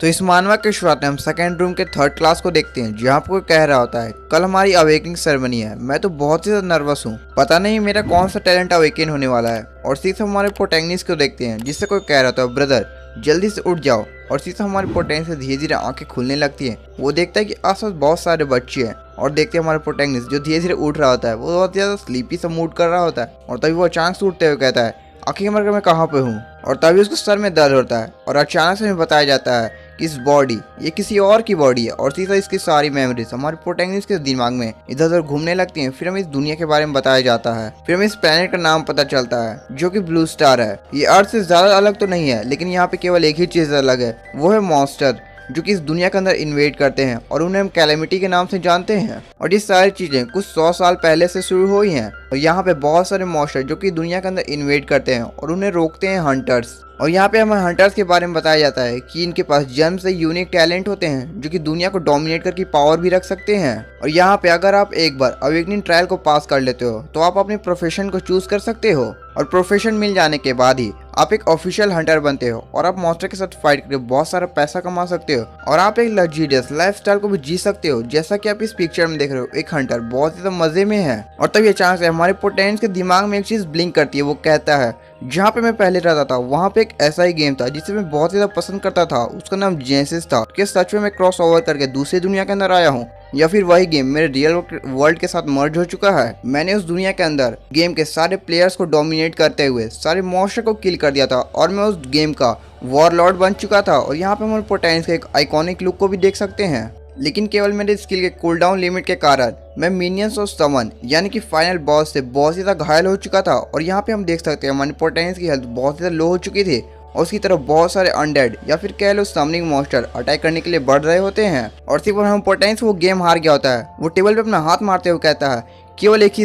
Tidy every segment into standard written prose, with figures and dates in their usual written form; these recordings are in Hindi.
तो इस मानवा के शुरुआत में हम सेकेंड रूम के थर्ड क्लास को देखते हैं, जहाँ पर कोई कह रहा होता है कल हमारी अवेकनिंग सेरेमनी है। मैं तो बहुत ही ज्यादा नर्वस हूँ, पता नहीं मेरा कौन सा टैलेंट अवेकन होने वाला है। और सीधा हमारे प्रोटैगनिस्ट को देखते हैं, जिससे कोई कह रहा था ब्रदर जल्दी से उठ जाओ। और सीधा हमारे प्रोटैगनिस्ट से धीरे धीरे आंखें खुलने लगती हैं। वो देखता है कि आसपास बहुत सारे बच्चे हैं और देखते हैं हमारे प्रोटैगनिस्ट जो धीरे धीरे उठ रहा होता है। वो बहुत ज्यादा स्लीपी सा मूड कर रहा होता है और तभी वो अचानक से उठते हुए कहता है आखिर मैं कहाँ पे हूँ। और तभी उसको सर में दर्द होता है और अचानक से हमें बताया जाता है कि इस बॉडी ये किसी और की बॉडी है। और सीधा इसकी सारी मेमोरीज हमारे प्रोटैगनिस्ट के दिमाग में इधर उधर घूमने लगती हैं। फिर हमें इस दुनिया के बारे में बताया जाता है। फिर हमें इस प्लेनेट का नाम पता चलता है जो कि ब्लू स्टार है। ये अर्थ से ज्यादा अलग तो नहीं है, लेकिन यहाँ पे केवल एक ही चीज अलग है, वो है मॉन्स्टर जो कि इस दुनिया के अंदर इन्वेड करते हैं और उन्हें हम कैलेमिटी के नाम से जानते हैं। और ये सारी चीजें कुछ 100 साल पहले से शुरू हुई हैं। और यहाँ पे बहुत सारे मॉन्स्टर जो कि दुनिया के अंदर इन्वेड करते हैं और उन्हें रोकते हैं हंटर्स। और यहाँ पे हमें हंटर्स के बारे में बताया जाता है कि इनके पास जन्म से यूनिक टैलेंट होते हैं जो कि दुनिया को डोमिनेट करके पावर भी रख सकते हैं। और यहाँ पे अगर आप एक बार अवेकनिंग ट्रायल को पास कर लेते हो तो आप अपने प्रोफेशन को चूज कर सकते हो। और प्रोफेशन मिल जाने के बाद ही आप एक ऑफिशियल हंटर बनते हो और आप मॉन्स्टर के साथ फाइट करके बहुत सारा पैसा कमा सकते हो। और आप एक लग्जरियस लाइफस्टाइल को भी जी सकते हो, जैसा कि आप इस पिक्चर में देख रहे हो। एक हंटर बहुत ज्यादा मजे में है। और तभी अचानक से हमारे प्रोटैगनिस्ट के दिमाग में एक चीज ब्लिंक करती है। वो कहता है जहाँ पे मैं पहले रहता था वहाँ पे एक ऐसा ही गेम था जिसे मैं बहुत ज्यादा पसंद करता था, उसका नाम जेनेसिस था। कि सच में मैं क्रॉस ओवर करके दूसरी दुनिया के अंदर आया हूँ या फिर वही गेम मेरे रियल वर्ल्ड के साथ मर्ज हो चुका है। मैंने उस दुनिया के अंदर गेम के सारे प्लेयर्स को डोमिनेट करते हुए सारे मॉन्स्टर को किल कर दिया था और मैं उस गेम का वॉरलॉर्ड बन चुका था। और यहाँ पे हम प्रोटैगनिस्ट के एक आइकॉनिक लुक को भी देख सकते हैं, लेकिन केवल मेरे स्किल के कूलडाउन लिमिट के कारण मैं मिनियंस और समन यानी कि फाइनल बॉस से बहुत ज्यादा घायल हो चुका था। और यहाँ पे हम देख सकते हैं हमारे प्रोटैगनिस्ट की हेल्थ बहुत ज्यादा लो हो चुकी थी और उसकी तरफ बहुत सारे अनडेड या फिर कह लो समनिंग मॉन्स्टर अटैक करने के लिए बढ़ रहे होते हैं। और सिर्फ हम प्रोटैगनिस्ट वो गेम हार गया होता है। वो टेबल पे अपना हाथ मारते हुए कहता है केवल एक ही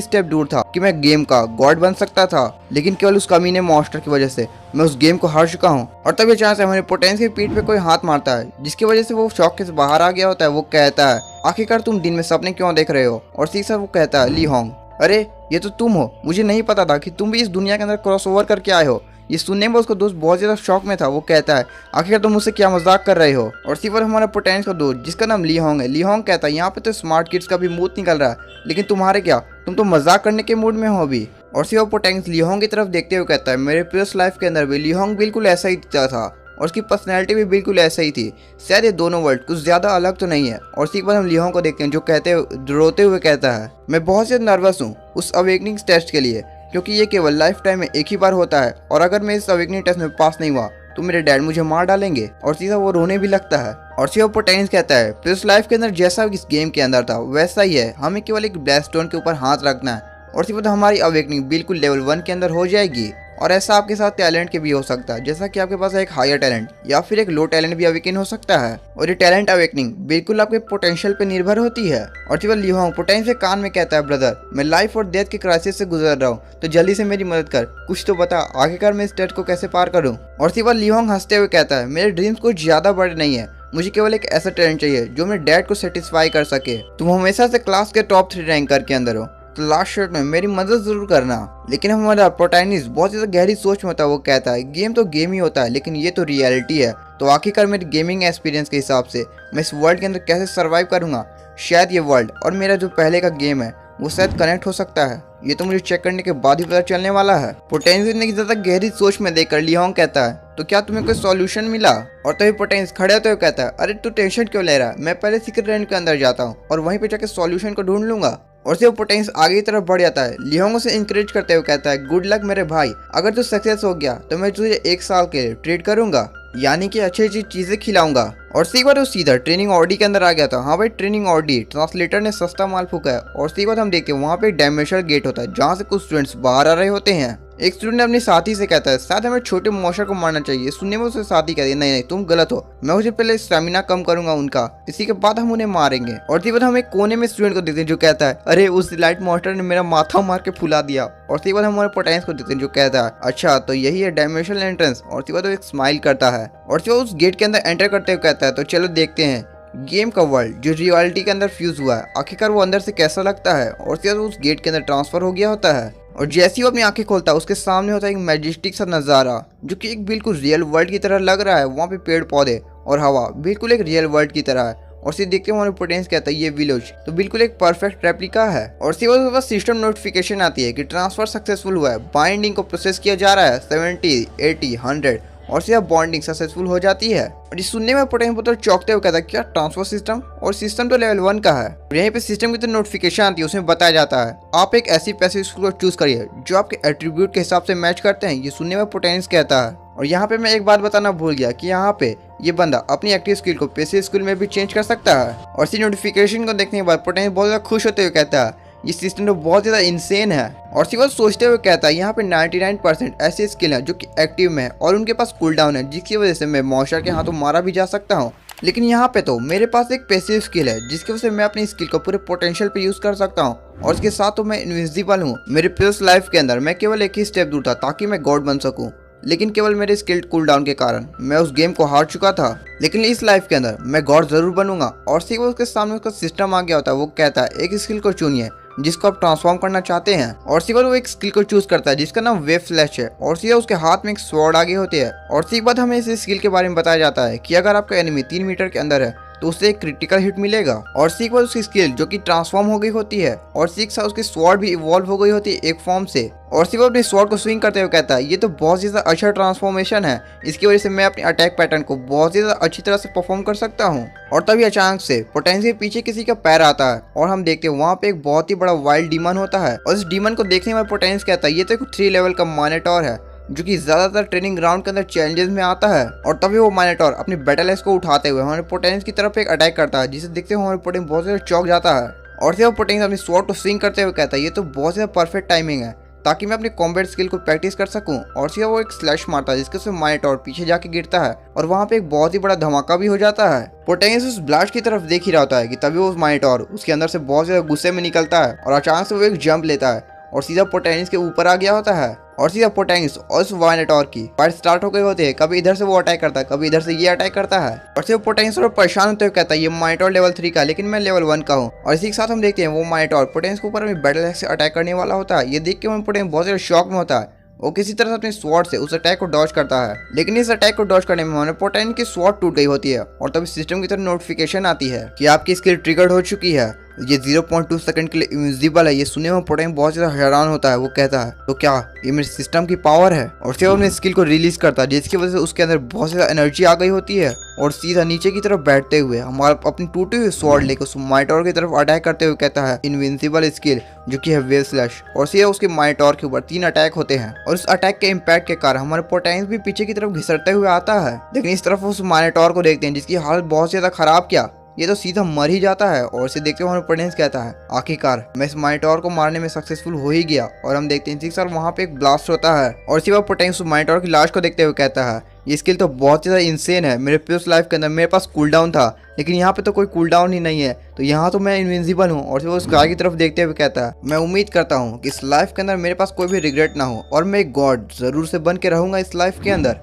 स्टेप दूर था कि मैं गेम का गॉड बन सकता था, लेकिन केवल उस कमीने मॉन्स्टर की वजह से मैं उस गेम को हार चुका हूँ। और तभी अचानक से हमारे प्रोटैगनिस्ट की पीठ पे कोई हाथ मारता है, जिसकी वजह से वो शॉक से बाहर आ गया होता है। वो कहता है आखिरकार तुम दिन में सपने क्यों देख रहे हो। और सीधा वो कहता है ली होंग, अरे ये तो तुम हो, मुझे नहीं पता था कि तुम भी इस दुनिया के अंदर क्रॉस ओवर करके आए हो। ये सुनने में उसका दोस्त बहुत ज्यादा शॉक में था। वो कहता है आखिर तुम मुझसे क्या मजाक कर रहे हो। और सिर्फ हमारा प्रोटैगनिस्ट का दोस्त जिसका नाम ली होंग है, ली होंग कहता है यहाँ पे तो स्मार्ट किड्स का भी मूड निकल रहा है, लेकिन तुम्हारे क्या, तुम तो मजाक करने के मूड में हो अभी। और सिर्फ प्रोटैगनिस्ट ली होंग की तरफ देखते हुए कहता है मेरे प्रीवियस लाइफ के अंदर भी ली होंग बिल्कुल ऐसा ही था और उसकी पर्सनैलिटी भी बिल्कुल ऐसा ही थी। शायद ये दोनों वर्ल्ड कुछ ज्यादा अलग तो नहीं है। और इसी पर हम ली होंग को देखते हैं जो रोते हुए कहता है मैं बहुत ज्यादा नर्वस हूँ उस अवेकनिंग टेस्ट के लिए, क्योंकि ये केवल लाइफ टाइम में एक ही बार होता है और अगर मैं इस अवेकनिंग टेस्ट में पास नहीं हुआ तो मेरे डैड मुझे मार डालेंगे। और सीधा वो रोने भी लगता है। और सीधा प्रोटैगनिस्ट कहता है प्रीवियस लाइफ के अंदर जैसा इस गेम के अंदर था वैसा ही है, हमें केवल एक ब्लैक स्टोन के ऊपर हाथ रखना है और सीधा हमारी अवेकनिंग बिल्कुल लेवल 1 के अंदर हो जाएगी। और ऐसा आपके साथ टैलेंट के भी हो सकता है, जैसा कि आपके पास एक हायर टैलेंट या फिर एक लो टैलेंट भी अवेकन हो सकता है। और ये टैलेंट अवेकनिंग बिल्कुल आपके पोटेंशियल पे निर्भर होती है। और केवल ली होंग प्रोटैगनिस्ट के कान में कहता है ब्रदर मैं लाइफ और डेथ के क्राइसिस से गुजर रहा हूँ, तो जल्दी से मेरी मदद कर, कुछ तो बता आखिरकार मैं इस डेथ को कैसे पार करूँ। और सिर्फ ली होंग हंसते हुए कहता है मेरे ड्रीम्स कुछ ज्यादा बड़े नहीं है, मुझे केवल एक ऐसा टैलेंट चाहिए जो मेरे डैड को सेटिस्फाई कर सके। तुम हमेशा से क्लास के टॉप 3 रैंकर के अंदर हो, तो लास्ट शॉट में मेरी मदद जरूर करना। लेकिन हमारा प्रोटैगनिस्ट बहुत ज्यादा गहरी सोच में होता है। वो कहता है गेम तो गेम ही होता है, लेकिन ये तो रियलिटी है, तो आखिरकार मेरे गेमिंग एक्सपीरियंस के हिसाब से मैं इस वर्ल्ड के अंदर कैसे सर्वाइव करूंगा। शायद ये वर्ल्ड और मेरा जो पहले का गेम है वो शायद कनेक्ट हो सकता है, ये तो मुझे चेक करने के बाद ही पता चलने वाला है। प्रोटैगनिस्ट ने ज्यादा गहरी सोच में देखकर ली होंग कहता है तो क्या तुम्हें कोई सॉल्यूशन मिला। और तभी प्रोटैगनिस्ट खड़े होते हुए कहता है अरे तू टेंशन क्यों ले रहा है, मैं पहले सीक्रेट रेंट के अंदर जाता हूँ और वहीं पे जाकर सॉल्यूशन को ढूंढ लूंगा। और सिर्फ प्रोटैगनिस्ट आगे की तरफ बढ़ जाता है। ली होंग उसे इंकरेज करते हुए कहता है गुड लक मेरे भाई, अगर तू सक्सेस हो गया तो मैं तुझे 1 साल के लिए ट्रीट करूंगा, यानी कि अच्छी अच्छी चीजें खिलाऊंगा। और सीधा ट्रेनिंग ऑडी के अंदर आ गया था। हाँ भाई ट्रेनिंग ऑडी, ट्रांसलेटर ने सस्ता माल फूका है। और सीधा हम देखते हैं वहाँ पे एक डायमेंशनल गेट होता है जहाँ से कुछ स्टूडेंट्स बाहर आ रहे होते हैं। एक स्टूडेंट अपने साथी से कहता है शायद हमें छोटे मॉन्स्टर को मारना चाहिए। सुनने में उससे साथी कहती है नहीं तुम गलत हो, मैं उसे पहले स्टेमिना कम करूंगा उनका, इसी के बाद हम उन्हें मारेंगे। और सीधा हम एक कोने में स्टूडेंट को देखते हैं जो कहता है अरे उस लाइट मॉन्स्टर ने मेरा माथा मार के फुला दिया। और सीधा हम हमारे प्रोटैगनिस्ट को देखते हैं जो कहता है अच्छा तो यही है डायमेंशनल एंट्रेंस। और सीधा तो एक स्माइल करता है और सीधा उस गेट के अंदर एंटर करते हुए कहता है तो चलो देखते हैं गेम का वर्ल्ड जो रियलिटी के अंदर फ्यूज हुआ है आखिरकार वो अंदर से कैसा लगता है। और सीधा उस गेट के अंदर ट्रांसफर हो गया होता है। और जैसे ही वो अपनी आंखें खोलता है उसके सामने होता है एक मैजेस्टिक सा नज़ारा जो कि एक बिल्कुल रियल वर्ल्ड की तरह लग रहा है। वहाँ पे पेड़ पौधे और हवा बिल्कुल एक रियल वर्ल्ड की तरह है। और सिर्फ देखते हमारे पोटेंस कहता है ये विलेज तो बिल्कुल एक परफेक्ट रेप्लिका है। और सिर्फ उसके पास सिस्टम नोटिफिकेशन आती है कि ट्रांसफर सक्सेसफुल हुआ है, बाइंडिंग को प्रोसेस किया जा रहा है 70, 80, 100 और सिर्फ बॉन्डिंग सक्सेसफुल हो जाती है। और ये सुनने में पोटेंस बहुत चौंकते हुए कहता है क्या ट्रांसफर सिस्टम, और सिस्टम तो लेवल 1 का है। और यहीं पे सिस्टम की तो नोटिफिकेशन आती है, उसमें बताया जाता है आप एक ऐसी पैसिव स्किल को चूज करिए जो आपके एट्रीब्यूट के हिसाब से मैच करते हैं। ये सुनने में पोटेंस कहता है। और यहाँ पे मैं एक बात बताना भूल गया कि यहाँ पे ये बंदा अपनी एक्टिव स्किल को पैसिव स्किल में भी चेंज कर सकता है। और इसी नोटिफिकेशन को देखने के बाद पोटेंस बहुत ज़्यादा खुश होते हुए कहता है ये सिस्टम तो बहुत ज़्यादा इंसेन है। और सिर्फ सोचते हुए कहता है यहाँ पे 99% ऐसे स्किल हैं जो कि एक्टिव में है और उनके पास कूल डाउन है, जिसकी वजह से मैं मॉन्स्टर के हाथों मारा भी जा सकता हूँ। लेकिन यहाँ पे तो मेरे पास एक पैसिव स्किल है जिसकी वजह से मैं अपनी स्किल को पूरे पोटेंशियल पे यूज कर सकता हूँ। और इसके साथ तो मैं इनविजिबल हूँ। मेरे प्रीवियस लाइफ के अंदर मैं केवल एक ही स्टेप दूर था ताकि मैं गॉड बन सकूँ, लेकिन केवल मेरे स्किल कूल डाउन के कारण मैं उस गेम को हार चुका था। लेकिन इस लाइफ के अंदर मैं गॉड जरूर बनूंगा। और सिर्फ उसके सामने उसका सिस्टम आ गया होता है। वो कहता है एक स्किल को चुनिए जिसको आप ट्रांसफॉर्म करना चाहते हैं। और सिर्फ वो एक स्किल को चूज करता है जिसका नाम वेव फ्लैश है। और सीधा उसके हाथ में एक स्वॉर्ड आगे होते हैं। और सीख बाद हमें इस स्किल के बारे में बताया जाता है कि अगर आपका एनिमी 3 मीटर के अंदर है तो उससे एक क्रिटिकल हिट मिलेगा। और सीख बाद उसकी स्किल जो कि ट्रांसफॉर्म हो गई होती है और सीख साथ उसकी स्वॉर्ड भी इवॉल्व हो गई होती है एक फॉर्म से। और सिर्फ अपने स्वॉर्ड को स्विंग करते हुए कहता है ये तो बहुत ज़्यादा अच्छा ट्रांसफॉर्मेशन है, इसकी वजह से मैं अपनी अटैक पैटर्न को बहुत ज़्यादा अच्छी तरह से परफॉर्म कर सकता हूँ। और तभी अचानक से पोटेंस के पीछे किसी का पैर आता है और हम देखते हैं वहाँ पे एक बहुत ही बड़ा वाइल्ड डीमन होता है। और इस डीमन को देखने में पोटेंस कहता है ये तो एक 3 लेवल का माइनोटॉर है जो कि ज्यादातर ट्रेनिंग ग्राउंड के अंदर चैलेंजेस में आता है। और तभी वो माइनोटॉर अपनी बैटल एक्स को उठाते हुए हमारे पोटेंस की तरफ एक अटैक करता है, जिसे देखते हुए हमारे पोटेंस बहुत ज्यादा चौंक जाता है। और फिर वो पोटेंस अपनी स्वॉर्ड को स्विंग करते हुए कहता है ये तो बहुत ज्यादा परफेक्ट टाइमिंग है ताकि मैं अपनी कॉम्बैट स्किल को प्रैक्टिस कर सकूं। और सीधा वो एक स्लैश मारता है जिसके से माइनोटॉर पीछे जाके गिरता है और वहाँ पे एक बहुत ही बड़ा धमाका भी हो जाता है। पोटेंस उस ब्लास्ट की तरफ देख ही रहा होता है कि तभी वो माइनोटॉर उसके अंदर से बहुत ज्यादा गुस्से में निकलता है और अचानक से वो एक जंप लेता है और सीधा पोटेंस के ऊपर आ गया होता है। और सीधा पोटेंस और उस माइनोटॉर की फाइट स्टार्ट हो गई होती है। कभी इधर से वो अटैक करता है, कभी इधर से ये अटैक करता है। और सिर्फ पोटेंस और परेशान होते हुए कहता है ये माइनोटॉर लेवल 3 का, लेकिन मैं लेवल 1 का हूँ। और इसी के साथ हम देखते हैं वो माइनोटॉर पोटेंस के ऊपर अपनी बैटल एक्स से अटैक करने वाला होता है। ये देख के पोटेंस बहुत ज्यादा शॉक में होता है। वो किसी तरह से अपने स्वॉर्ड से उस अटैक को डॉज करता है, लेकिन इस अटैक को डॉज करने में हमारे पोटेंस की स्वॉर्ड टूट गई होती है। और तभी सिस्टम की तरफ नोटिफिकेशन आती है कि आपकी स्किल ट्रिगर्ड हो चुकी है, ये 0.2 सेकंड के लिए इनविजिबल है। ये सुने में पोटेंस बहुत ज्यादा हैरान होता है। वो कहता है तो क्या ये मेरे सिस्टम की पावर है? और फिर अपने स्किल को रिलीज करता है जिसकी वजह से उसके अंदर बहुत ज्यादा एनर्जी आ गई होती है। और सीधा नीचे की तरफ बैठते हुए हमारा अपनी टूटी हुई स्वॉर्ड लेकर उस माइनोटॉर की तरफ अटैक करते हुए कहता है इनविंसिबल स्किल जो कि है वेव स्लैश। और सीधा उसके माइनोटॉर के ऊपर 3 अटैक होते हैं और उस अटैक के इम्पैक्ट के कारण हमारे पोटेंस भी पीछे की तरफ घिसटते हुए आता है। लेकिन इस तरफ उस माइनोटॉर को देखते हैं जिसकी हालत बहुत ज्यादा खराब, क्या ये तो सीधा मर ही जाता है। और इसे देखते हुए हमारे पोटेंस कहता है आखिरकार मैं इस माइनोटॉर को मारने में सक्सेसफुल हो ही गया। और हम देखते हैं सर वहाँ पे एक ब्लास्ट होता है और सिवा पोटेंस उस माइनोटॉर की लाश को देखते हुए कहता है ये स्किल तो बहुत ज़्यादा इंसेन है। मेरे प्रीवियस लाइफ के अंदर मेरे पास कूल डाउन था, लेकिन यहाँ पे तो कोई कूल डाउन ही नहीं है, तो यहाँ तो मैं इनविंसिबल हूँ। और फिर वो उस गाय की तरफ देखते हुए कहता है मैं उम्मीद करता हूँ कि इस लाइफ के अंदर मेरे पास कोई भी रिग्रेट ना हो और मैं एक गॉड जरूर से बन के रहूँगा इस लाइफ के अंदर।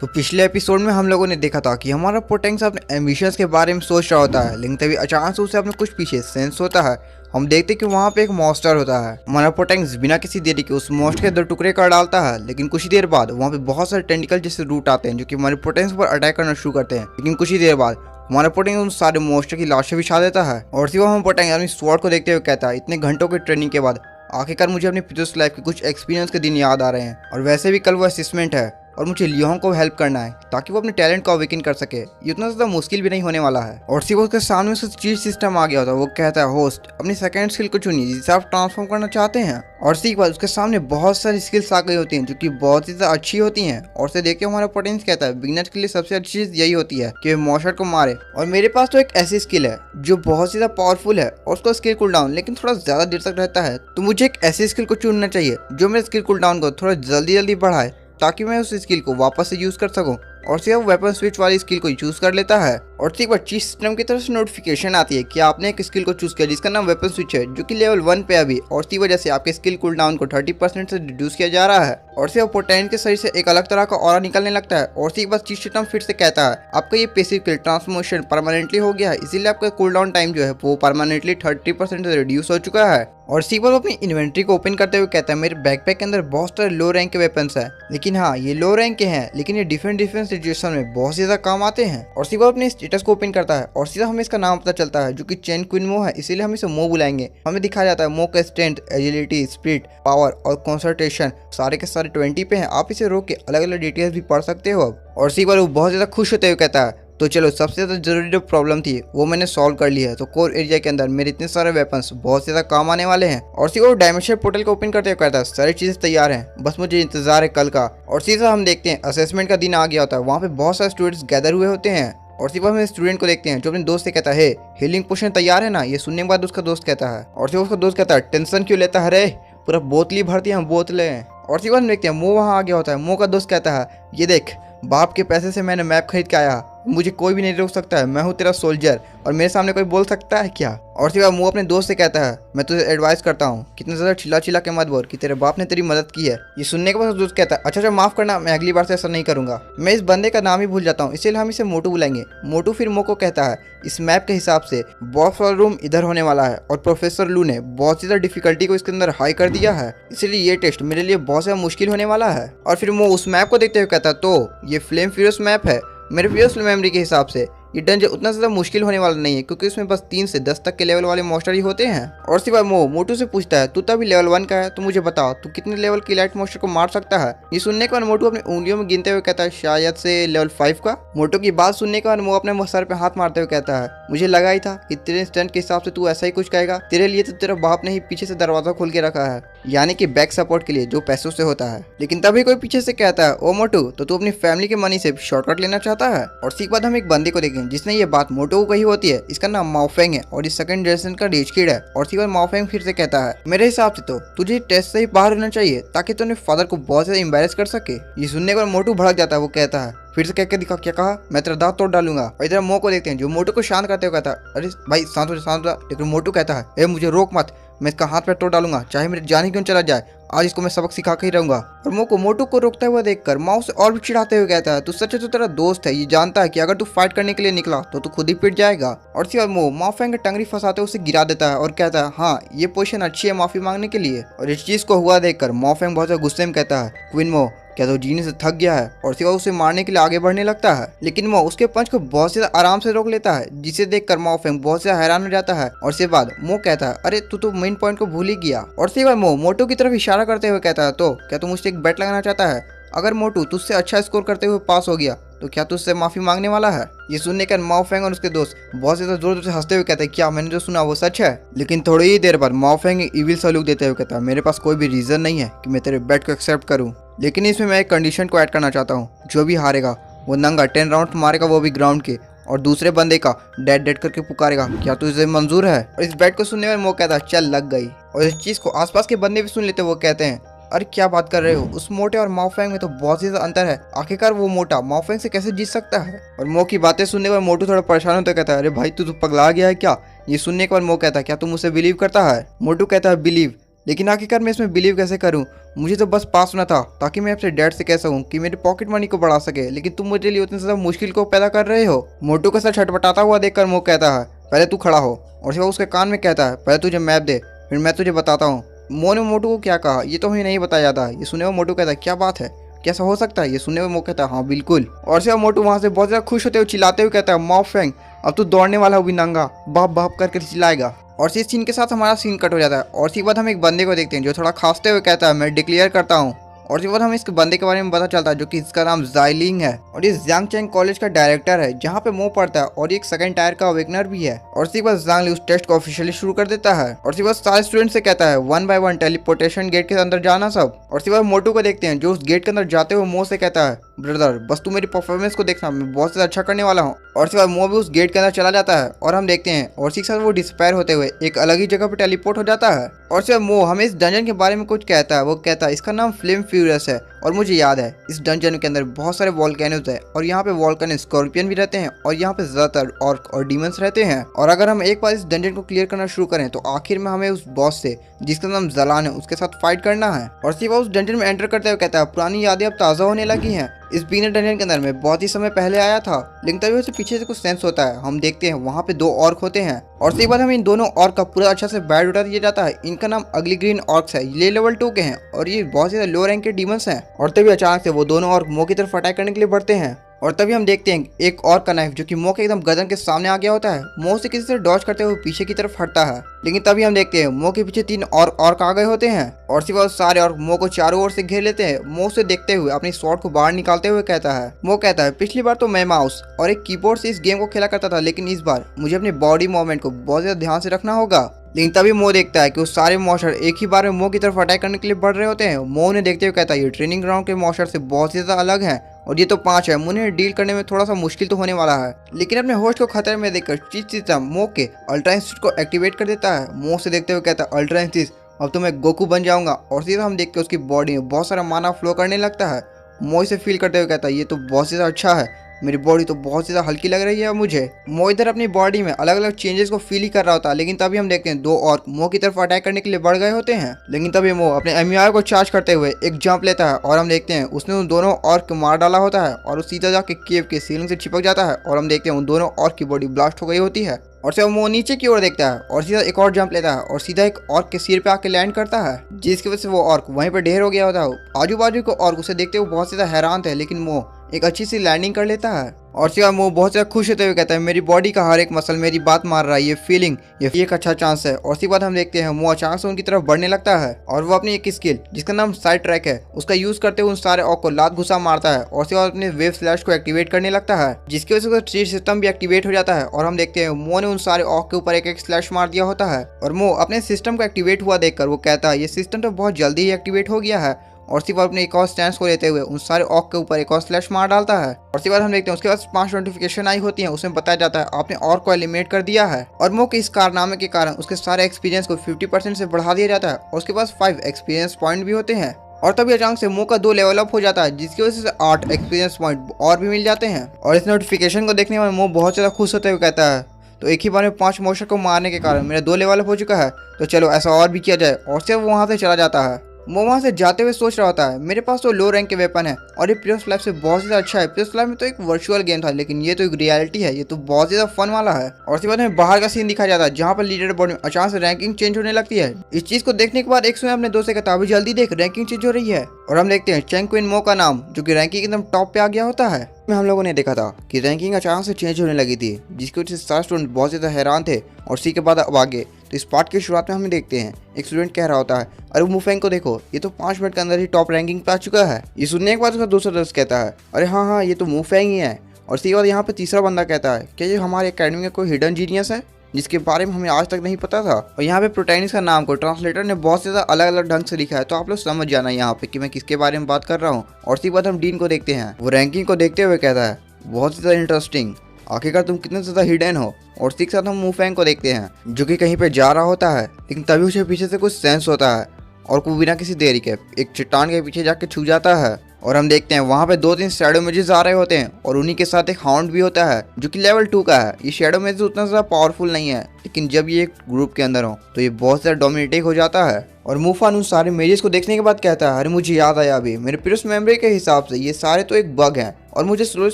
तो पिछले एपिसोड में हम लोगों ने देखा था कि हमारा पोटेंस अपने एम्बिशंस के बारे में सोच रहा होता है, लेकिन तभी अचानक से उसे अपने कुछ पीछे सेंस होता है। हम देखते कि वहाँ पे एक मॉन्स्टर होता है। हमारा पोटेंस बिना किसी देरी के उस मॉन्स्टर के 2 टुकड़े कर डालता है, लेकिन कुछ ही देर बाद वहाँ पे बहुत सारे टेंटिकल जैसे रूट आते हैं जो कि हमारे पोटेंस पर अटैक करना शुरू करते हैं। लेकिन कुछ ही देर बाद हमारा पोटेंस उन सारे मॉन्स्टर की लाशें बिछा देता है। और सिवा हम पोटेंस अपनी स्वॉर्ड को देखते हुए कहता है इतने घंटों की ट्रेनिंग के बाद आखिरकार मुझे अपनी प्रीवियस लाइफ के कुछ एक्सपीरियंस के दिन याद आ रहे हैं। और वैसे भी कल वो असेसमेंट है और मुझे लियोन को हेल्प करना है ताकि वो अपने टैलेंट को अवेकन कर सके। ये उतना ज़्यादा मुश्किल भी नहीं होने वाला है। और सिर्फ उसके सामने उसका चीज सिस्टम आ गया होता है। वो कहता है होस्ट अपनी सेकंड स्किल को चुनिए जिसे आप ट्रांसफॉर्म करना चाहते हैं। और सीख बाद उसके सामने बहुत सारी स्किल्स आ गई होती हैं जो कि बहुत ही ज़्यादा अच्छी होती हैं। और से देख के हमारा पोटेंस कहता है बिगिनर्स के लिए सबसे अच्छी चीज़ यही होती है कि मॉन्स्टर को मारे। और मेरे पास तो एक ऐसी स्किल है जो बहुत ज़्यादा पावरफुल है और उसका स्किल कूल डाउन लेकिन थोड़ा ज़्यादा देर तक रहता है, तो मुझे एक ऐसी स्किल को चुनना चाहिए जो मेरे स्किल कूल डाउन को थोड़ा जल्दी बढ़ाए ताकि मैं उस स्किल को वापस से यूज कर सकूं। और सिर्फ वेपन स्विच वाली स्किल को चूज कर लेता है। और ठीक चीज सिस्टम की तरफ से नोटिफिकेशन आती है कि आपने एक स्किल को चूज किया जिसका नाम वेपन स्विच है जो कि लेवल 1 पे अभी, और इसी वजह से आपके स्किल कूल डाउन को 30% से रिड्यूस किया जा रहा है। और से पोटेन के शरीर से एक अलग तरह का ऑरा निकलने लगता है और से बस चीस्टिटम फिर से कहता है आपका ये पैसिव किल ट्रांसफॉर्मेशन परमानेंटली हो गया है, इसीलिए आपका कूल डाउन टाइम जो है वो परमानेंटली 30% से रिड्यूस हो चुका है। और सीवर अपनी इन्वेंट्री को ओपन करते हुए कहता है मेरे बैकपैक के अंदर बहुत सारे लो रैंक के वेपन्स हैं, लेकिन हाँ ये लो रैंक के हैं लेकिन ये डिफरेंट सिचुएशन में बहुत ज्यादा काम आते हैं। और सीवर अपने स्टेटस को ओपन करता है और सीधा हमें इसका नाम पता चलता है जो कि चेन क्वीन मो है, इसीलिए हम इसे मो बुलाएंगे। हमें दिखाया जाता है मो का स्ट्रेंथ, एजिलिटी, स्पीड, पावर और कंसंट्रेशन सारे के सारे 20 पे हैं। आप इसे रोक के अलग अलग डिटेल्स भी पढ़ सकते हो अब। और सीवर वो बहुत ज्यादा खुश होते हुए कहता है तो चलो सबसे ज़्यादा जरूरी जो प्रॉब्लम थी वो मैंने सॉल्व कर ली है, तो कोर एरिया के अंदर मेरे इतने सारे वेपन्स बहुत ज़्यादा काम आने वाले हैं। और सीधा वो डायमेंशन पोर्टल को ओपन करते हुए कहता है सारी चीज़ें तैयार हैं, बस मुझे इंतजार है कल का। और सीधा हम देखते हैं असेसमेंट का दिन आ गया होता है, वहाँ पे बहुत सारे स्टूडेंट्स गैदर हुए होते हैं। और सिर्फ हम स्टूडेंट को देखते हैं जो अपने दोस्त से कहता है हीलिंग पोशन तैयार है ना। ये सुनने के बाद उसका दोस्त कहता है और सिर्फ उसका दोस्त कहता है टेंशन क्यों लेता है रे, पूरा बोतली भरती है हम बोतलें। और सिर्फ हम देखते हैं मो वहाँ आ गया होता है। मो का दोस्त कहता है ये देख बाप के पैसे से मैंने मैप खरीद के आया, मुझे कोई भी नहीं रोक सकता है, मैं हूँ तेरा सोल्जर और मेरे सामने कोई बोल सकता है क्या। और सिवा मुँह अपने दोस्त से कहता है मैं तुझे एडवाइस करता हूँ कितने ज़्यादा चिल्ला के मत बोल कि तेरे बाप ने तेरी मदद की है। ये सुनने के बाद दोस्त कहता है अच्छा माफ़ करना, मैं अगली बार से ऐसा नहीं करूँगा। मैं इस बंदे का नाम ही भूल जाता हूँ इसीलिए हम इसे मोटू बुलाएंगे। मोटू फिर मो को कहता है इस मैप के हिसाब से बॉस वाला रूम इधर होने वाला है और प्रोफेसर लू ने बहुत ज़्यादा डिफिकल्टी को इसके अंदर हाई कर दिया है, इसीलिए ये टेस्ट मेरे लिए बहुत ज़्यादा मुश्किल होने वाला है। और फिर वो उस मैप को देखते हुए कहता है तो ये फ्लेम फ्यूरियस मैप है, मेरे फ्यूरियस मेमोरी के हिसाब से ये डंजन उतना ज़्यादा मुश्किल होने वाला नहीं है क्योंकि इसमें बस 3 से 10 तक के लेवल वाले मॉन्स्टर ही होते हैं। और सिवाय मोटू से पूछता है तू तो अभी लेवल 1 का है, तो मुझे बता तू कितने लेवल के लाइट मॉन्स्टर को मार सकता है। ये सुनने के बाद मोटू अपनी उंगलियों में गिनते हुए कहता है शायद से लेवल 5 का। मोटू की बात सुनने के बाद वो अपने सर पे हाथ मारते हुए कहता है मुझे लगा ही था कि तेरे स्टैंड के हिसाब से तू ऐसा ही कुछ कहेगा, तेरे लिए तो तेरा बाप ने ही पीछे से दरवाजा खोल के रखा है, यानी कि बैक सपोर्ट के लिए जो पैसों से होता है। लेकिन तभी कोई पीछे से कहता है ओ मोटू तो तू अपनी फैमिली के मनी से शॉर्टकट लेना चाहता है। और सीख बाद हम एक बंदे को देखें जिसने ये बात मोटू को कही होती है, इसका नाम माओफेंग है और इस सेकंड जनरेशन का रिच किड है। और सीख बाद माओफेंग फिर से कहता है मेरे हिसाब से तो तुझे टेस्ट से ही बाहर रहना चाहिए ताकि तू अपने फादर को बहुत ज्यादा एम्बैरेस कर सके। ये सुनने के बाद मोटू भड़क जाता है, वो कहता है फिर से कह के दिखा क्या कहा, मैं तेरा दांत तोड़ डालूंगा। और इधर मो को देखते हैं जो मोटू को शांत करते हुए कहता है अरे भाई शांत हो जा। लेकिन मोटू कहता है ए मुझे रोक मत, मैं इसका हाथ पैर तोड़ डालूंगा चाहे मेरी जान ही क्यों चला जाए, आज इसको मैं सबक सिखा के ही रहूंगा। और मोटू को रोकता हुआ देखकर माओ से और भी चिढ़ाते हुए कहता है तू सच है तो तेरा दोस्त है, ये जानता है कि अगर तू फाइट करने के लिए निकला तो तू खुद ही पिट जाएगा। और सिवा माओफेंग टंगरी फंसाते उसे गिरा देता है और कहता है हाँ ये पोजीशन अच्छी है माफी मांगने के लिए। और इस चीज को हुआ देखकर माओफेंग बहुत गुस्से में कहता है क्वीन मो क्या तो जीने से थक गया है, और सिवा उसे मारने के लिए आगे बढ़ने लगता है। लेकिन वो उसके पंच को बहुत ज्यादा आराम से रोक लेता है जिसे देखकर माओफेंग बहुत ज्यादा हैरान हो जाता है। और उसके बाद मो कहता है अरे तू तो मेन पॉइंट को भूल ही गया। और सिवा मोटू की तरफ इशारा करते हुए कहता है तो क्या तू मुझसे एक बेट लगाना चाहता है, अगर मोटू तुझसे अच्छा स्कोर करते हुए पास हो गया तो क्या तुझसे माफी मांगने वाला है। ये सुनने का माओफेंग और उसके दोस्त बहुत ज्यादा जोर जोर से हंसते हुए कहते हैं क्या मैंने जो सुना वो सच है। लेकिन थोड़ी ही देर बाद माओफेंग इविल सलूक देते हुए कहता है मेरे पास कोई भी रीजन नहीं है कि मैं तेरे बेट को एक्सेप्ट करूं, लेकिन इसमें मैं एक कंडीशन को ऐड करना चाहता हूँ, जो भी हारेगा वो नंगा 10 राउंड मारेगा, वो भी ग्राउंड के, और दूसरे बंदे का डेड करके पुकारेगा, क्या तुझे मंजूर है। और इस बेट को सुनने में वो कहता है चल लग गई। और इस चीज को आसपास के बंदे भी सुन लेते, वो कहते हैं अरे क्या बात कर रहे हो, उस मोटे और माओफेंग में तो बहुत ज्यादा अंतर है, आखिरकार वो मोटा माओफेंग से कैसे जीत सकता है। और मो की बातें सुनने के बाद मोटू थोड़ा परेशान होता कहता है अरे भाई तू तो पगला गया है क्या। ये सुनने के बाद मो कहता है क्या तुम मुझसे बिलीव करता है। मोटू कहता है बिलीव, लेकिन आखिरकार मैं इसमें बिलीव कैसे करूं, मुझे तो बस पास होना था ताकि मैं अपने डैड से कह सकूं कि मेरे पॉकेट मनी को बढ़ा सके, लेकिन तुम मेरे लिए उतनी ज्यादा मुश्किल को पैदा कर रहे हो। मोटू का सर छटपटाता हुआ देखकर मो कहता है पहले तू खड़ा हो। और सिवा उसके कान में कहता है पहले तुझे मैप दे फिर मैं तुझे बताता हूँ। मो ने मोटू को क्या कहा ये तो हमें नहीं बताया जाता। ये सुने हुए मोटू कहता है क्या बात है, कैसा हो सकता है। ये सुनने में मो कहता है हाँ बिल्कुल। और सिवा मोटू वहाँ से बहुत ज्यादा खुश होते हुए चिल्लाते हुए कहता है माओफेंग अब तू दौड़ने वाला हो भी नंगा, बाप बाप करके चिल्लाएगा। और इस सीन के साथ हमारा सीन कट हो जाता है। और इसके बाद हम एक बंदे को देखते हैं जो थोड़ा खांसते हुए कहता है मैं डिक्लेयर करता हूँ। और इसके बाद हमें इस बंदे के बारे में पता चलता है जो कि इसका नाम जाइलिंग है और ये जियांगचेन कॉलेज का डायरेक्टर है जहाँ पे मो पढ़ता है, और एक सेकंड टायर का अवेकनर भी है। और इसके बाद जांग उस टेस्ट को ऑफिशियली शुरू कर देता है। और इसके बाद सारे स्टूडेंट से कहता है 1 by 1 टेलीपोर्टेशन गेट के अंदर जाना सब। और इसके बाद मोटू को देखते हैं जो उस गेट के अंदर जाते हुए मो से कहता है ब्रदर बस तू मेरी परफॉर्मेंस को देखना, मैं बहुत ज़्यादा अच्छा करने वाला हूँ। और इसके बाद मो भी उस गेट के अंदर चला जाता है और हम देखते हैं और इसके साथ वो डिस्पायर होते हुए एक अलग ही जगह पर टेलीपोर्ट हो जाता है। और इसके बाद मो हमें इस डंजन के बारे में कुछ कहता है, वो कहता है इसका नाम फ्लेम फ्यूरियस है और मुझे याद है इस डंजन के अंदर बहुत सारे वॉल्केनोज है और यहाँ पे वॉल्केनो स्कॉर्पियन भी रहते हैं और यहाँ पे ज्यादातर ऑर्क और डीमंस रहते हैं। और अगर हम एक बार इस डंजन को क्लियर करना शुरू करें तो आखिर में हमें उस बॉस से, जिसका नाम जलान है, उसके साथ फाइट करना है। और सिवा उस डंजन में एंटर करते हुए कहता है पुरानी यादें अब ताज़ा होने लगी हैं। इस बीने डंजन के अंदर मैं बहुत ही समय पहले आया था, लेकिन तभी उसे पीछे से कुछ सेंस होता है। हम देखते हैं वहाँ पे 2 ऑर्क होते हैं और उसके बाद हमें इन दोनों ऑर्क का पूरा अच्छा से बैड उठा दिया जाता है। इनका नाम अगली ग्रीन ऑर्क्स है, ये लेवल 2 के हैं और ये बहुत ज्यादा लो रैंक के डीमंस हैं। और तभी अचानक से वो दोनों ऑर्क मो की तरफ अटैक करने के लिए बढ़ते हैं और तभी हम देखते हैं एक और का नाइफ जो कि मो के एकदम गर्दन के सामने आ गया होता है। मो से किसी से डॉज करते हुए पीछे की तरफ हटता है, लेकिन तभी हम देखते हैं मो के पीछे 3 और ऑर्क आ गए होते हैं और सिवा सारे ऑर्क मो को चारों ओर से घेर लेते हैं। मो से देखते हुए अपनी स्वॉर्ड को बाहर निकालते हुए कहता है, मो कहता है पिछली बार तो मैं माउस और एक कीबोर्ड से इस गेम को खेला करता था, लेकिन इस बार मुझे अपनी बॉडी मूवमेंट को बहुत ज्यादा ध्यान से रखना होगा। लेकिन तभी मो देखता है कि वो सारे मॉन्स्टर एक ही बार में मो की तरफ अटैक करने के लिए बढ़ रहे होते हैं। मो उन्हें देखते हुए कहता है ये ट्रेनिंग ग्राउंड के मॉन्स्टर से बहुत ज्यादा अलग है और ये तो 5 है, उन्हें डील करने में थोड़ा सा मुश्किल तो होने वाला है। लेकिन अपने होस्ट को खतरे में देखकर चीज सिस्टम मो के अल्ट्रा इंस्टीट्यूट को एक्टिवेट कर देता है। मो से देखते हुए कहता है अल्ट्रा इंस्टीट्यूट अब तो मैं गोकू बन जाऊंगा और सीधा हम देख के उसकी बॉडी में बहुत सारा माना फ्लो करने लगता है। मो इसे फील करते हुए कहता है ये तो बहुत ज्यादा अच्छा है, मेरी बॉडी तो बहुत ज्यादा हल्की लग रही है मुझे। मो इधर अपनी बॉडी में अलग अलग चेंजेस को फील ही कर रहा होता है, लेकिन तभी हम देखते हैं 2 और मो की तरफ अटैक करने के लिए बढ़ गए होते हैं। लेकिन तभी मो अपने एमईआर को चार्ज करते हुए एक जंप लेता है और हम देखते हैं उसने उन दोनों ऑर्क को मार डाला होता है और वो सीधा जाके केव के सीलिंग से चिपक जाता है और हम देखते हैं उन दोनों ऑर्क की बॉडी ब्लास्ट हो गई होती है। और से वो नीचे की ओर देखता है और सीधा एक और जंप लेता है और सीधा एक ऑर्क के सिर पे आके लैंड करता है, जिसकी वजह से वो ऑर्क वहीं पे ढेर हो गया होता है। आजू बाजू को ऑर्क उसे देखते हुए बहुत ज्यादा हैरान थे, लेकिन वो एक अच्छी सी लैंडिंग कर लेता है और सिवा वो बहुत ज्यादा खुश होते हुए कहता है मेरी बॉडी का हर एक मसल मेरी बात मार रहा है, ये फीलिंग ये एक अच्छा चांस है। और उसके बाद हम देखते हैं वो अचानक से उनकी तरफ बढ़ने लगता है और वो अपनी एक स्किल जिसका नाम साइड ट्रैक है उसका यूज करते हुए उन सारे ऑर्क को लात घुसा मारता है और उसके बाद अपने वेव स्लैश को एक्टिवेट करने लगता है, जिसकी वजह से ट्री सिस्टम भी एक्टिवेट हो जाता है। और हम देखते हैं मो ने उन सारे ऑर्क के ऊपर एक एक स्लैश मार दिया होता है और मो अपने सिस्टम को एक्टिवेट हुआ देखकर वो कहता है ये सिस्टम तो बहुत जल्दी ही एक्टिवेट हो गया है और सिर्फ अपने एक और स्टैंड को लेते हुए उन सारे ऑर्क के ऊपर एक और स्लैश मार डालता है। और उसके बाद हम देखते हैं उसके बाद 5 नोटिफिकेशन आई होती हैं, उसमें बताया जाता है आपने ऑर्क को एलिमिनेट कर दिया है और मो के इस कारनामे के कारण उसके सारे एक्सपीरियंस को 50% से बढ़ा दिया जाता है और उसके पास 5 एक्सपीरियंस पॉइंट भी होते हैं। और तभी अचानक से मो का 2 लेवल अप हो जाता है, जिसकी वजह से 8 एक्सपीरियंस पॉइंट और भी मिल जाते हैं। और इस नोटिफिकेशन को देखने में मो बहुत ज़्यादा खुश होते हुए कहता है तो एक ही बार में 5 मॉन्स्टर को मारने के कारण मेरा 2 लेवल अप हो चुका है, तो चलो ऐसा और भी किया जाए। और सिर्फ वो वहाँ से चला जाता है। वो वहाँ से जाते हुए सोच रहा होता है मेरे पास तो लो रैंक के वेपन है और ये प्रीवियस लाइफ से बहुत ज़्यादा अच्छा है। प्रीवियस लाइफ में तो एक वर्चुअल गेम था, लेकिन ये तो एक रियलिटी है, ये तो बहुत ज़्यादा फन वाला है। और उसके बाद हमें बाहर का सीन दिखाया जाता है जहाँ पर लीडर बोर्ड में अचानक से रैंकिंग चेंज होने लगती है। इस चीज़ को देखने के बाद एक समय अपने दोस्त से कहता है जल्दी देख रैंकिंग चेंज हो रही है और हम देखते हैं चैंग क्वीन मो का नाम जो कि रैंकिंग एकदम टॉप पे आ गया होता है। हम लोगों ने देखा था कि रैंकिंग अचानक से चेंज होने लगी थी, जिसकी वजह से सारे स्टूडेंट बहुत ज़्यादा हैरान थे। और उसी के बाद अब आगे तो इस पार्ट की शुरुआत में हमें देखते हैं एक स्टूडेंट कह रहा होता है अरे मुफेंग को देखो, ये तो 5 मिनट के अंदर ही टॉप रैंकिंग पे आ चुका है। ये सुनने के बाद उसका दूसरा दोस्त कहता है अरे हाँ ये तो मुफेंग ही है। और इसी बाद यहाँ पे तीसरा बंदा कहता है क्या ये हमारे अकेडमी में कोई हिडन जीनियस है जिसके बारे में हमें आज तक नहीं पता था। और यहाँ पे प्रोटैगनिस्ट का नाम को ट्रांसलेटर ने बहुत ज़्यादा अलग अलग ढंग से लिखा है, तो आप लोग समझ जाना यहाँ पे कि मैं किसके बारे में बात कर रहा हूँ। और इसी बाद हम डीन को देखते हैं, वो रैंकिंग को देखते हुए कहता है बहुत ज़्यादा इंटरेस्टिंग, आखिरकार तुम कितने ज़्यादा हिडन हो। और इसी के साथ हम मुफेंग को देखते हैं जो कि कहीं पे जा रहा होता है, लेकिन तभी उसे पीछे से कुछ सेंस होता है और वो बिना किसी देरी के एक चट्टान के पीछे जाके छू जाता है। और हम देखते हैं वहाँ पे 2-3 शैडो मेजेस आ रहे होते हैं और उन्हीं के साथ एक हाउंड भी होता है जो कि लेवल 2 का है। ये शैडो मेजेस उतना ज़्यादा पावरफुल नहीं है, लेकिन जब ये एक ग्रुप के अंदर हो तो ये बहुत ज़्यादा डोमिनेटिंग हो जाता है। और मुफान उन सारे मेजेस को देखने के बाद कहता है अरे मुझे याद आया अभी मेरे प्रीवियस मेमोरी के हिसाब से ये सारे तो एक बग हैं और मुझे स्लो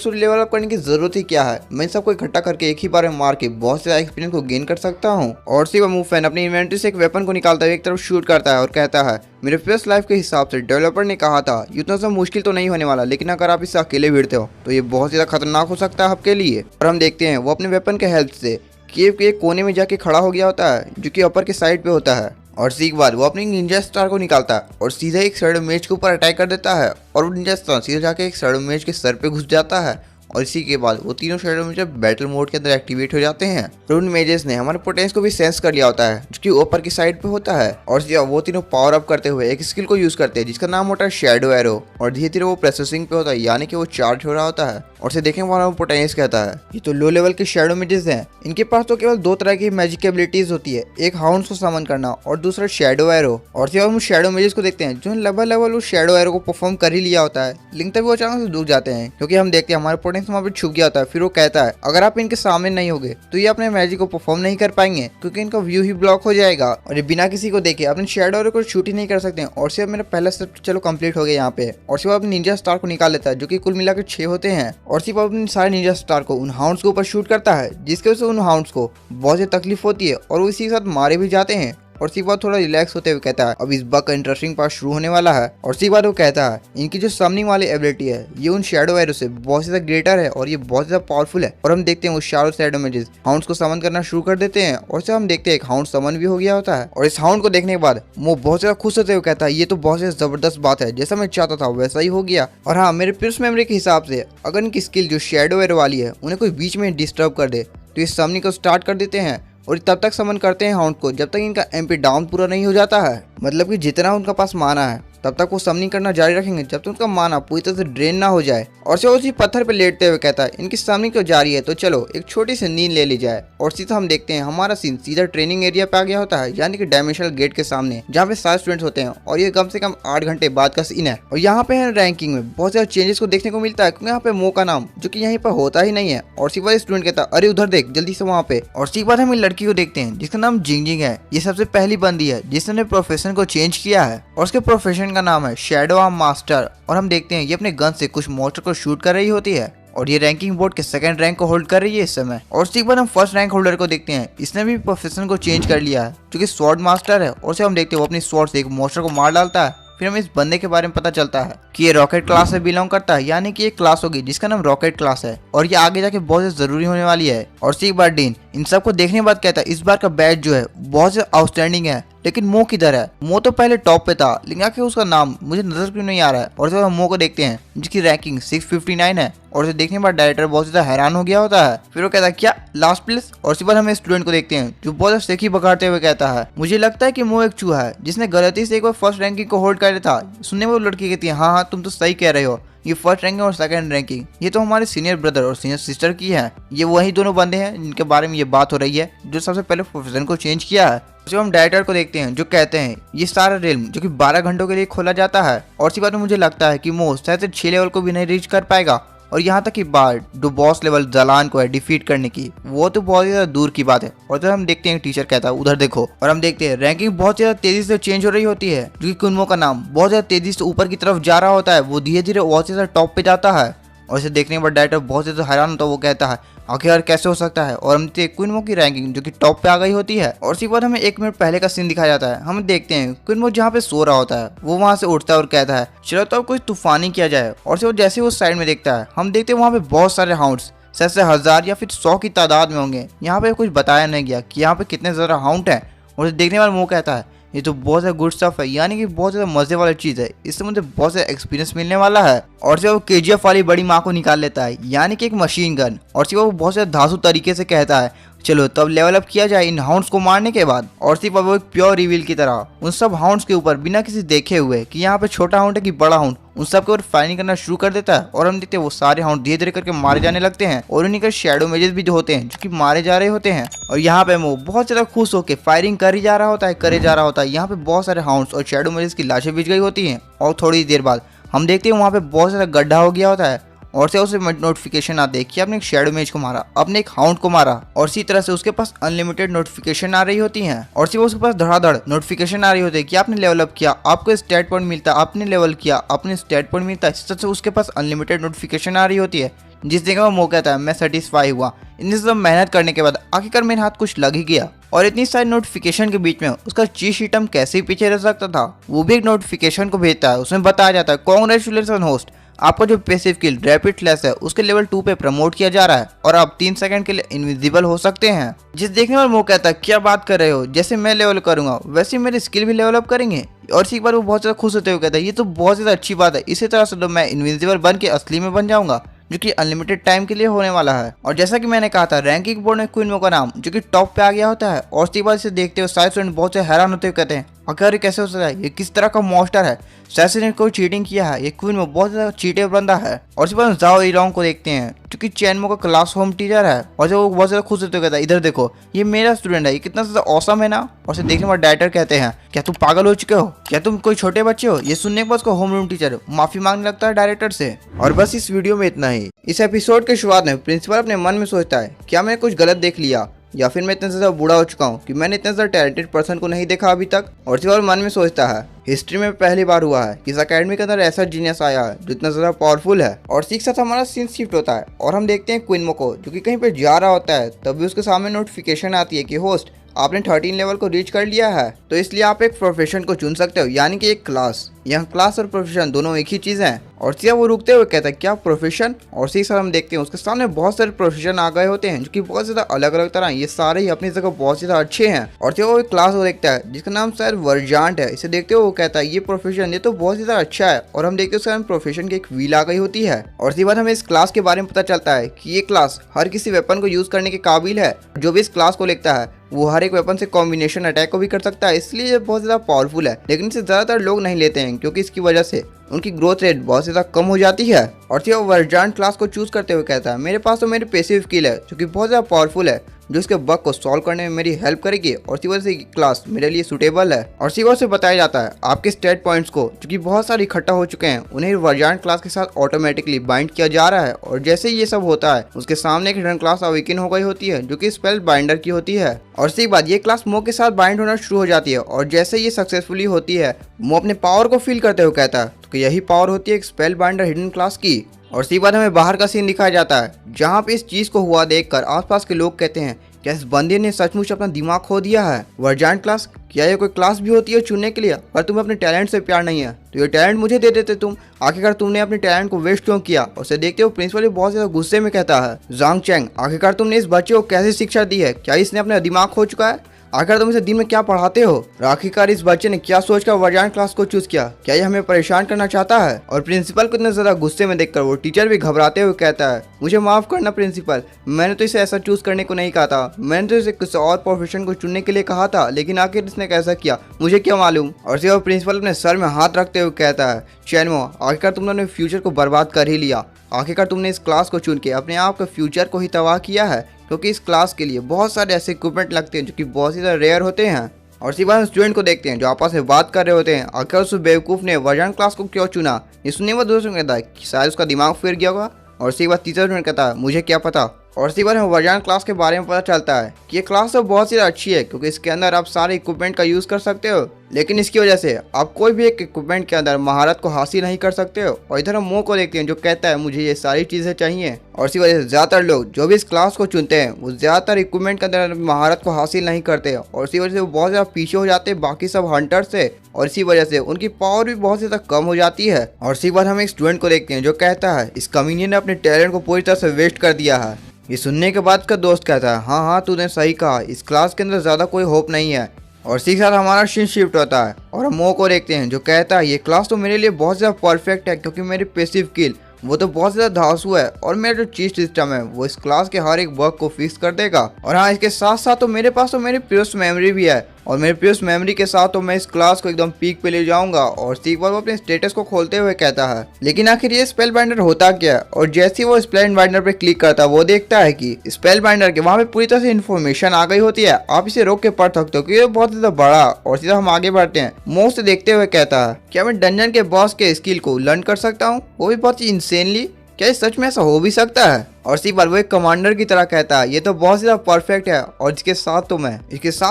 लेवल अप करने की जरूरत ही क्या है, मैं सबको इकट्ठा करके एक ही बार में मार के बहुत ज़्यादा एक्सपीरियंस को गेन कर सकता हूँ। और सिवा मुफैन अपनी इन्वेंटरी से एक वेपन को निकालता है, एक तरफ शूट करता है और कहता है मेरे प्रीवियस लाइफ के हिसाब से डेवलपर ने कहा था ये उतना सा मुश्किल तो नहीं होने वाला, लेकिन अगर आप इससे अकेले भिड़ते हो तो ये बहुत ज़्यादा खतरनाक हो सकता है आपके लिए। और हम देखते हैं वो अपने वेपन के हेल्प से केव के एक कोने में जाके खड़ा हो गया होता है जो कि अपर के साइड पे होता है। और इसी के बाद वो अपनी निंजा स्टार को निकालता है और सीधा एक शैडो मेज के ऊपर अटैक कर देता है और वो निंजा स्टार सीधा जाके एक शैडो मेज के सर पे घुस जाता है। और इसी के बाद वो तीनों शैडो मेज बैटल मोड के अंदर एक्टिवेट हो जाते हैं। और उन मेजेस ने हमारे पोटेंस को भी सेंस कर लिया होता है जो कि ऊपर की साइड पे होता है। और वो तीनों पावर अप करते हुए एक स्किल को यूज करते हैं जिसका नाम होता है शैडो एरो। और धीरे धीरे वो प्रोसेसिंग पे होता है, यानी कि वो चार्ज हो रहा होता है। और इसे देखने वाला प्रोटैगनिस्ट कहता है ये तो लो लेवल के शैडो मेजेस हैं, इनके पास तो केवल दो तरह की मैजिक एबिलिटीज होती है, एक हाउंड्स को समन करना और दूसरा शैडो एरो। और फिर हम शैडो मेजेस को देखते हैं जो लेवल वो शैडो एरो को परफॉर्म कर ही लिया होता है, लेकिन तभी वो अचानक से रुक जाते हैं क्योंकि हम देखते हैं हमारे प्रोटैगनिस्ट वहाँ पे छुप गया होता है। फिर वो कहता है अगर आप इनके सामने नहीं होगे तो ये अपने मैजिक को परफॉर्म नहीं कर पाएंगे क्योंकि इनका व्यू ही ब्लॉक हो जाएगा और ये बिना किसी को देखे अपने शैडो एरो को शूट ही नहीं कर सकते। और सिर्फ मेरा पहला स्टेप चलो कंप्लीट हो गया यहाँ पे। और सिर्फ अपने निंजा स्टार को निकाल लेता है जो कि कुल मिलाकर 6 होते हैं और सिर्फ अपने सारे निंजा स्टार को उन हाउंड्स के ऊपर शूट करता है, जिसकी वजह से उन हाउंड्स को बहुत ज़्यादा तकलीफ होती है और वो इसी के साथ मारे भी जाते हैं। और सी बात थोड़ा रिलैक्स होते हुए कहता है अब इस बार का इंटरेस्टिंग पार्ट शुरू होने वाला है। और सी बात वो कहता है इनकी जो समनिंग वाली एबिलिटी है ये उन शैडो एरो से बहुत ज्यादा ग्रेटर है और ये बहुत ज्यादा पावरफुल है। और हम देखते हैं वो शैडो मेजेस हाउंड्स को समन करना शुरू कर देते हैं और से हम देखते हैं एक हाउंड समन भी हो गया होता है। और इस हाउंड को देखने के बाद वो बहुत ज्यादा खुश होते हुए कहता है ये तो बहुत ज्यादा जबरदस्त बात है, जैसा मैं चाहता था वैसा ही हो गया। और हाँ, मेरे प्रिंस मेमोरी के हिसाब से अगर इनकी स्किल जो शैडो एरो वाली है उन्हें कोई बीच में डिस्टर्ब कर दे तो इस समनिंग को स्टार्ट कर देते हैं और तब तक समन करते हैं हाउंड को जब तक इनका एमपी डाउन पूरा नहीं हो जाता है। मतलब कि जितना उनका पास माना है तब तक वो समनिंग करना जारी रखेंगे जब तक उनका माना पूरी तरह से ड्रेन ना हो जाए। और से उसी पत्थर पे लेटते हुए कहता है इनकी समनिंग तो जारी है तो चलो एक छोटी सी नींद ले ली जाए। और सीधा हम देखते हैं हमारा सीन सीधा ट्रेनिंग एरिया पे आ गया होता है, यानी कि डायमेंशनल गेट के सामने जहाँ पे 7 स्टूडेंट्स होते हैं और ये कम से कम 8 घंटे बाद का सीन है। और यहाँ पे है रैंकिंग में बहुत ज्यादा चेंजेस को देखने को मिलता है क्योंकि यहाँ पे मो का नाम जो कि यहीं पर होता ही नहीं है। और सिवा स्टूडेंट कहता है अरे उधर देख जल्दी से वहाँ पे। और सी बात हम लड़की को देखते हैं जिसका नाम जिंगजिंग है। ये सबसे पहली बंदी है जिसने प्रोफेशन को चेंज किया है और उसके प्रोफेशन का नाम है शैडो आर्म मास्टर। और हम देखते हैं ये अपने गन से कुछ मॉन्स्टर को शूट कर रही होती है और ये रैंकिंग बोर्ड के सेकंड रैंक को होल्ड कर रही है इस समय। और उसके बाद हम फर्स्ट रैंक होल्डर को देखते हैं, इसने भी प्रोफेशन को चेंज कर लिया है जो कि स्वॉर्ड मास्टर है। और से हम देखते हैं वो अपनी स्वॉर्ड से एक मॉन्स्टर को मार डालता है। फिर हमें इस बंदे के बारे में पता चलता है कि ये रॉकेट क्लास से बिलोंग करता है, यानी कि एक क्लास होगी जिसका नाम रॉकेट क्लास है और ये आगे जाके बहुत ज्यादा जरूरी होने वाली है। और सी बार डीन इन सबको देखने के बाद कहता है इस बार का बैच जो है बहुत ज्यादा आउटस्टैंडिंग है, लेकिन मो किधर है? मो तो पहले टॉप पे था लेकिन आखिर उसका नाम मुझे नजर क्यों नहीं आ रहा है। और जब हम मो को देखते हैं जिसकी रैंकिंग 659 है और उसे देखने के बाद डायरेक्टर बहुत ज्यादा हैरान हो गया होता है। फिर वो कहता है क्या लास्ट प्लेस? और इसी बार हम स्टूडेंट को देखते हैं जो बहुत सेखी बगाड़ते हुए कहता है मुझे लगता है कि मो एक चूहा है जिसने गलती से एक बार फर्स्ट रैंकिंग को होल्ड कर लिया था। सुनने में वो लड़की कहती है हाँ तुम तो सही कह रहे हो, ये फर्स्ट रैंकिंग और सेकंड रैंकिंग ये तो हमारे सीनियर ब्रदर और सीनियर सिस्टर की है। ये वही दोनों बंदे हैं जिनके बारे में ये बात हो रही है जो सबसे पहले प्रोफेशन को चेंज किया है। जब हम डायरेक्टर को देखते हैं जो कहते हैं ये सारा रेल्म जो कि 12 घंटों के लिए खोला जाता है। और इसी बात में मुझे लगता है कि मो शायद 6 लेवल को भी नहीं रीच कर पाएगा और यहाँ तक कि बार जो बॉस लेवल जलान को है डिफीट करने की वो तो बहुत ही ज्यादा दूर की बात है। और जब हम देखते हैं टीचर कहता है उधर देखो और हम देखते हैं रैंकिंग बहुत ज्यादा तेजी से चेंज हो रही होती है जो कि कुनमो का नाम बहुत ज्यादा तेजी से ऊपर की तरफ जा रहा होता है, वो धीरे धीरे बहुत ज्यादा टॉप पे जाता है। और इसे देखने के बाद डायरेक्टर बहुत ज्यादा हैरान होता है, वो कहता है आखिर कैसे हो सकता है। और हम देखते हैं कुनमो की रैंकिंग जो कि टॉप पे आ गई होती है। और इसी बाद हमें 1 मिनट पहले का सीन दिखाया जाता है, हम देखते हैं कुनमो जहाँ पे सो रहा होता है वो वहाँ से उठता है और कहता है चलो तो अब कुछ तूफानी किया जाए। और से वो जैसे वो साइड में देखता है हम देखते हैं वहाँ पे बहुत सारे हाउंड्स शायद से 1000 या फिर 100 की तादाद में होंगे। यहाँ पे कुछ बताया नहीं गया कि यहाँ पे कितने ज़्यादा हाउंड हैं। और देखने वाला वो कहता है ये तो बहुत ज़्यादा गुड स्टफ है, यानी कि बहुत ज़्यादा मज़े वाली चीज़ है, इससे मुझे बहुत ज़्यादा एक्सपीरियंस मिलने वाला है। और जब वो KGF वाली बड़ी माँ को निकाल लेता है यानी कि एक मशीन गन, और सिर्फ वो बहुत ज़्यादा धांसू तरीके से कहता है चलो तब लेवल अप किया जाए इन हाउंड्स को मारने के बाद। और सिर्फ वो एक प्योर रिवील की तरह उन सब हाउंड्स के ऊपर बिना किसी देखे हुए कि यहाँ पे छोटा हाउंड है कि बड़ा हाउंड, उन सब के ऊपर फायरिंग करना शुरू कर देता है। और हम देखते हैं वो सारे हाउंड धीरे धीरे करके मारे जाने लगते हैं और उन्हीं के शैडो मेजेस भी जो होते हैं जो कि मारे जा रहे होते हैं। और यहाँ पे वो बहुत ज्यादा खुश होकर फायरिंग कर ही जा रहा होता है करे जा रहा होता है। यहाँ पे बहुत सारे हाउंड्स और शैडो मेजेस की लाशें बिछ गई होती हैं और थोड़ी देर बाद हम देखते हैं वहाँ पे बहुत सारा गड्ढा हो गया होता है और से उसे नोटिफिकेशन आते हैं कि आपने एक शैडो मेज को मारा, आपने एक हाउंड को मारा। और इसी तरह से उसके पास अनलिमिटेड नोटिफिकेशन आ रही होती हैं और सिर्फ उसके पास धड़ाधड़ नोटिफिकेशन आ रही होती है कि आपने लेवल अप किया, आपको स्टेट पॉइंट मिलता, आपने लेवल किया, आपने स्टेट पॉइंट मिलता है। इस तरह से उसके पास अनलिमिटेड नोटिफिकेशन आ रही होती है जिस जगह वो मौका था मैं सेटिस्फाई हुआ। इन सब मेहनत करने के बाद आखिरकार मेरे हाथ कुछ लग ही गया। और इतनी सारी नोटिफिकेशन के बीच में उसका चीज आइटम कैसे ही पीछे रह सकता था। वो भी एक नोटिफिकेशन को भेजता है, उसमें बताया जाता है कांग्रेचुलेशन होस्ट, आपका जो पैसिव किल रैपिड फ्लैश है उसके लेवल 2 पे प्रमोट किया जा रहा है और आप 3 सेकंड के लिए इनविजिबल हो सकते हैं। जिस देखने वाला वो कहता है क्या बात कर रहे हो, जैसे मैं लेवल करूंगा वैसे मेरे स्किल भी लेवल अप करेंगे। और इसी बार वो बहुत ज्यादा खुश होते हुए कहता है ये तो बहुत ज्यादा अच्छी बात है, इसी तरह से तो मैं इनविजिबल बन के असली में बन जाऊंगा जो कि अनलिमिटेड टाइम के लिए होने वाला है। और जैसा कि मैंने कहा था रैंकिंग बोर्ड में कुइनमो का नाम जो कि टॉप पे आ गया होता है। और इसी बात से देखते हुए सारे स्टूडेंट बहुत से हैरान होते हुए कहते हैं आखिर कैसे हो सकता है, ये किस तरह का मॉन्स्टर है। सैसी ने कोई चीटिंग किया है, ये क्वीन में बहुत ज्यादा चीटर बंदा है। और इसी बार जाओ इलोंग को देखते हैं क्योंकि चैनमो का क्लास होम टीचर है और जब वो बहुत ज्यादा खुश होते कहता है इधर देखो ये मेरा स्टूडेंट है, ये कितना ज्यादा औसम है ना। और उसे देखने में डायरेक्टर कहते हैं क्या तुम पागल हो चुके हो, क्या तुम कोई छोटे बच्चे हो। ये सुनने के बाद उसका होम रूम टीचर माफी मांगने लगता है डायरेक्टर से। और बस इस वीडियो में इतना ही। इस एपिसोड के शुरुआत में प्रिंसिपल अपने मन में सोचता है क्या मैं कुछ गलत देख लिया या फिर मैं इतना ज़्यादा बूढ़ा हो चुका हूँ कि मैंने इतना ज़्यादा टैलेंटेड पर्सन को नहीं देखा अभी तक। और इसी बार मन में सोचता है हिस्ट्री में पहली बार हुआ है कि इस अकेडमी के अंदर ऐसा जीनियस आया है जो इतना ज़्यादा पावरफुल है। और सीख साथ हमारा सीन शिफ्ट होता है और हम देखते हैं क्विनमो को जो कि कहीं पे जा रहा होता है, तभी उसके सामने नोटिफिकेशन आती है कि होस्ट आपने 13 लेवल को रीच कर लिया है, तो इसलिए आप एक प्रोफेशन को चुन सकते हो, यानी कि एक क्लास। यहाँ क्लास और प्रोफेशन दोनों एक ही चीज़ हैं। और सीधा वो रुकते हुए कहता है क्या प्रोफेशन। और सीधे साथ हम देखते हैं उसके सामने बहुत सारे प्रोफेशन आ गए होते हैं जो कि बहुत ज़्यादा अलग अलग तरह, ये सारे ही अपनी जगह बहुत ज़्यादा अच्छे हैं। और सीधा वो एक क्लास को देखता है जिसका नाम शायद वर्जांट है। इसे देखते हुए वो कहता है ये प्रोफेशन ये तो बहुत ज़्यादा अच्छा है। और हम देखते हैं उसके प्रोफेशन की एक व्हील आ गई होती है। और इसी बात हमें इस क्लास के बारे में पता चलता है कि ये क्लास हर किसी वेपन को यूज़ करने के काबिल है। जो भी इस क्लास को लेता है वो हर एक वेपन से कॉम्बिनेशन अटैक को भी कर सकता है, इसलिए ये बहुत ज़्यादा पावरफुल है। लेकिन इसे ज़्यादातर लोग नहीं लेते हैं क्योंकि इसकी वजह से उनकी ग्रोथ रेट बहुत ज़्यादा कम हो जाती है। और फिर वो वर्जांट क्लास को चूज करते हुए कहता है मेरे पास तो मेरी पैसिव स्किल है जो कि बहुत ज़्यादा पावरफुल है, जो इसके बग को सॉल्व करने में मेरी हेल्प करेगी। और इसी वजह से क्लास मेरे लिए सूटेबल है। और इसी वजह से बताया जाता है आपके स्टेट पॉइंट्स को जो कि बहुत सारे इकट्ठा हो चुके हैं उन्हें वर्जांट क्लास के साथ ऑटोमेटिकली बाइंड किया जा रहा है। और जैसे ही ये सब होता है उसके सामने एक हिडन क्लास अवेकन हो गई होती है जो कि स्पेल बाइंडर की होती है। और इसी बाद ये क्लास मो के साथ बाइंड होना शुरू हो जाती है। और जैसे ये सक्सेसफुली होती है मो अपने पावर को फील करते हुए कहता है तो यही पावर होती है एक स्पेल बाइंडर हिडन क्लास की। और इसी बात हमें बाहर का सीन दिखाया जाता है जहाँ पे इस चीज को हुआ देखकर आसपास के लोग कहते हैं क्या इस बंदे ने सचमुच अपना दिमाग खो दिया है। वर्जांट क्लास क्या ये कोई क्लास भी होती है चुनने के लिए, पर तुम्हें अपने टैलेंट से प्यार नहीं है तो ये टैलेंट मुझे दे देते तुम, आखिरकार तुमने अपने टैलेंट को वेस्ट क्यों किया। और उसे देखते हो प्रिंसिपल बहुत ज्यादा गुस्से में कहता है जांग चैंग आखिरकार तुमने इस बच्चे को कैसी शिक्षा दी है, क्या इसने अपना दिमाग खो चुका है, आखिर तुम इसे दिन में क्या पढ़ाते हो। आखिरकार इस बच्चे ने क्या सोचकर वर्जांट क्लास को चूज किया, क्या ये हमें परेशान करना चाहता है। और प्रिंसिपल को इतना ज्यादा गुस्से में देखकर वो टीचर भी घबराते हुए कहता है मुझे माफ करना प्रिंसिपल, मैंने तो इसे ऐसा चूज करने को नहीं कहा था, मैंने तो इसे किसी और प्रोफेशन को चुनने के लिए कहा था, लेकिन आखिर इसने कैसा किया मुझे क्या मालूम। और सिर्फ प्रिंसिपल अपने सर में हाथ रखते हुए कहता है चैनमो आखिरकार तुमने फ्यूचर को बर्बाद कर ही लिया, आखिरकार तुमने इस क्लास को चुन के अपने आप के फ्यूचर को ही तबाह किया है, क्योंकि इस क्लास के लिए बहुत सारे ऐसे इक्विपमेंट लगते हैं जो कि बहुत ही रेयर होते हैं। और इसी बार स्टूडेंट को देखते हैं जो आपस में बात कर रहे होते हैं आखिर उस बेवकूफ़ ने वर्जांट क्लास को क्यों चुना। ये सुनने में दोस्तों कहता है कि शायद उसका दिमाग फिर गया होगा। और इसी बार तीसरा स्टूडेंट कहता है मुझे क्या पता। और इसी बार हमें वर्जांट क्लास के बारे में पता चलता है कि ये क्लास तो बहुत ही अच्छी है क्योंकि इसके अंदर आप सारे इक्विपमेंट का यूज़ कर सकते हो, लेकिन इसकी वजह से आप कोई भी एक इक्विपमेंट के अंदर महारत को हासिल नहीं कर सकते हो। और इधर हम मो को देखते हैं जो कहता है मुझे ये सारी चीज़ें चाहिए। और इसी वजह से ज़्यादातर लोग जो भी इस क्लास को चुनते हैं वो ज़्यादातर इक्विपमेंट के अंदर महारत को हासिल नहीं करते और इसी वजह से वो बहुत ज़्यादा पीछे हो जाते हैं बाकी सब हंटर से। और इसी वजह से उनकी पावर भी बहुत ज़्यादा कम हो जाती है। और इसी बार हम एक स्टूडेंट को देखते हैं जो कहता है इस कमीने ने अपने टैलेंट को पूरी तरह से वेस्ट कर दिया है। ये सुनने के बाद का दोस्त कहता है हाँ हाँ तूने सही कहा, इस क्लास के अंदर ज़्यादा कोई होप नहीं है। और इसी के साथ हमारा सीन शिफ्ट होता है और हम मो को देखते हैं जो कहता है ये क्लास तो मेरे लिए बहुत ज़्यादा परफेक्ट है क्योंकि मेरी पैसिव स्किल वो तो बहुत ज़्यादा धांसू है और मेरा जो चीट सिस्टम है वो इस क्लास के हर एक बग को फिक्स कर देगा। और हाँ इसके साथ साथ तो मेरे पास तो मेरी प्योर मेमोरी भी है और मेरे प्योर मेमोरी के साथ तो मैं इस क्लास को एकदम पीक पे ले जाऊंगा। और सीख बार वो अपने स्टेटस को खोलते हुए कहता है लेकिन आखिर ये स्पेल बाइंडर होता क्या है। और जैसे ही वो स्पेल बाइंडर पे क्लिक करता है वो देखता है कि स्पेल बाइंडर के वहाँ पे पूरी तरह से इन्फॉर्मेशन आ गई होती है, आप इसे रोक के पढ़ सकते हो क्योंकि ये बहुत ज्यादा बड़ा। और सीधा हम आगे बढ़ते हैं, मो से देखते हुए कहता है क्या मैं डंजन के बॉस के स्किल को लर्न कर सकता हूँ, वो भी बहुत ही इंसेनली, क्या ये सच में ऐसा हो भी सकता है। और इसी बार वो एक कमांडर की तरह कहता है ये तो बहुत ज़्यादा परफेक्ट है और इसके साथ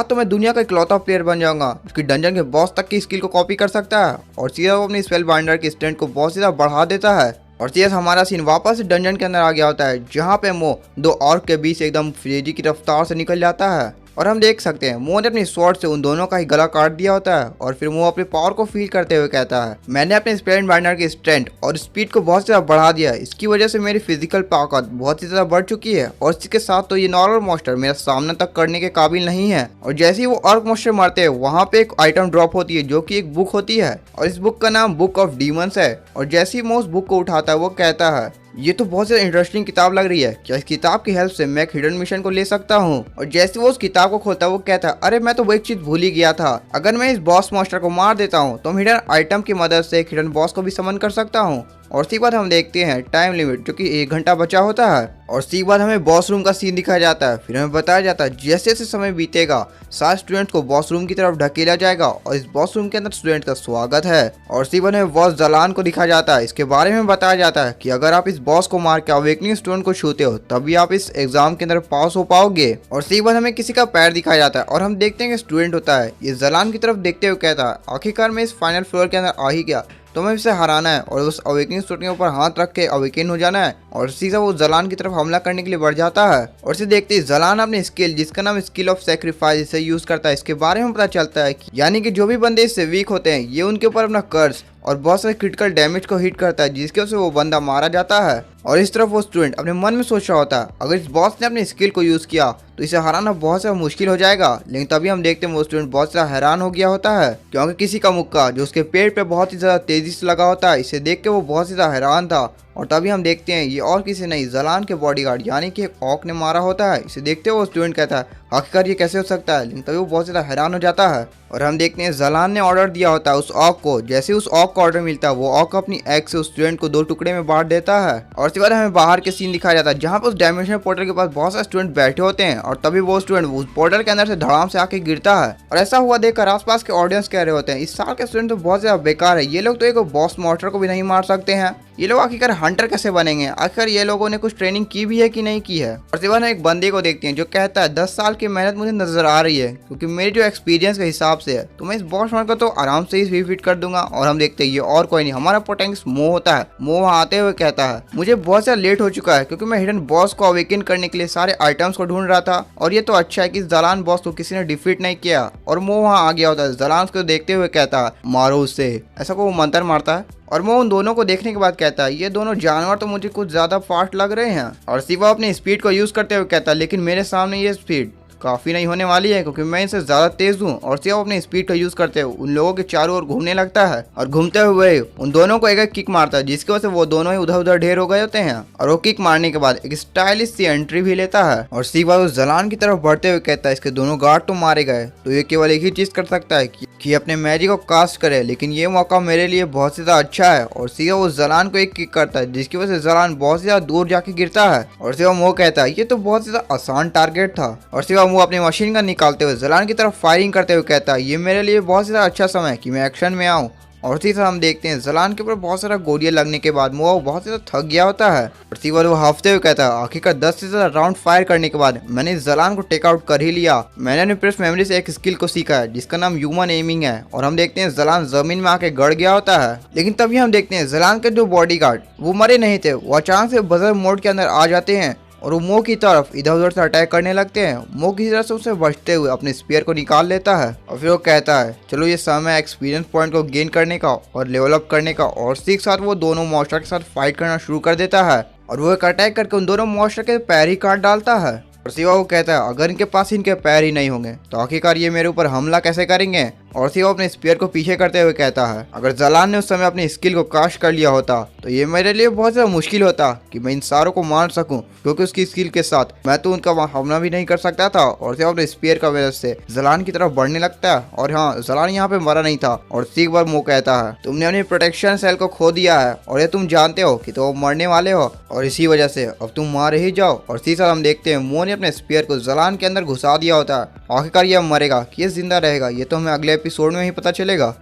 तो मैं दुनिया का इकलौता प्लेयर बन जाऊंगा जो कि डंजन के बॉस तक की स्किल को कॉपी कर सकता है। और सीधा वो अपनी स्पेल बाइंडर के स्ट्रेंथ को बहुत ज़्यादा बढ़ा देता है। और सीधा हमारा सीन वापस से डंजन के अंदर आ गया होता है जहाँ पे मो दो ऑर्क के बीच एकदम फ्रेजी की रफ्तार से निकल जाता है। और हम देख सकते हैं मो ने अपनी स्वॉर्ड से उन दोनों का ही गला काट दिया होता है। और फिर मो अपने पावर को फील करते हुए कहता है मैंने अपने स्पेल बाइंडर की स्ट्रेंथ और स्पीड को बहुत ज़्यादा बढ़ा दिया है, इसकी वजह से मेरी फिजिकल ताकत बहुत ही ज़्यादा बढ़ चुकी है और इसके साथ तो ये नॉर्मल मॉन्स्टर मेरा सामना तक करने के काबिल नहीं है। और जैसे ही वो ऑर्क मॉन्स्टर मारते हैं वहाँ पे एक आइटम ड्रॉप होती है जो कि एक बुक होती है और इस बुक का नाम बुक ऑफ डीमंस है। और जैसे ही मो उस बुक को उठाता है वो कहता है ये तो बहुत ज़्यादा इंटरेस्टिंग किताब लग रही है, क्या इस किताब की हेल्प से मैं एक हिडन मिशन को ले सकता हूँ? और जैसे वो उस किताब को खोलता है वो कहता है, अरे मैं तो वो एक चीज भूल ही गया था, अगर मैं इस बॉस मॉन्स्टर को मार देता हूँ तो हम हिडन आइटम की मदद से एक हिडन बॉस को भी समन कर सकता हूँ। और उसके बाद हम देखते हैं टाइम लिमिट जो कि 1 घंटा बचा होता है। और उसके बाद हमें बॉस रूम का सीन दिखाया जाता है। फिर हमें बताया जाता है जैसे जैसे समय बीतेगा सारे स्टूडेंट्स को बॉस रूम की तरफ ढकेला जाएगा और इस बॉस रूम के अंदर स्टूडेंट का स्वागत है। और उसके बाद हमें बॉस जलान को दिखाया जाता है। इसके बारे में बताया जाता है कि अगर आप इस बॉस को मार के अवेकनिंग स्टूडेंट को छूते हो तभी आप इस एग्जाम के अंदर पास हो पाओगे। और उसके बाद हमें किसी का पैर दिखाया जाता है और हम देखते हैं कि स्टूडेंट होता है, ये जलान की तरफ देखते हुए कहता है, आखिरकार मैं इस फाइनल फ्लोर के अंदर आ ही गया, तो हमें इसे हराना है और उस अवेकनिंग स्टूडेंट के ऊपर हाथ रख के अवेकन हो जाना है। और सीधा वो जलान की तरफ हमला करने के लिए बढ़ जाता है। और इसे देखते ही जलान अपने स्किल जिसका नाम स्किल ऑफ सेक्रीफाइस इसे यूज करता है। इसके बारे में पता चलता है कि यानी कि जो भी बंदे इससे वीक होते हैं ये उनके ऊपर अपना कर्ज और बहुत सारे क्रिटिकल डैमेज को हिट करता है जिसकी वजह से वो बंदा मारा जाता है। और इस तरफ वो स्टूडेंट अपने मन में सोच रहा होता है अगर इस बॉस ने अपने स्किल को यूज किया तो इसे हराना बहुत सा मुश्किल हो जाएगा। लेकिन तभी हम देखते हैं वो स्टूडेंट बहुत सा हैरान हो गया होता है क्योंकि किसी का मुक्का जो उसके पेट पे बहुत ही ज्यादा तेजी से लगा होता है। इसे देख के वो बहुत ही ज्यादा हैरान था। और तभी हम देखते हैं ये और किसी नहीं जलान के बॉडीगार्ड यानी कि एक ऑक ने मारा होता है। इसे देखते हुए वो स्टूडेंट कहता है आखिरकार ये कैसे हो सकता है, लेकिन तभी वो बहुत ज़्यादा हैरान हो जाता है। और हम देखते हैं जलान ने ऑर्डर दिया होता है उस ऑक को। जैसे उस ऑक को ऑर्डर मिलता है वो ऑक अपनी एक्स से उस स्टूडेंट को 2 टुकड़े में बांट देता है। और उसके बाद हमें बाहर के सीन दिखाया जाता है जहाँ पर उस डायमेंशनल पोर्टल के पास बहुत सारे स्टूडेंट बैठे होते हैं। और तभी वो स्टूडेंट उस पोर्टल के अंदर से धड़ाम से आके गिरता है। और ऐसा हुआ देखकर आसपास के ऑडियंस कह रहे होते हैं इस साल के स्टूडेंट तो बहुत ज्यादा बेकार है, ये लोग तो एक बॉस मॉन्स्टर को भी नहीं मार सकते हैं, ये लोग आखिरकार हंटर कैसे बनेंगे, आखिर ये लोगों ने कुछ ट्रेनिंग की भी है कि नहीं की है। और सिवा एक बंदे को देखते हैं जो कहता है 10 साल की मेहनत मुझे नजर आ रही है क्योंकि मेरे जो एक्सपीरियंस के हिसाब से है तो मैं इस बॉस मॉन्स्टर को तो आराम से ही फिट कर दूंगा। और हम देखते हैं ये और कोई नहीं हमारा पोटेंस मो होता है। मो वहाँ आते हुए कहता है मुझे बहुत सा लेट हो चुका है क्योंकि मैं हिडन बॉस को अवेकन करने के लिए सारे आइटम्स को ढूंढ रहा था और ये तो अच्छा है कि जलान बॉस को किसी ने डिफीट नहीं किया। और मो वहाँ आ गया होता है। जलान को देखते हुए कहता है मारो उसे, ऐसा को वो मंत्र मारता है। और वो उन दोनों को देखने के बाद कहता है ये दोनों जानवर तो मुझे कुछ ज्यादा फास्ट लग रहे हैं। और सिवा अपनी स्पीड को यूज करते हुए कहता है लेकिन मेरे सामने ये स्पीड काफी नहीं होने वाली है क्योंकि मैं इनसे ज्यादा तेज हूँ। और सिवा अपनी स्पीड का यूज करते हुए उन लोगों के चारों ओर घूमने लगता है और घूमते हुए उन दोनों को एक किक मारता है जिसकी वजह से वो दोनों ही उधर उधर ढेर हो गए होते हैं। और वो किक मारने के बाद एक स्टाइलिश सी एंट्री भी लेता है। और सिवा उस जलान की तरफ बढ़ते हुए कहता है इसके दोनों गार्ड तो मारे गए तो ये केवल एक ही चीज कर सकता है कि अपने मैजिक को कास्ट करे, लेकिन ये मौका मेरे लिए बहुत ही ज्यादा अच्छा है। और सीधा वो जलान को एक किक करता है जिसकी वजह से जलान बहुत ज्यादा दूर जाके गिरता है। और सिवा वो कहता है ये तो बहुत ज्यादा आसान टारगेट था। और सिवा वो अपनी मशीन गन निकालते हुए जलान की तरफ फायरिंग करते हुए कहता है ये मेरे लिए बहुत ज्यादा अच्छा समय है कि मैं एक्शन में आऊँ। और उसी तरह हम देखते हैं जलान के ऊपर बहुत सारा गोलियां लगने के बाद वो बहुत ज्यादा थक गया होता है। और सिवा वो हफ्ते हुए कहता है आखिरकार 10 से ज्यादा राउंड फायर करने के बाद मैंने इस जलान को टेक आउट कर ही लिया। मैंने अपनी प्रेस मेमोरी से एक स्किल को सीखा है जिसका नाम ह्यूमन एमिंग है। और हम देखते हैं जलान जमीन में आके गड़ गया होता है। लेकिन तभी हम देखते हैं जलान के जो बॉडीगार्ड वो मरे नहीं थे, वो अचानक से बजर मोड के अंदर आ जाते हैं और वो मो की तरफ इधर उधर से अटैक करने लगते हैं। मो किसी तरह से उसे बचते हुए अपने स्पीयर को निकाल लेता है और फिर वो कहता है चलो ये समय एक्सपीरियंस पॉइंट को गेन करने का और लेवल अप करने का। और सीख साथ वो दोनों मॉन्स्टर के साथ फाइट करना शुरू कर देता है और वो एक अटैक करके उन दोनों मॉन्स्टर के पैर ही काट डालता है। और सिवा वो कहता है अगर इनके पास इनके पैर ही नहीं होंगे तो आखिरकार ये मेरे ऊपर हमला कैसे करेंगे। और सिवा अपने स्पीयर को पीछे करते हुए कहता है अगर जलान ने उस समय अपनी स्किल को कास्ट कर लिया होता तो ये मेरे लिए बहुत ज्यादा मुश्किल होता कि मैं इन सारों को मार सकूं क्योंकि उसकी स्किल के साथ मैं तो उनका हमला भी नहीं कर सकता था। और सिवा अपने स्पीयर का वजह से जलान की तरफ बढ़ने लगता है। और हाँ, जलान यहाँ पे मरा नहीं था। और सीख बार मो कहता है तुमने अपनी प्रोटेक्शन सेल को खो दिया है और ये तुम जानते हो कि तो मरने वाले हो और इसी वजह से अब तुम मार ही जाओ। और इसी साथ हम देखते हैं मो ने अपने स्पीयर को जलान के अंदर घुसा दिया होता है। आखिरकार ये मरेगा कि ये जिंदा रहेगा ये तो हमें अगले एपिसोड में ही पता चलेगा।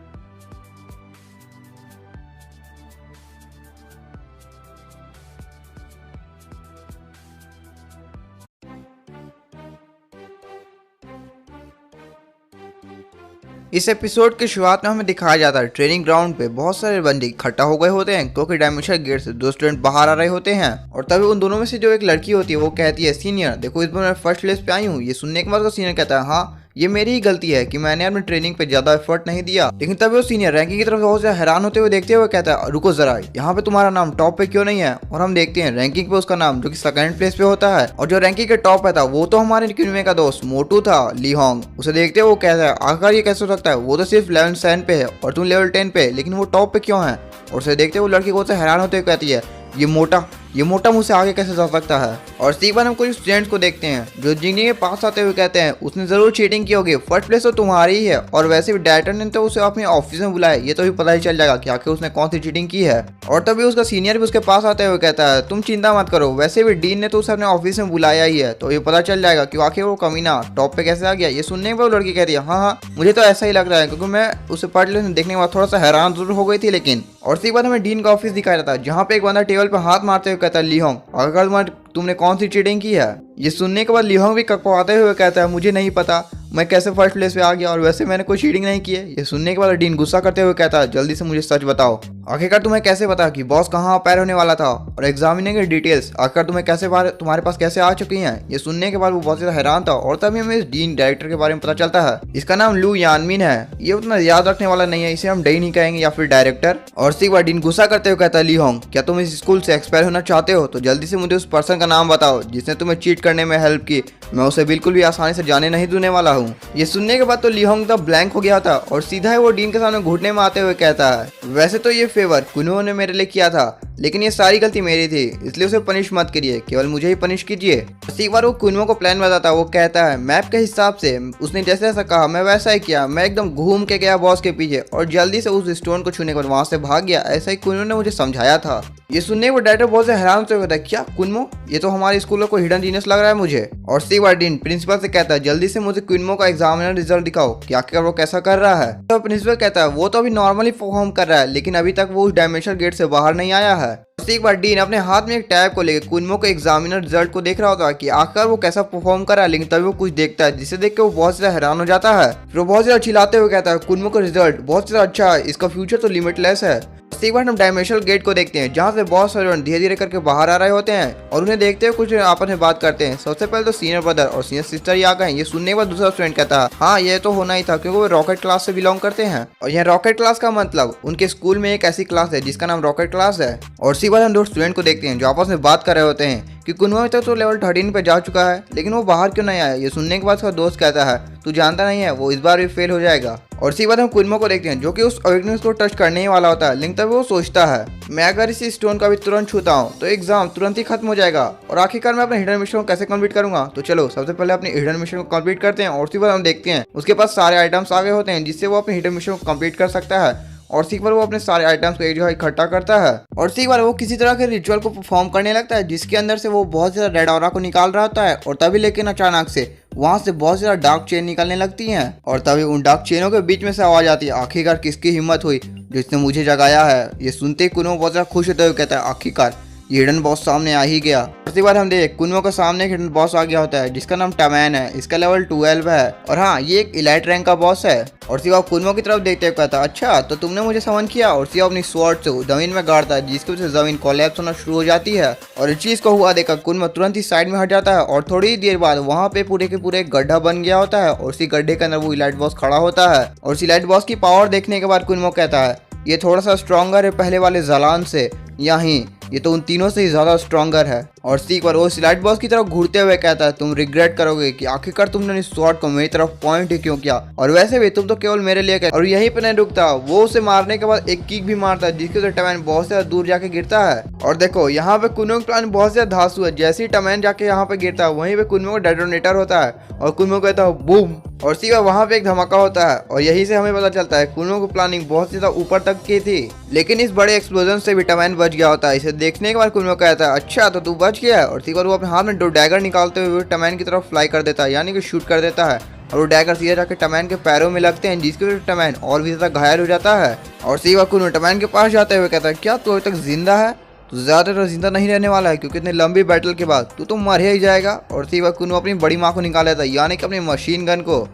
इस एपिसोड की शुरुआत में हमें दिखाया जाता है ट्रेनिंग ग्राउंड पे बहुत सारे बंदे इकट्ठा हो गए होते हैं क्योंकि डायमेंशन गेट से 2 स्टूडेंट बाहर आ रहे होते हैं। और तभी उन दोनों में से जो एक लड़की होती है वो कहती है सीनियर देखो इस बार मैं फर्स्ट प्लेस पे आई हूँ। ये सुनने के बाद वो सीनियर कहता है हाँ ये मेरी ही गलती है कि मैंने अपनी ट्रेनिंग पे ज्यादा एफर्ट नहीं दिया। लेकिन तभी वो सीनियर रैंकिंग की तरफ बहुत ज्यादा हैरान होते हुए देखते हुए कहता है रुको जरा, यहाँ पे तुम्हारा नाम टॉप पे क्यों नहीं है। और हम देखते हैं रैंकिंग पे उसका नाम जो कि 2nd प्लेस पे होता है और जो रैंकिंग के टॉप पे था वो तो हमारे क्यूनमे का दोस्त मोटू था, ली होंग। उसे देखते हुए वो कहता है आखिर ये कैसे हो सकता है, वो तो सिर्फ लेवल 7 पे है और तुम लेवल 10 पे, लेकिन वो टॉप पे क्यों है। और उसे देखते हुए लड़की को हैरान होते हुए कहती है ये मोटा ये मोटा मुझसे आगे कैसे जा सकता है। और इसी बार हम कुछ स्टूडेंट्स को देखते हैं जो जिंदगी के पास आते हुए कहते हैं उसने जरूर चीटिंग की होगी, फर्स्ट प्लेस तो तुम्हारी ही है, और वैसे भी डायरेक्टर ने तो उसे अपने ऑफिस में बुलाया, ये तो भी पता ही चल जाएगा कि आखिर उसने कौन सी चीटिंग की है। और तभी उसका सीनियर भी उसके पास आते हुए कहता है तुम चिंता मत करो, वैसे भी डीन ने तो उसे अपने ऑफिस में बुलाया ही है, तो ये पता चल जाएगा कि आखिर वो कमीना टॉप पे कैसे आ गया। ये सुनने के बाद लड़की कहती है हाँ मुझे तो ऐसा ही लग रहा है, क्योंकि मैं उसे पढ़ देखने के बाद थोड़ा सा हैरान जरूर हो गई थी। लेकिन और इसी बात हमें डीन का ऑफिस दिखाया था जहाँ पे एक बंदा टेबल पे हाथ मारते हुए कहता है लीहोंग अगर तुमने कौन सी चीटिंग की है। ये सुनने के बाद लीहोंग भी ककवाते हुए कहता है मुझे नहीं पता मैं कैसे फर्स्ट प्लेस पे आ गया, और वैसे मैंने कोई चीटिंग नहीं की है। ये सुनने के बाद डीन गुस्सा करते हुए कहता है जल्दी से मुझे सच बताओ, आखिरकार तुम्हें कैसे पता कि बॉस कहाँ पैर होने वाला था, और एग्जामिनर की डिटेल्स आखिर तुम्हें कैसे तुम्हारे पास कैसे आ चुकी हैं। ये सुनने के बाद वो बहुत ज्यादा हैरान था। और तभी हमें इस डीन डायरेक्टर के बारे में पता चलता है, इसका नाम लू यानमिन है। ये उतना याद रखने वाला नहीं है, इसे हम डीन ही कहेंगे या फिर डायरेक्टर। और इसी बार डीन गुस्सा करते हुए कहता है लीहोंग क्या तुम इस स्कूल से एक्सपायर होना चाहते हो, तो जल्दी से मुझे उस पर्सन का नाम बताओ जिसने तुम्हें चीट करने में हेल्प की, मैं उसे बिल्कुल भी आसानी से जाने नहीं देने वाला हूँ। ये सुनने के बाद तो लीहोंग तो ब्लैंक हो गया था और सीधा ही वो डीन के सामने घुटने में आते हुए कहता है वैसे तो ये फेवर कुनो ने मेरे लिए किया था, लेकिन ये सारी गलती मेरी थी, इसलिए उसे पनिश मत करिए, केवल मुझे ही पनिश कीजिए। एक बार वो कुनो को प्लान बताता है, वो कहता है मैप के हिसाब से उसने जैसे जैसा कहा मैं वैसा ही किया, मैं एकदम घूम के गया बॉस के पीछे और जल्दी से उस स्टोन को छूने के बाद वहां से भाग गया, ऐसा ही कुनो ने मुझे समझाया था। ये सुनने वो डायरेक्टर बहुत से हैरान से कहता है क्या कुनमो, ये तो हमारे स्कूल का कोई हिडन जीनियस लग रहा है मुझे। और सी बार डीन प्रिंसिपल से कहता है जल्दी से मुझे कुनमो का एग्जामिनर रिजल्ट दिखाओ कि आखिर वो कैसा कर रहा है। तो प्रिंसिपल कहता है वो तो अभी नॉर्मली परफॉर्म कर रहा है, लेकिन अभी तक वो उस डायमेंशनल गेट से बाहर नहीं आया है। एक बार डीन अपने हाथ में एक टैब को लेकर कुनमो के एग्जामिनर रिजल्ट को देख रहा होता है कि आखिर वो कैसा परफॉर्म कर रहा है, लेकिन तभी वो कुछ देखता है जिसे देख के वो बहुत ज्यादा हैरान हो जाता है। फिर वो बहुत ज्यादा चिल्लाते हुए कहता है कुनमो का रिजल्ट बहुत ज्यादा अच्छा है, इसका फ्यूचर तो लिमिटलेस है। एक बार हम डायमेंशनल गेट को देखते हैं जहाँ से बहुत सारे धीरे धीरे करके बाहर आ रहे होते हैं और उन्हें देखते हुए कुछ आपस में बात करते हैं। सबसे पहले तो सीनियर ब्रदर और सीनियर सिस्टर ही आ गए। ये सुनने के बाद दूसरा स्टूडेंट कहता है हाँ ये तो होना ही था, क्योंकि वो रॉकेट क्लास से बिलोंग करते हैं, और यह रॉकेट क्लास का मतलब उनके स्कूल में एक ऐसी क्लास है जिसका नाम रॉकेट क्लास है। और इसी बार हम दो स्टूडेंट को देखते हैं जो आपस में बात कर रहे होते हैं कि कुनमो तक तो लेवल 13 पे जा चुका है, लेकिन वो बाहर क्यों नहीं आया। ये सुनने के बाद उसका दोस्त कहता है तू जानता नहीं है वो इस बार भी फेल हो जाएगा। और इसी बात हम कुनमो को देखते हैं जो कि उस अवेकनेस को टच करने ही वाला होता है, लेकिन तब वो सोचता है मैं अगर इस स्टोन का भी तुरंत छूता हूँ तो एग्जाम तुरंत ही खत्म हो जाएगा, और आखिरकार मैं अपने हिडन मिशन को कैसे कंप्लीट करूंगा। तो चलो सबसे पहले अपने हिडन मिशन को कंप्लीट करते हैं। और उसी बार हम देखते हैं उसके पास सारे आइटम्स आ गए होते हैं जिससे वो अपने हिडन मिशन को कंप्लीट कर सकता है। और इसी बार वो अपने सारे आइटम्स को एक जगह इकट्ठा करता है और इसी बार वो किसी तरह के रिचुअल को परफॉर्म करने लगता है जिसके अंदर से वो बहुत ज्यादा रेड ऑरा को निकाल रहा होता है। और तभी लेकिन अचानक से वहां से बहुत ज्यादा डार्क चेन निकलने लगती हैं, और तभी उन डार्क चेनों के बीच में से आवाज आती है आखिरकार किसकी हिम्मत हुई जिसने मुझे जगाया है। ये सुनते ही कुनो बहुत ज्यादा खुश होते हुए कहता है आखिरकार ये हिडन बॉस सामने आ ही गया। इसी बार हम देख कुनो के सामने एक हिडन बॉस आ गया होता है जिसका नाम टमैन है, इसका लेवल 12 है, और हाँ ये एक इलाइट रैंक का बॉस है। और सिवा कुनो की तरफ देखते हुए कहता अच्छा तो तुमने मुझे समन किया, और सिवा अपनी स्वॉर्ड से जमीन में गाड़ता है जिसकी वजह से जमीन कोलैप्स होना शुरू हो जाती है। और इस चीज को हुआ देखकर कुनो तुरंत ही साइड में हट जाता है, और थोड़ी ही देर बाद वहाँ पे पूरे के पूरे एक गड्ढा बन गया होता है, और उसी गड्ढे के अंदर वो इलाइट बॉस खड़ा होता है। और उस इलाइट बॉस की पावर देखने के बाद कुनो कहता है ये थोड़ा सा स्ट्रॉन्गर है पहले वाले जलान से, यहीं ये तो उन तीनों से ही ज्यादा स्ट्रॉन्गर है। और सीख पर वो स्लाइड बॉस की तरफ घूरते हुए कहता है तुम रिग्रेट करोगे कि आखिरकार तुमने इस स्वॉर्ड को मेरी तरफ पॉइंट ही क्यों किया, और वैसे भी तुम तो केवल मेरे लिए कहते। और यहीं पे नहीं रुकता, वो उसे मारने के बाद एक किक भी मारता है जिसके से टमैन बहुत ज्यादा दूर जाके गिरता है। और देखो यहाँ पे कुनमो का प्लान बहुत ज्यादा धांसू है, जैसे ही टमैन जाके यहाँ पे गिरता है वहीं पे कुनमो का डेटोनेटर होता है और कुनमो कहता है बूम, और सीधा वहाँ पे एक धमाका होता है। और यही से हमें पता चलता है कुनमो की प्लानिंग बहुत ज्यादा ऊपर तक की थी, लेकिन इस बड़े एक्सप्लोजन से भी टमैन बच गया होता है। इसे देखने के बाद कुनमो कहता है अच्छा तो तू बच गया है, और सीधा वो अपने हाथ में 2 डैगर निकालते हुए टमैन की तरफ फ्लाई कर देता है, यानी कि शूट कर देता है, और वो डैगर सीधा जाके टमैन के पैरों में लगते हैं जिसकी वजह से टमैन और भी ज्यादा घायल हो जाता है। और सीधा कुनमो टमैन के पास जाते हुए कहता है क्या तू अभी तक जिंदा है, तो ज्यादातर जिंदा नहीं रहने वाला है क्योंकि इतनी लंबी बैटल के बाद तू तो मर ही जाएगा। और सीधा कुनमो अपनी बड़ी माँ को निकाल लेता है, यानी कि अपनी मशीन गन को।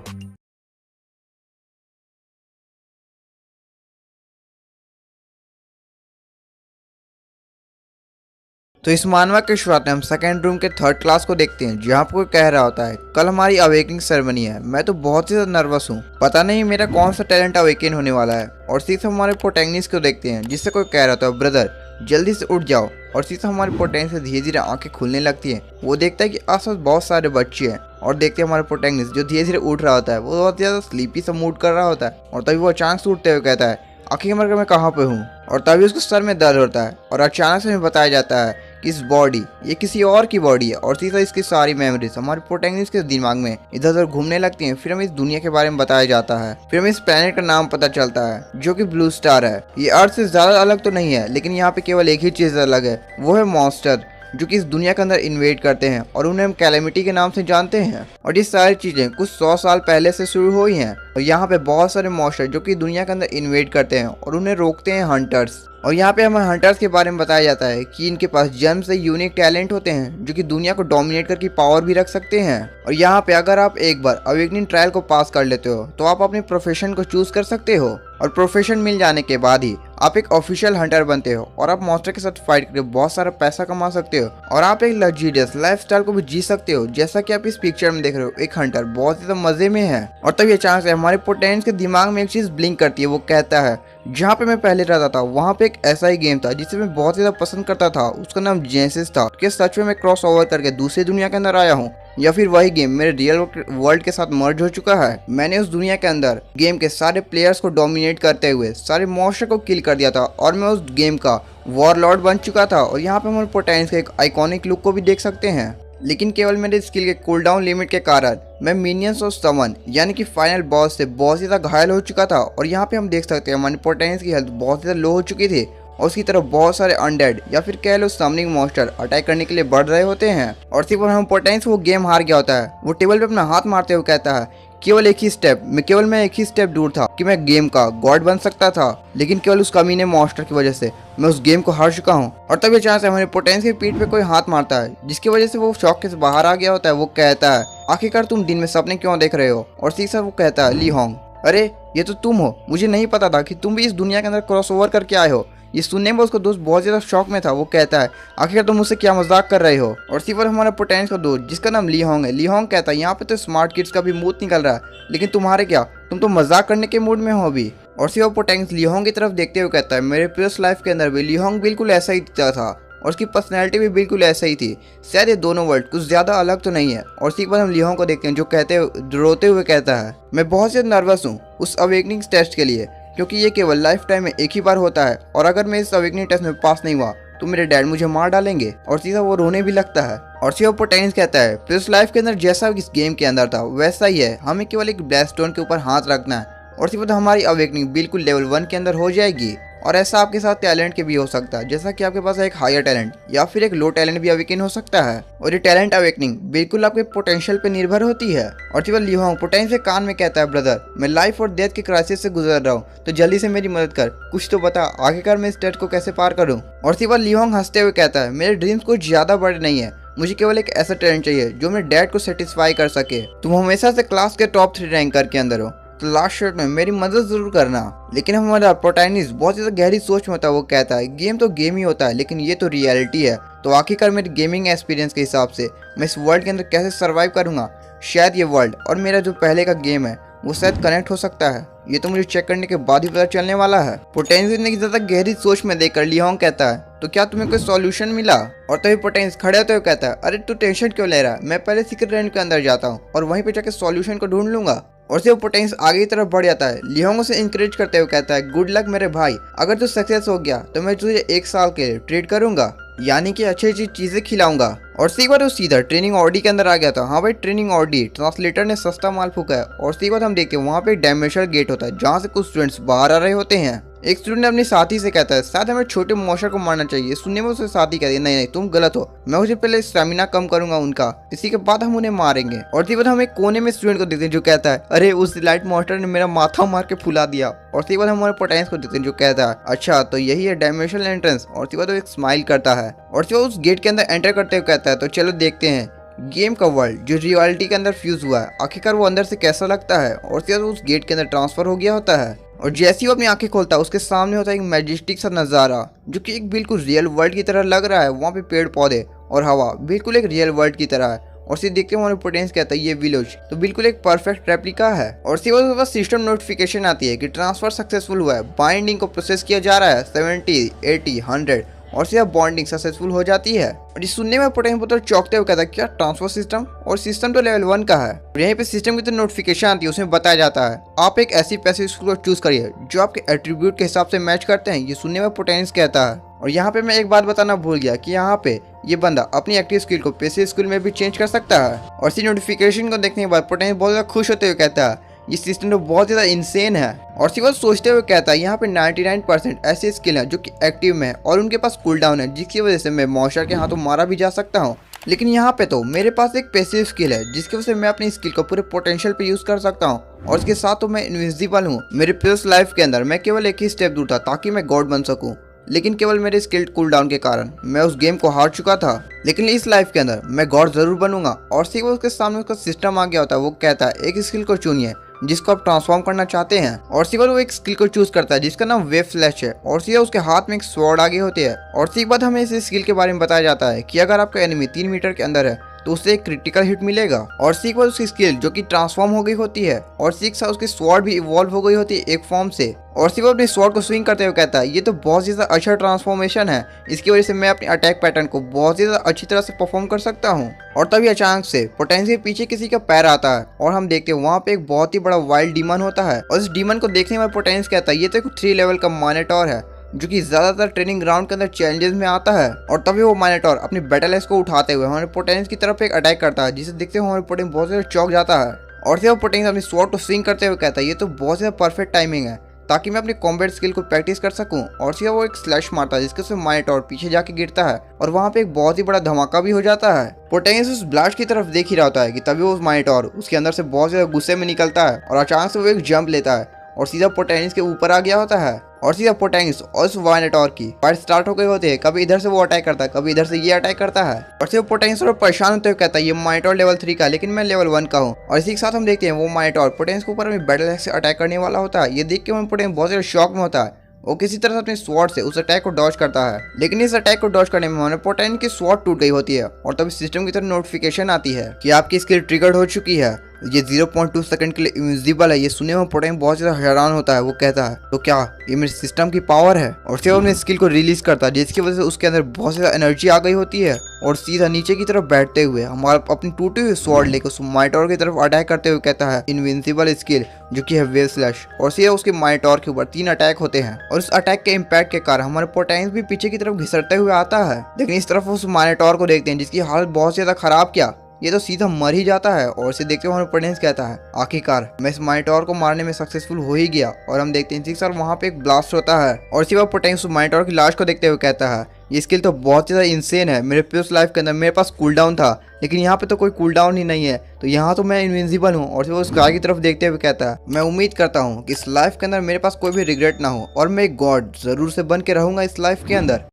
तो इस मानवा के शुरुआत में हम सेकेंड रूम के 3rd क्लास को देखते हैं जहाँ पर कोई कह रहा होता है कल हमारी अवेकिंग सेरेमनी है, मैं तो बहुत ही ज्यादा नर्वस हूँ, पता नहीं मेरा कौन सा टैलेंट अवेकन होने वाला है। और सीधा हमारे प्रोटैगनिस्ट को देखते हैं जिससे कोई कह रहा होता है ब्रदर जल्दी से उठ जाओ, और सीधा हमारे प्रोटैगनिस्ट से धीरे धीरे आंखें खुलने लगती हैं। वो देखता है कि आसपास बहुत सारे बच्चे हैं, और देखते हैं हमारे प्रोटैगनिस्ट जो धीरे धीरे उठ रहा होता है, वो बहुत ज्यादा स्लीपी सा मूड कर रहा होता है। और तभी वो अचानक से उठते हुए कहता है आखिर मैं कहाँ पे हूँ, और तभी उसके सर में दर्द होता है, और अचानक से हमें बताया जाता है कि इस बॉडी ये किसी और की बॉडी है और सीधा इसकी सारी मेमोरीज हमारे प्रोटैगनिस्ट के दिमाग में इधर उधर घूमने लगती हैं। फिर हमें इस दुनिया के बारे में बताया जाता है, फिर हमें इस प्लेनेट का नाम पता चलता है जो कि ब्लू स्टार है। ये अर्थ से ज्यादा अलग तो नहीं है, लेकिन यहाँ पे केवल एक ही चीज अलग है, वो है मॉन्स्टर जो कि इस दुनिया के अंदर इन्वेड करते हैं और उन्हें हम कैलेमिटी के नाम से जानते हैं। और ये सारी चीजें कुछ 100 साल पहले से शुरू हुई हैं और यहाँ पे बहुत सारे मॉन्स्टर जो कि दुनिया के अंदर इन्वेड करते हैं और उन्हें रोकते हैं हंटर्स। और यहाँ पे हमें हंटर्स के बारे में बताया जाता है कि इनके पास जन्म से यूनिक टैलेंट होते हैं जो कि दुनिया को डोमिनेट करके पावर भी रख सकते हैं। और यहाँ पे अगर आप एक बार अवेकनिंग ट्रायल को पास कर लेते हो तो आप अपने प्रोफेशन को चूज कर सकते हो और प्रोफेशन मिल जाने के बाद ही आप एक ऑफिशियल हंटर बनते हो और आप मॉन्स्टर के साथ फाइट करके बहुत सारा पैसा कमा सकते हो और आप एक लग्जरियस लाइफस्टाइल को भी जी सकते हो, जैसा कि आप इस पिक्चर में देख रहे हो। एक हंटर बहुत ही तो मजे में है और तभी अचानक से हमारे प्रोटैगनिस्ट के दिमाग में एक चीज ब्लिंक करती है। वो कहता है जहाँ पे मैं पहले रहता था वहाँ पे एक ऐसा ही गेम था जिसे मैं बहुत ज्यादा पसंद करता था, उसका नाम जेनेसिस था। कि सच में मैं क्रॉस ओवर करके दूसरी दुनिया के अंदर आया हूँ या फिर वही गेम मेरे रियल वर्ल्ड के साथ मर्ज हो चुका है। मैंने उस दुनिया के अंदर गेम के सारे प्लेयर्स को डोमिनेट करते हुए सारे मॉन्स्टर को किल कर दिया था और मैं उस गेम का वॉरलॉर्ड बन चुका था। और यहाँ पे हम प्रोटैगनिस्ट के एक आइकॉनिक लुक को भी देख सकते हैं, लेकिन केवल मेरे स्किल के कूल डाउन लिमिट के कारण मैं मिनियंस और समन यानी कि फाइनल बॉस से बहुत ज्यादा घायल हो चुका था। और यहाँ पे हम देख सकते हैं हमारे प्रोटैगनिस्ट की हेल्थ बहुत ज्यादा लो हो चुकी थी और उसकी तरफ बहुत सारे अनडेड या फिर कह लो समनिंग मॉन्स्टर अटैक करने के लिए बढ़ रहे होते हैं। और सिर्फ हम प्रोटैगनिस्ट वो गेम हार गया होता है। वो टेबल पे अपना हाथ मारते हुए कहता है केवल एक ही स्टेप मैं एक ही स्टेप दूर था कि मैं गेम का गॉड बन सकता था, लेकिन केवल उस कमीने मॉन्स्टर की वजह से मैं उस गेम को हार चुका हूँ। और तभी अचानक से हमारे प्रोटैगनिस्ट की पीठ पे कोई हाथ मारता है जिसकी वजह से वो शॉक से बाहर आ गया होता है। वो कहता है आखिरकार तुम दिन में सपने क्यों देख रहे हो? और सीधा वो कहता है ली होंग, अरे ये तो तुम हो, मुझे नहीं पता था कि तुम भी इस दुनिया के अंदर क्रॉस ओवर करके आए हो। ये सुनने में उसका दोस्त बहुत ज्यादा शॉक में था। वो कहता है आखिर तुम मुझसे क्या मजाक कर रहे हो? और सिर्फ हमारा प्रोटैगनिस्ट का दोस्त जिसका नाम ली होंग है, ली होंग कहता है यहाँ पे तो स्मार्ट किड्स का भी मूड निकल रहा है, लेकिन तुम्हारे क्या, तुम तो मजाक करने के मूड में हो अभी। और सिर्फ प्रोटैगनिस्ट ली होंग की तरफ देखते हुए कहता है मेरे प्रीवियस लाइफ के अंदर भी ली होंग बिल्कुल ऐसा ही था और उसकी पर्सनैलिटी भी बिल्कुल ऐसा ही थी। शायद ये दोनों वर्ल्ड कुछ ज्यादा अलग तो नहीं है। और उसी के बाद हम ली होंग को देखते हैं जो रोते हुए कहता है मैं बहुत ज्यादा नर्वस हूँ उस अवेकनिंग टेस्ट के लिए, क्योंकि ये केवल लाइफ टाइम में एक ही बार होता है और अगर मैं इस अवेकनिंग टेस्ट में पास नहीं हुआ तो मेरे डैड मुझे मार डालेंगे। और सीधा वो रोने भी लगता है। और सीधा प्रोटैगनिस्ट कहता है प्रीवियस लाइफ के अंदर जैसा इस गेम के अंदर था वैसा ही है, हमें केवल एक ब्लैक स्टोन के ऊपर हाथ रखना है और सीधा हमारी अवेकनिंग बिल्कुल लेवल 1 के अंदर हो जाएगी। और ऐसा आपके साथ टैलेंट के भी हो सकता है, जैसा कि आपके पास एक हायर टैलेंट या फिर एक लो टैलेंट भी अवेकन हो सकता है। और ये टैलेंट अवेकनिंग बिल्कुल आपके पोटेंशियल पे निर्भर होती है। और केवल ली होंग प्रोटैगनिस्ट के कान में कहता है ब्रदर मैं लाइफ और डेथ के क्राइसिस से गुजर रहा हूँ, तो जल्दी से मेरी मदद कर, कुछ तो बता आखिरकार मैं इस टेस्ट को कैसे पार करूँ। और सिर्फ ली होंग हंसते हुए कहता है मेरे ड्रीम्स कुछ ज्यादा बड़े नहीं है, मुझे केवल एक ऐसा टैलेंट चाहिए जो मेरे डैड को सेटिस्फाई कर सके। तुम हमेशा से क्लास के टॉप 3 रैंकर के अंदर हो, तो लास्ट शॉट में मेरी मदद जरूर करना। लेकिन हमारा प्रोटैगनिस्ट बहुत ज्यादा गहरी सोच में होता है। वो कहता है गेम तो गेम ही होता है, लेकिन ये तो रियलिटी है, तो आखिरकार मेरे गेमिंग एक्सपीरियंस के हिसाब से मैं इस वर्ल्ड के अंदर कैसे सर्वाइव करूंगा। शायद ये वर्ल्ड और मेरा जो पहले का गेम है वो शायद कनेक्ट हो सकता है, ये तो मुझे चेक करने के बाद ही पता चलने वाला है। प्रोटैगनिस्ट ने ज्यादा गहरी सोच में देखकर ली होंग कहता है तो क्या तुम्हें कोई सॉल्यूशन मिला? और तभी प्रोटैगनिस्ट खड़े होते हुए कहता है अरे तू टेंशन क्यों ले रहा है, मैं पहले सीक्रेट रेंज के अंदर जाता हूँ और वहीं पे जाकर सॉल्यूशन को ढूंढ लूंगा। और सिर्फ प्रोटैगनिस्ट आगे की तरफ बढ़ जाता है। ली होंग उसे इंकरेज करते हुए कहता है गुड लक मेरे भाई, अगर तू सक्सेस हो गया तो मैं तुझे 1 साल के लिए ट्रीट करूंगा, यानी कि अच्छी अच्छी चीजें खिलाऊंगा। और सी बार वो सीधा ट्रेनिंग ऑडी के अंदर आ गया था। हाँ भाई ट्रेनिंग ऑडी, ट्रांसलेटर ने सस्ता माल फूका है। और सी बार हम देखते हैं वहाँ पे एक डायमेंशनल गेट होता है जहाँ से कुछ स्टूडेंट्स बाहर आ रहे होते हैं। एक स्टूडेंट अपने साथी से कहता है शायद हमें छोटे मॉन्स्टर को मारना चाहिए। सुनने में उसके साथी कहती है नहीं तुम गलत हो, मैं उसे पहले स्टेमिना कम करूंगा उनका, इसी के बाद हम उन्हें मारेंगे। और सी बार हम एक कोने में स्टूडेंट को देखते हैं जो कहता है अरे उस लाइट मॉन्स्टर ने मेरा माथा मार के फुला दिया। और सी बार हम हमारे प्रोटैगनिस्ट को देखते हैं जो कहता है अच्छा तो यही है डायमेंशनल एंट्रेंस। और सी बार तो एक स्माइल करता है और सी बार उस गेट के अंदर एंटर करते हुए कहता है तो चलो देखते हैं गेम का वर्ल्ड जो रियलिटी के अंदर फ्यूज हुआ है आखिरकार वो अंदर से कैसा लगता है। और सीधा उस गेट के अंदर ट्रांसफर हो गया होता है और जैसे ही वो अपनी आंखें खोलता है उसके सामने होता है एक मैजेस्टिक सा नज़ारा जो कि एक बिल्कुल रियल वर्ल्ड की तरह लग रहा है। वहाँ पे पेड़ पौधे और हवा बिल्कुल एक रियल वर्ल्ड की तरह है। और सिर्फ देखते हमारे प्रोटैगनिस्ट कहता है ये विलेज तो बिल्कुल एक परफेक्ट रेप्लिका है। और सिर्फ उसके पास सिस्टम नोटिफिकेशन आती है कि ट्रांसफर सक्सेसफुल हुआ है, बाइंडिंग को प्रोसेस किया जा रहा है 70, 80, 100 और सिर्फ बॉन्डिंग सक्सेसफुल हो जाती है। और इस सुनने में प्रोटैगनिस्ट बहुत चौंकते हुए कहता है क्या ट्रांसफर सिस्टम, और सिस्टम तो लेवल 1 का है। और यहीं पे सिस्टम की तो नोटिफिकेशन आती है, उसमें बताया जाता है आप एक ऐसी पैसिव स्कूल को चूज करिए जो आपके एट्रीब्यूट के हिसाब से मैच करते हैं। ये सुनने में प्रोटैगनिस्ट कहता है। और यहाँ पे मैं एक बात बताना भूल गया कि यहाँ पे ये बंदा अपनी एक्टिव स्किल को पैसिव स्किल में भी चेंज कर सकता है। और इसी नोटिफिकेशन को देखने के बाद पोटेंशियल बहुत ज़्यादा खुश होते हुए कहता है ये सिस्टम तो बहुत ज़्यादा इंसेन है। और सिवा सोचते हुए कहता है यहाँ पे 99% ऐसे स्किल हैं जो कि एक्टिव में है और उनके पास कूल डाउन है, जिसकी वजह से मैं मॉन्स्टर के हाथों मारा भी जा सकता हूँ। लेकिन यहाँ पे तो मेरे पास एक पैसिव स्किल है जिसकी वजह से मैं अपनी स्किल को पूरे पोटेंशियल पे यूज कर सकता हूँ और इसके साथ तो मैं इनविजिबल हूँ। मेरे प्रीवियस लाइफ के अंदर मैं केवल एक ही स्टेप दूर था ताकि मैं गॉड बन सकूँ, लेकिन केवल मेरे स्किल कूल डाउन के कारण मैं उस गेम को हार चुका था। लेकिन इस लाइफ के अंदर मैं गॉड जरूर बनूंगा। और सिर्फ उसके सामने उसका सिस्टम आ गया होता है। वो कहता है एक स्किल को चुनिए जिसको आप ट्रांसफॉर्म करना चाहते हैं। और सिर्फ वो एक स्किल को चूज करता है जिसका नाम वेव फ्लैश है। और सिर्फ उसके हाथ में एक स्वॉर्ड आगे होती है। और सिर्फ बाद हमें इस स्किल के बारे में बताया जाता है कि अगर आपका एनिमी 3 मीटर के अंदर है तो उससे एक क्रिटिकल हिट मिलेगा। और सीख बाद उसकी स्किल जो कि ट्रांसफॉर्म हो गई होती है और सीख साथ उसकी स्वॉर्ड भी इवॉल्व हो गई होती है एक फॉर्म से। और सिर्फ अपने स्वॉर्ड को स्विंग करते हुए कहता है ये तो बहुत ज़्यादा अच्छा ट्रांसफॉर्मेशन है, इसकी वजह से मैं अपनी अटैक पैटर्न को बहुत ज़्यादा अच्छी तरह से परफॉर्म कर सकता हूँ। और तभी अचानक से पोटेंशियल पीछे किसी का पैर आता है और हम देखते हैं वहाँ पे एक बहुत ही बड़ा वाइल्ड डीमन होता है। और इस डीमन को देखने में पोटेंशियल कहता है ये तो एक 3 लेवल का माइनोटॉर है जो कि ज्यादातर ट्रेनिंग ग्राउंड के अंदर चैलेंजेस में आता है। और तभी वो माइनोटॉर अपनी बैटल एक्स को उठाते हुए हमारे पोटेंस की तरफ एक अटैक करता है, जिसे देखते हुए हमारे पोटेंस बहुत ज्यादा चौंक जाता है। और फिर वो पोटेंस अपनी स्वॉर्ड को स्विंग करते हुए कहता है ये तो बहुत ज्यादा परफेक्ट टाइमिंग है ताकि मैं अपनी कॉम्बैट स्किल को प्रैक्टिस कर सकूं। और फिर वो एक स्लैश मारता है जिसके से माइनोटॉर पीछे जाके गिरता है और वहाँ पे एक बहुत ही बड़ा धमाका भी हो जाता है। पोटेंस उस ब्लास्ट की तरफ देख ही रहा होता है कि तभी वो माइनोटॉर उसके अंदर से बहुत ज्यादा गुस्से में निकलता है और अचानक से वो एक जंप लेता है और सीधा पोटेंस के ऊपर आ गया होता है। और सीधा पोटेंस और उस माइनोटॉर की फाइट स्टार्ट हो गई होती है। कभी इधर से वो अटैक करता है, कभी इधर से ये अटैक करता है। और सिर्फ पोटेंस थोड़ा परेशान होते हुए कहता है ये माइनोटॉर लेवल 3 का लेकिन मैं लेवल 1 का हूँ। और इसी के साथ हम देखते हैं वो माइनोटॉर पोटेंस के ऊपर में बैटल एक्स से अटैक करने वाला होता है। ये देख के वो पोटेंस बहुत ज्यादा शॉक में होता है। वो किसी तरह से अपने स्वॉर्ड से उस अटैक को डॉज करता है, लेकिन इस अटैक को डॉज करने में हमारे पोटेंस की स्वॉर्ड टूट गई होती है। और तभी सिस्टम की तरफ नोटिफिकेशन आती है कि आपकी स्किल ट्रिगर्ड हो चुकी है, ये 0.2 सेकंड के लिए इनविजिबल है। ये सुने में पोटेंस बहुत ज्यादा हैरान होता है। वो कहता है तो क्या ये मेरे सिस्टम की पावर है? और फिर अपने स्किल को रिलीज करता है जिसकी वजह से उसके अंदर बहुत ज्यादा एनर्जी आ गई होती है। और सीधा नीचे की तरफ बैठते हुए हमारा अपनी टूटी हुई स्वॉर्ड लेकर उस माइनोटॉर की तरफ अटैक करते हुए कहता है इनविंसिबल स्किल जो कि है वेव स्लैश। और सीधा उसके माइनोटॉर के ऊपर 3 अटैक होते हैं और उस अटैक के इम्पैक्ट के कारण हमारे पोटेंस भी पीछे की तरफ घिसटते हुए आता है। लेकिन इस तरफ उस माइनोटॉर को देखते हैं जिसकी हालत बहुत ज्यादा खराब, क्या ये तो सीधा मर ही जाता है। और इसे देखते हुए हमारे पोटेंस कहता है आखिरकार मैं इस माइनोटॉर को मारने में सक्सेसफुल हो ही गया। और हम देखते हैं सर वहाँ पे एक ब्लास्ट होता है और सिवा पोटेंस उस माइनोटॉर की लाश को देखते हुए कहता है ये स्किल तो बहुत ज़्यादा इंसेन है। मेरे प्रीवियस लाइफ के अंदर मेरे पास कूल डाउन था लेकिन यहाँ पे तो कोई कूल डाउन ही नहीं है, तो यहाँ तो मैं इनविंसिबल हूँ। और फिर वो स्काई की तरफ देखते हुए कहता है मैं उम्मीद करता हूँ कि इस लाइफ के अंदर मेरे पास कोई भी रिग्रेट ना हो और मैं एक गॉड जरूर से बन के रहूंगा इस लाइफ के अंदर।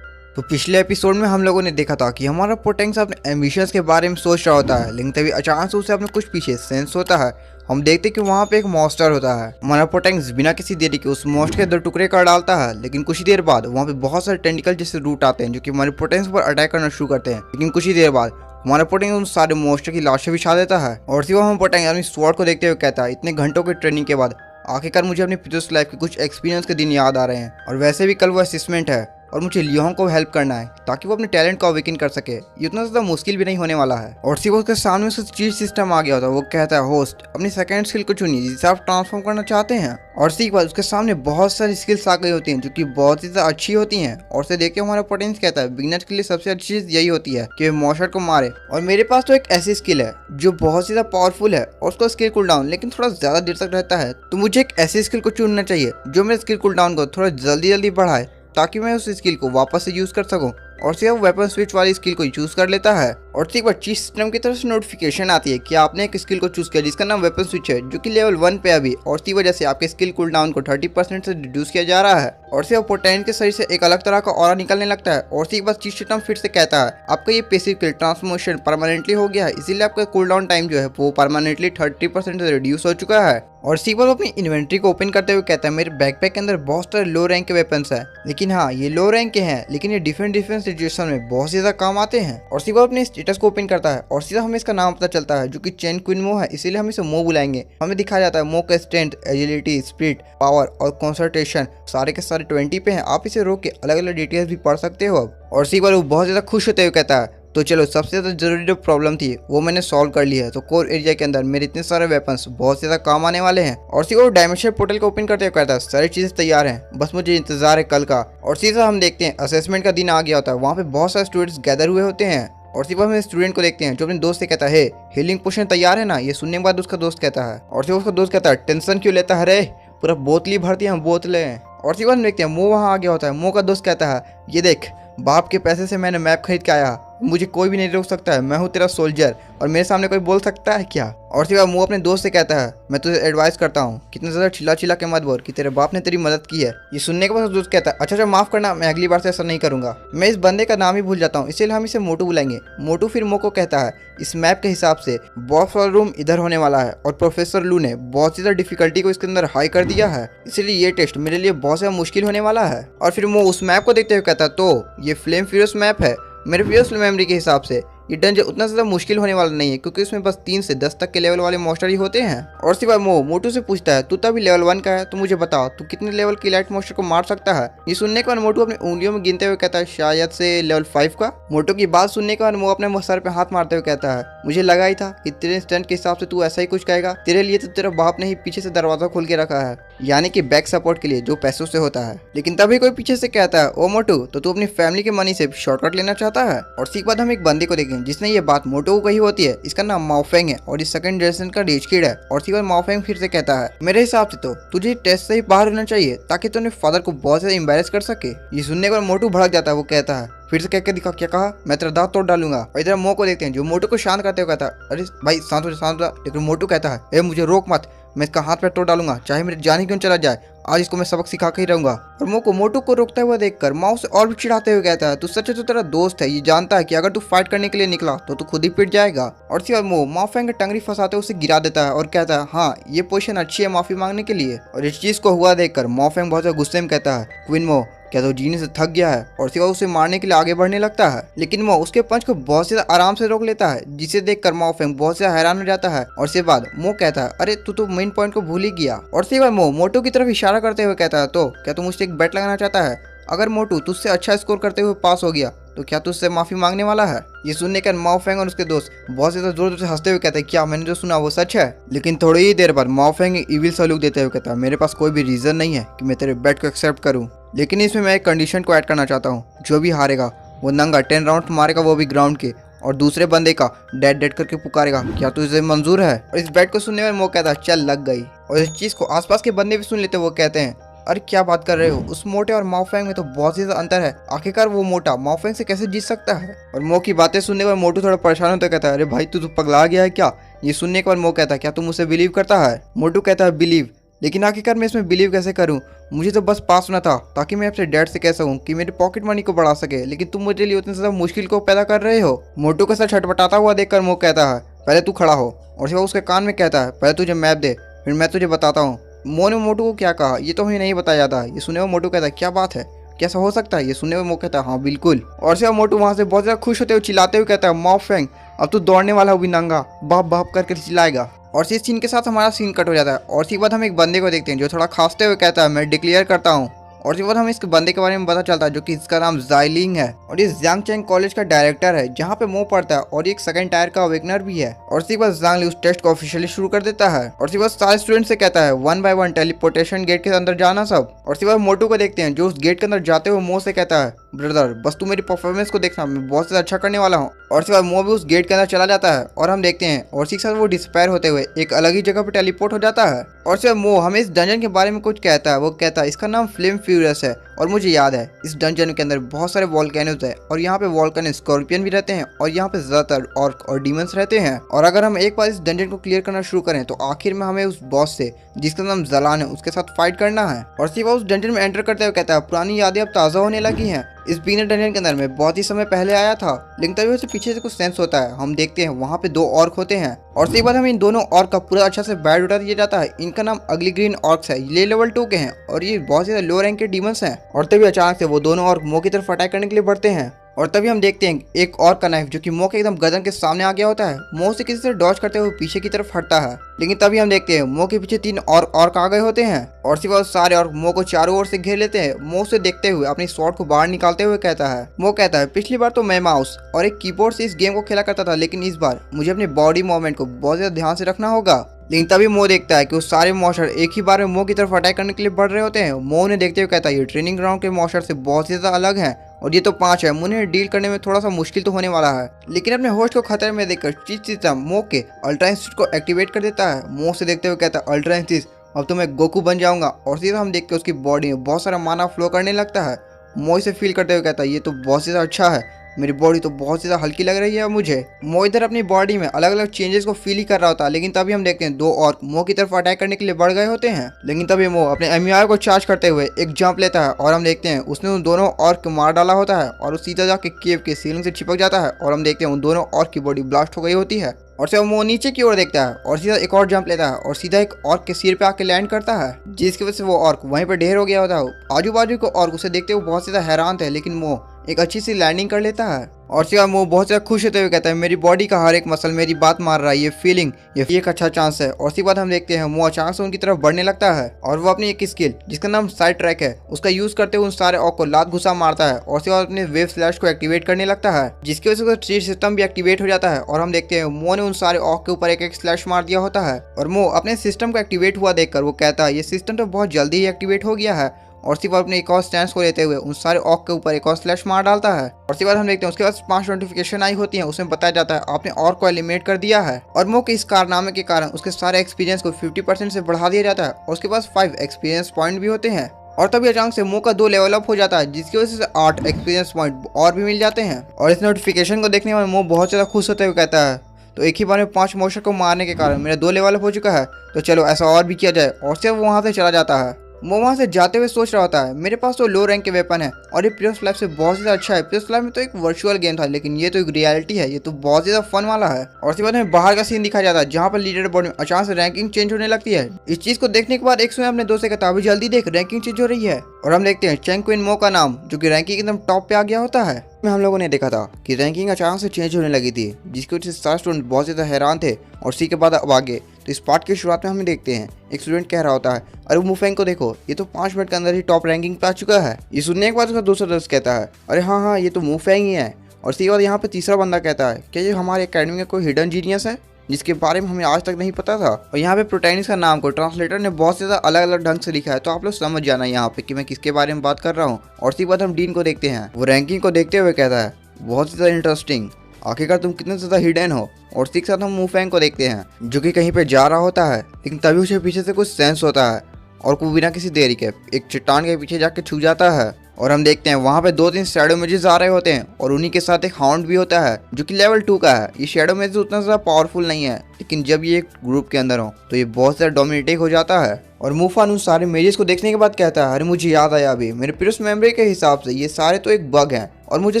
तो पिछले एपिसोड में हम लोगों ने देखा था कि हमारा पोटेंस अपने एम्बिशंस के बारे में सोच रहा होता है, लेकिन तभी अचानक से उसे अपने कुछ पीछे सेंस होता है। हम देखते कि वहाँ पे एक मॉन्स्टर होता है। हमारा पोटेंस बिना किसी देरी के उस मॉन्स्टर के 2 टुकड़े कर डालता है। लेकिन कुछ ही देर बाद वहाँ पे बहुत सारे टेंटिकल जैसे रूट आते हैं जो कि हमारे पोटेंस पर अटैक करना शुरू करते हैं। लेकिन कुछ ही देर बाद हमारा पोटेंस उन सारे मॉन्स्टर की लाशें बिछा देता है। और सिर्फ हम पोटेंस अपनी स्वॉर्ड को देखते हुए कहता है इतने घंटों की ट्रेनिंग के बाद आखिरकार मुझे अपनी प्रीवियस लाइफ के कुछ एक्सपीरियंस के दिन याद आ रहे हैं। और वैसे भी कल वो असेसमेंट है और मुझे लियोंग को हेल्प करना है ताकि वो अपने टैलेंट को अवेकन कर सके। ये उतना ज़्यादा मुश्किल भी नहीं होने वाला है। और सिर्फ उसके सामने उसका चीज सिस्टम आ गया होता है। वो कहता है होस्ट अपनी सेकंड स्किल को चुनिए जिसे आप ट्रांसफॉर्म करना चाहते हैं। और सीख बाद उसके सामने बहुत सारी स्किल्स आ गई होती हैं जो कि बहुत ही ज़्यादा अच्छी होती हैं। और से देख के हमारा पोटेंस कहता है बिगिनर्स के लिए सबसे अच्छी चीज़ यही होती है कि मॉन्स्टर को मारे। और मेरे पास तो एक ऐसी स्किल है जो बहुत ज़्यादा पावरफुल है और उसका स्किल कूल डाउन लेकिन थोड़ा ज़्यादा देर तक रहता है। तो मुझे एक ऐसी स्किल को चुनना चाहिए जो मेरे स्किल कूल डाउन को थोड़ा जल्दी बढ़ाए ताकि मैं उस स्किल को वापस से यूज कर सकूं। और सिर्फ वेपन स्विच वाली स्किल को चूज कर लेता है। और ठीक बाद चीज सिस्टम की तरफ से नोटिफिकेशन आती है कि आपने एक स्किल को चूज किया जिसका नाम वेपन स्विच है जो कि लेवल 1 पे अभी। और इसी वजह से आपके स्किल कूल डाउन को 30% से रिड्यूस किया जा रहा है। और सिर्फ पोटेंस के शरीर से एक अलग तरह का ऑरा निकलने लगता है। और ठीक बाद चीज सिस्टम फिर से कहता है आपका ये पैसिव स्किल ट्रांसफॉर्मेशन परमानेंटली हो गया है, इसीलिए आपका कूल डाउन टाइम जो है वो परमानेंटली 30% से रिड्यूस हो चुका है। और इसी बार अपनी इन्वेंट्री को ओपन करते हुए कहता है मेरे बैकपैक के अंदर बहुत सारे लो रैंक के वेपन्स हैं, लेकिन हाँ ये लो रैंक के हैं लेकिन ये डिफरेंट सिचुएशन में बहुत ज्यादा काम आते हैं। और सीधा अपने स्टेटस को ओपन करता है और सीधा हमें इसका नाम पता चलता है जो कि चेन क्वीन मो है, इसीलिए हम इसे मो बुलाएंगे। हमें दिखाया जाता है मो का स्ट्रेंथ, एजिलिटी, स्पीड, पावर और कंसंट्रेशन सारे के सारे 20 पे हैं। आप इसे रोक के अलग अलग डिटेल्स भी पढ़ सकते हो अब। और सी बार वो बहुत ज्यादा खुश होते हुए कहता है तो चलो, सबसे ज़्यादा जरूरी जो प्रॉब्लम थी वो मैंने सॉल्व कर ली है। तो कोर एरिया के अंदर मेरे इतने सारे वेपन्स बहुत ज़्यादा काम आने वाले हैं। और सीधा वो डायमेंशन पोर्टल को ओपन करते हुए कहता है सारी चीज़ें तैयार हैं, बस मुझे इंतजार है कल का। और सीधा हम देखते हैं असेसमेंट का दिन आ गया होता है, वहाँ पे बहुत सारे स्टूडेंट्स गैदर हुए होते हैं। और सिर्फ हम स्टूडेंट को देखते हैं जो अपने दोस्त से कहता है हीलिंग पोशन तैयार है ना। ये सुनने के बाद उसका दोस्त कहता है, और सिर्फ उसका दोस्त कहता है टेंशन क्यों लेता है रे, पूरा बोतली भरती है हम बोतलें। और सिर्फ हम देखते हैं मो वहाँ आ गया होता है। मो का दोस्त कहता है ये देख, बाप के पैसे से मैंने मैप खरीद के आया, मुझे कोई भी नहीं रोक सकता है, मैं हूँ तेरा सोल्जर और मेरे सामने कोई बोल सकता है क्या। और सिवा मुँह अपने दोस्त से कहता है मैं तुझे एडवाइस करता हूँ कितने ज़्यादा चिल्ला चिल्ला के मत बोल कि तेरे बाप ने तेरी मदद की है। ये सुनने के बाद दोस्त कहता है अच्छा माफ़ करना, मैं अगली बार से ऐसा नहीं करूँगा। मैं इस बंदे का नाम ही भूल जाता हूँ, इसलिए हम इसे मोटू बुलाएंगे। मोटू फिर मो को कहता है इस मैप के हिसाब से बॉस वाला रूम इधर होने वाला है और प्रोफेसर लू ने बहुत ज़्यादा डिफिकल्टी को इसके अंदर हाई कर दिया है, इसलिए ये टेस्ट मेरे लिए बहुत ज़्यादा मुश्किल होने वाला है। और फिर वो उस मैप को देखते हुए कहता है तो ये फ्लेम फ्यूरियस मैप है। मेरे फ्यूरियस मेमोरी के हिसाब से ये डंजन उतना ज़्यादा मुश्किल होने वाला नहीं है, क्योंकि उसमें बस 3 से 10 तक के लेवल वाले मॉन्स्टर ही होते हैं। और सिवाय मोटू से पूछता है तू तभी लेवल 1 का है, तो मुझे बताओ तू कितने लेवल की लाइट मॉन्स्टर को मार सकता है। ये सुनने के बाद मोटू अपनी उंगलियों में गिनते हुए कहता है शायद से लेवल 5 का। मोटू की बात सुनने के बाद वो अपने सर पे हाथ मारते हुए कहता है मुझे लगा ही था कि तेरे स्टंट के हिसाब से तू ऐसा ही कुछ कहेगा, तेरे लिए तो तेरा बाप ने ही पीछे से दरवाजा खोल के रखा है, यानी कि बैक सपोर्ट के लिए जो पैसों से होता है। लेकिन तभी कोई पीछे से कहता है ओ मोटू, तो तू अपनी फैमिली के मनी से शॉर्टकट लेना चाहता है। और सीख बाद हम एक बंदे को देखें जिसने ये बात मोटू को कही होती है। इसका नाम माओफेंग है और इस सेकंड जनरेशन का रिच किड है। और सीख बाद माओफेंग फिर से कहता है मेरे हिसाब से तो तुझे टेस्ट से ही बाहर होना चाहिए ताकि तू अपने फादर को बहुत ज्यादा एम्बैरेस कर सके। ये सुनने के बाद मोटू भड़क जाता है, वो कहता है फिर से कह के दिखा, क्या कहा, मैं तेरा दांत तोड़ डालूंगा। और इधर मो को देखते हैं जो मोटू को शांत करते हुए कहता है अरे भाई शांत हो जा। लेकिन मोटू कहता है ए मुझे रोक मत, मैं इसका हाथ पैर तोड़ डालूंगा, चाहे मेरी जान ही क्यों चला जाए, आज इसको मैं सबक सिखा के ही रहूंगा। और मोटू को रोकता हुआ देखकर माओ से और भी चिढ़ाते हुए कहता है तू सच है तो तेरा दोस्त है, ये जानता है कि अगर तू फाइट करने के लिए निकला तो तू खुद ही पिट जाएगा। और सिवा माओफेंग टंगरी फंसाते उसे गिरा देता है और कहता है हाँ ये पोजीशन अच्छी है माफी मांगने के लिए। और इस चीज को हुआ देखकर माओफेंग बहुत ज्यादा गुस्से में कहता है क्वीन मो क्या तो जीने से थक गया है, और सिवा उसे मारने के लिए आगे बढ़ने लगता है। लेकिन वो उसके पंच को बहुत ज्यादा आराम से रोक लेता है, जिसे देखकर माओफेंग बहुत ज्यादा हैरान हो जाता है। और इसके बाद मो कहता है अरे तू तो मेन पॉइंट को भूल ही गया। और सिवा मोटू की तरफ इशारा करते हुए कहता है तो क्या तू मुझसे एक बेट लगाना चाहता है, अगर मोटू तुझसे अच्छा स्कोर करते हुए पास हो गया तो क्या तुझसे माफी मांगने वाला है। ये सुनने के माओफेंग और उसके दोस्त बहुत ज्यादा जोर जोर से हंसते हुए कहते हैं क्या मैंने जो सुना वो सच है। लेकिन थोड़ी ही देर बाद माओफेंग इविल सलूक देते हुए कहता है मेरे पास कोई भी रीजन नहीं है कि मैं तेरे बेट को एक्सेप्ट करूं, लेकिन इसमें मैं एक कंडीशन को ऐड करना चाहता हूँ, जो भी हारेगा वो नंगा 10 राउंड मारेगा, वो भी ग्राउंड के, और दूसरे बंदे का डेड करके पुकारेगा, क्या तुझे मंजूर है। और इस बेट को सुनने में वो कहता है चल लग गई। और इस चीज को आसपास के बंदे भी सुन लेते, वो कहते हैं अरे क्या बात कर रहे हो, उस मोटे और माओफेंग में तो बहुत ज्यादा अंतर है, आखिरकार वो मोटा माओफेंग से कैसे जीत सकता है। और मो की बातें सुनने के बाद मोटू थोड़ा परेशान होता कहता है अरे भाई तू तो पगला गया है क्या। ये सुनने के बाद मो कहता है क्या तुम मुझे बिलीव करता है। मोटू कहता है बिलीव, लेकिन आखिरकार मैं इसमें बिलीव कैसे करूं, मुझे तो बस पास होना था ताकि मैं अपने डैड से कह सकूं कि मेरे पॉकेट मनी को बढ़ा सके, लेकिन तुम मुझे लिए उतनी ज्यादा मुश्किल को पैदा कर रहे हो। मोटू के साथ छटपटाता हुआ देखकर मो कहता है पहले तू खड़ा हो। और सिवा उसके कान में कहता है पहले तुझे मैप दे फिर मैं तुझे बताता हूँ। मो ने मोटू को क्या कहा ये तो हमें नहीं बताया जाता। ये सुने हुए मोटू कहता है क्या बात है, कैसा हो सकता है। ये सुनने में मो कहता है हाँ बिल्कुल। और सिवा मोटू वहाँ से बहुत ज्यादा खुश होते हुए चिल्लाते हुए कहता है माओफेंग अब तू दौड़ने वाला हो भी नंगा, बाप बाप करके चिल्लाएगा। और इस सीन के साथ हमारा सीन कट हो जाता है। और इसके बाद हम एक बंदे को देखते हैं जो थोड़ा खांसते हुए कहता है मैं डिक्लेयर करता हूँ। और इसके बाद हमें इस बंदे के बारे में पता चलता है जो कि इसका नाम जाइलिंग है और ये ज़ांगचेंग कॉलेज का डायरेक्टर है जहाँ पे मो पढ़ता है, और ये एक सेकंड टायर का अवेकनर भी है। और इसके बाद ज़ांग उस टेस्ट को ऑफिशियली शुरू कर देता है और इसके बाद सारे स्टूडेंट से कहता है 1 बाय 1 टेलीपोर्टेशन गेट के अंदर जाना सब। और इसके बाद मोटू को देखते हैं जो उस गेट के अंदर जाते हुए मो से कहता है ब्रदर बस तू मेरी परफॉर्मेंस को देखना, मैं बहुत ज़्यादा अच्छा करने वाला हूँ। और इसके बाद मो भी उस गेट के अंदर चला जाता है और हम देखते हैं और इसी के साथ वो डिस्पायर होते हुए एक अलग ही जगह पर टेलीपोर्ट हो जाता है। और इसके बाद मो हमें इस डंजन के बारे में कुछ कहता है, वो कहता है इसका नाम फ्लेम फ्यूरियस है। और मुझे याद है इस डंजन के अंदर बहुत सारे वॉल्केनोज है और यहाँ पे वॉल्केनो स्कॉर्पियन भी रहते हैं और यहाँ पे ज्यादातर ऑर्क और डीमंस रहते हैं। और अगर हम एक बार इस डंजन को क्लियर करना शुरू करें तो आखिर में हमें उस बॉस से जिसका नाम जलान है उसके साथ फाइट करना है। और सिवा उस डंजन में एंटर करते हुए कहता है पुरानी यादें अब ताज़ा होने लगी हैं, इस बीना डंजन के अंदर मैं बहुत ही समय पहले आया था, लेकिन तभी उसे पीछे से कुछ सेंस होता है। हम देखते हैं वहाँ पे 2 ऑर्क होते हैं और उसके बाद हमें इन दोनों ऑर्क का पूरा अच्छा से बैड उठा दिया जाता है। इनका नाम अगली ग्रीन ऑर्क्स है, ये लेवल 2 के हैं और ये बहुत ज्यादा लो रैंक के डीमंस हैं। और तभी अचानक से वो दोनों ऑर्क मो की तरफ अटैक करने के लिए बढ़ते हैं और तभी हम देखते हैं एक और का नाइफ जो कि मो के एकदम गर्दन के सामने आ गया होता है। मो से किसी से डॉज करते हुए पीछे की तरफ हटता है, लेकिन तभी हम देखते हैं मो के पीछे 3 और आ गए होते हैं और सिवा सारे और मो को चारों ओर से घेर लेते हैं। मो से देखते हुए अपनी स्वॉर्ड को बाहर निकालते हुए कहता है, मो कहता है, पिछली बार तो मैं माउस और एक कीबोर्ड से इस गेम को खेला करता था, लेकिन इस बार मुझे अपनी बॉडी मूवमेंट को बहुत ज्यादा ध्यान से रखना होगा। लेकिन तभी मो देखता है कि उस सारे मॉन्स्टर एक ही बार में मो की तरफ अटैक करने के लिए बढ़ रहे होते हैं। मो उन्हें देखते हुए कहता है, ये ट्रेनिंग ग्राउंड के मॉन्स्टर से बहुत ही ज्यादा अलग है और ये तो 5 है। उन्हें डील करने में थोड़ा सा मुश्किल तो होने वाला है। लेकिन अपने होस्ट को खतरे में देखकर चीज सिस्टम मो के अल्ट्रा इंस्टीट्यूट को एक्टिवेट कर देता है। मो से देखते हुए कहता है, अल्ट्रा इंस्टीट्यूट अब तो मैं गोकू बन जाऊंगा। और सीधा हम देख के उसकी बॉडी में बहुत सारा माना फ्लो करने लगता है। मो इसे फील करते हुए कहता है, ये तो बहुत ज्यादा अच्छा है, मेरी बॉडी तो बहुत ज्यादा हल्की लग रही है मुझे। मो इधर अपनी बॉडी में अलग अलग चेंजेस को फील ही कर रहा होता है। लेकिन तभी हम देखते हैं 2 और मो की तरफ अटैक करने के लिए बढ़ गए होते हैं। लेकिन तभी मो अपने एमईआर को चार्ज करते हुए एक जंप लेता है और हम देखते हैं उसने उन दोनों ऑर्क को मार डाला होता है और वो सीधा जाके केव के सीलिंग से चिपक जाता है और हम देखते हैं उन दोनों ऑर्क की बॉडी ब्लास्ट हो गई होती है। और से वो नीचे की ओर देखता है और सीधा एक और जंप लेता है और सीधा एक ऑर्क के सिर पे आके लैंड करता है, जिसकी वजह से वो ऑर्क वहीं पे ढेर हो गया होता है। आजू बाजू को ऑर्क उसे देखते हुए बहुत ज्यादा हैरान थे, लेकिन वो एक अच्छी सी लैंडिंग कर लेता है। और सिवा वो बहुत ज़्यादा खुश होते हुए कहता है, मेरी बॉडी का हर एक मसल मेरी बात मार रहा है, ये फीलिंग ये एक अच्छा चांस है। और उसके बाद हम देखते हैं वो अचानक से उनकी तरफ बढ़ने लगता है और वो अपनी एक स्किल जिसका नाम साइड ट्रैक है उसका यूज करते हुए उन सारे ऑक को लात घुसा मारता है और उसके बाद अपने वेव स्लैश को एक्टिवेट करने लगता है, जिसकी वजह से ट्री सिस्टम भी एक्टिवेट हो जाता है। और हम देखते हैं मो ने उन सारे ऑक के ऊपर एक एक स्लैश मार दिया होता है और मो अपने सिस्टम को एक्टिवेट हुआ देखकर वो कहता है, ये सिस्टम तो बहुत जल्दी ही एक्टिवेट हो गया है। और उसके बाद अपने एक और स्टैंड को लेते हुए उन सारे ऑक के ऊपर एक और स्लैश मार डालता है। और उसके बाद हम देखते हैं उसके बाद 5 नोटिफिकेशन आई होती हैं, उसमें बताया जाता है आपने ऑर्क को एलिमिनेट कर दिया है। और मो के इस कारनामे के कारण उसके सारे एक्सपीरियंस को 50% से बढ़ा दिया जाता है और उसके पास 5 एक्सपीरियंस पॉइंट भी होते हैं। और तभी अचानक से मो का 2 लेवल अप हो जाता है, जिसकी वजह से 8 एक्सपीरियंस पॉइंट और भी मिल जाते हैं। और इस नोटिफिकेशन को देखने में मो बहुत ज़्यादा खुश होते हुए कहता है, तो एक ही बार में 5 मॉन्स्टर को मारने के कारण मेरा 2 लेवल अप हो चुका है, तो चलो ऐसा और भी किया जाए। और सिर्फ वहाँ से चला जाता है। वो वहाँ से जाते हुए सोच रहा होता है, मेरे पास तो लो रैंक के वेपन है और ये प्रीवियस लाइफ से बहुत ज़्यादा अच्छा है। प्रीवियस लाइफ में तो एक वर्चुअल गेम था, लेकिन ये तो एक रियलिटी है, ये तो बहुत ज़्यादा फन वाला है। और उसके बाद हमें बाहर का सीन दिखाया जाता है जहाँ पर लीडर बोर्ड में अचानक से रैंकिंग चेंज होने लगती है। इस चीज़ को देखने के बाद एक अपने दोस्त से कहता है, जल्दी देख रैंकिंग चेंज हो रही है। और हम देखते हैं चैंग क्वीन मो का नाम जो कि रैंकिंग एकदम टॉप पे आ गया होता है। हम लोगों ने देखा था कि रैंकिंग अचानक से चेंज होने लगी थी, जिसकी वजह से सारे स्टूडेंट बहुत ज़्यादा हैरान थे। और उसी के बाद अब आगे तो इस पार्ट की शुरुआत में हमें देखते हैं एक स्टूडेंट कह रहा होता है, अरे मुफेंग को देखो, ये तो 5 मिनट के अंदर ही टॉप रैंकिंग पे आ चुका है। ये सुनने के बाद उसका दूसरा दोस्त कहता है, अरे हाँ ये तो मुफेंग ही है। और इसी के बाद यहाँ पे तीसरा बंदा कहता है, क्या ये हमारे एकेडमी का कोई हिडन जीनियस है जिसके बारे में हमें आज तक नहीं पता था। और यहाँ पे प्रोटैगनिस्ट का नाम को ट्रांसलेटर ने बहुत ज़्यादा अलग अलग ढंग से लिखा है, तो आप लोग समझ जाना यहाँ पे कि मैं किसके बारे में बात कर रहा हूँ। और इसी बाद हम डीन को देखते हैं, वो रैंकिंग को देखते हुए कहता है, बहुत ज़्यादा इंटरेस्टिंग, आखिरकार तुम कितने ज़्यादा हिडन हो। और इसी के साथ हम मुफेंग को देखते हैं जो कि कहीं पे जा रहा होता है, लेकिन तभी उसे पीछे से कुछ सेंस होता है और वो बिना किसी देरी के एक चट्टान के पीछे जाके छुप जाता है। और हम देखते हैं वहाँ पे 2-3 शैडो मेजेस आ रहे होते हैं और उन्हीं के साथ एक हाउंड भी होता है जो कि लेवल 2 का है। ये शैडो मेजेस उतना ज़्यादा पावरफुल नहीं है, लेकिन जब ये एक ग्रुप के अंदर हो तो ये बहुत ज़्यादा डोमिनेटिंग हो जाता है। और मुफान उन सारे मेजेस को देखने के बाद कहता है, अरे मुझे याद आया अभी, मेरे प्रीवियस मेमोरी के हिसाब से ये सारे तो एक बग हैं और मुझे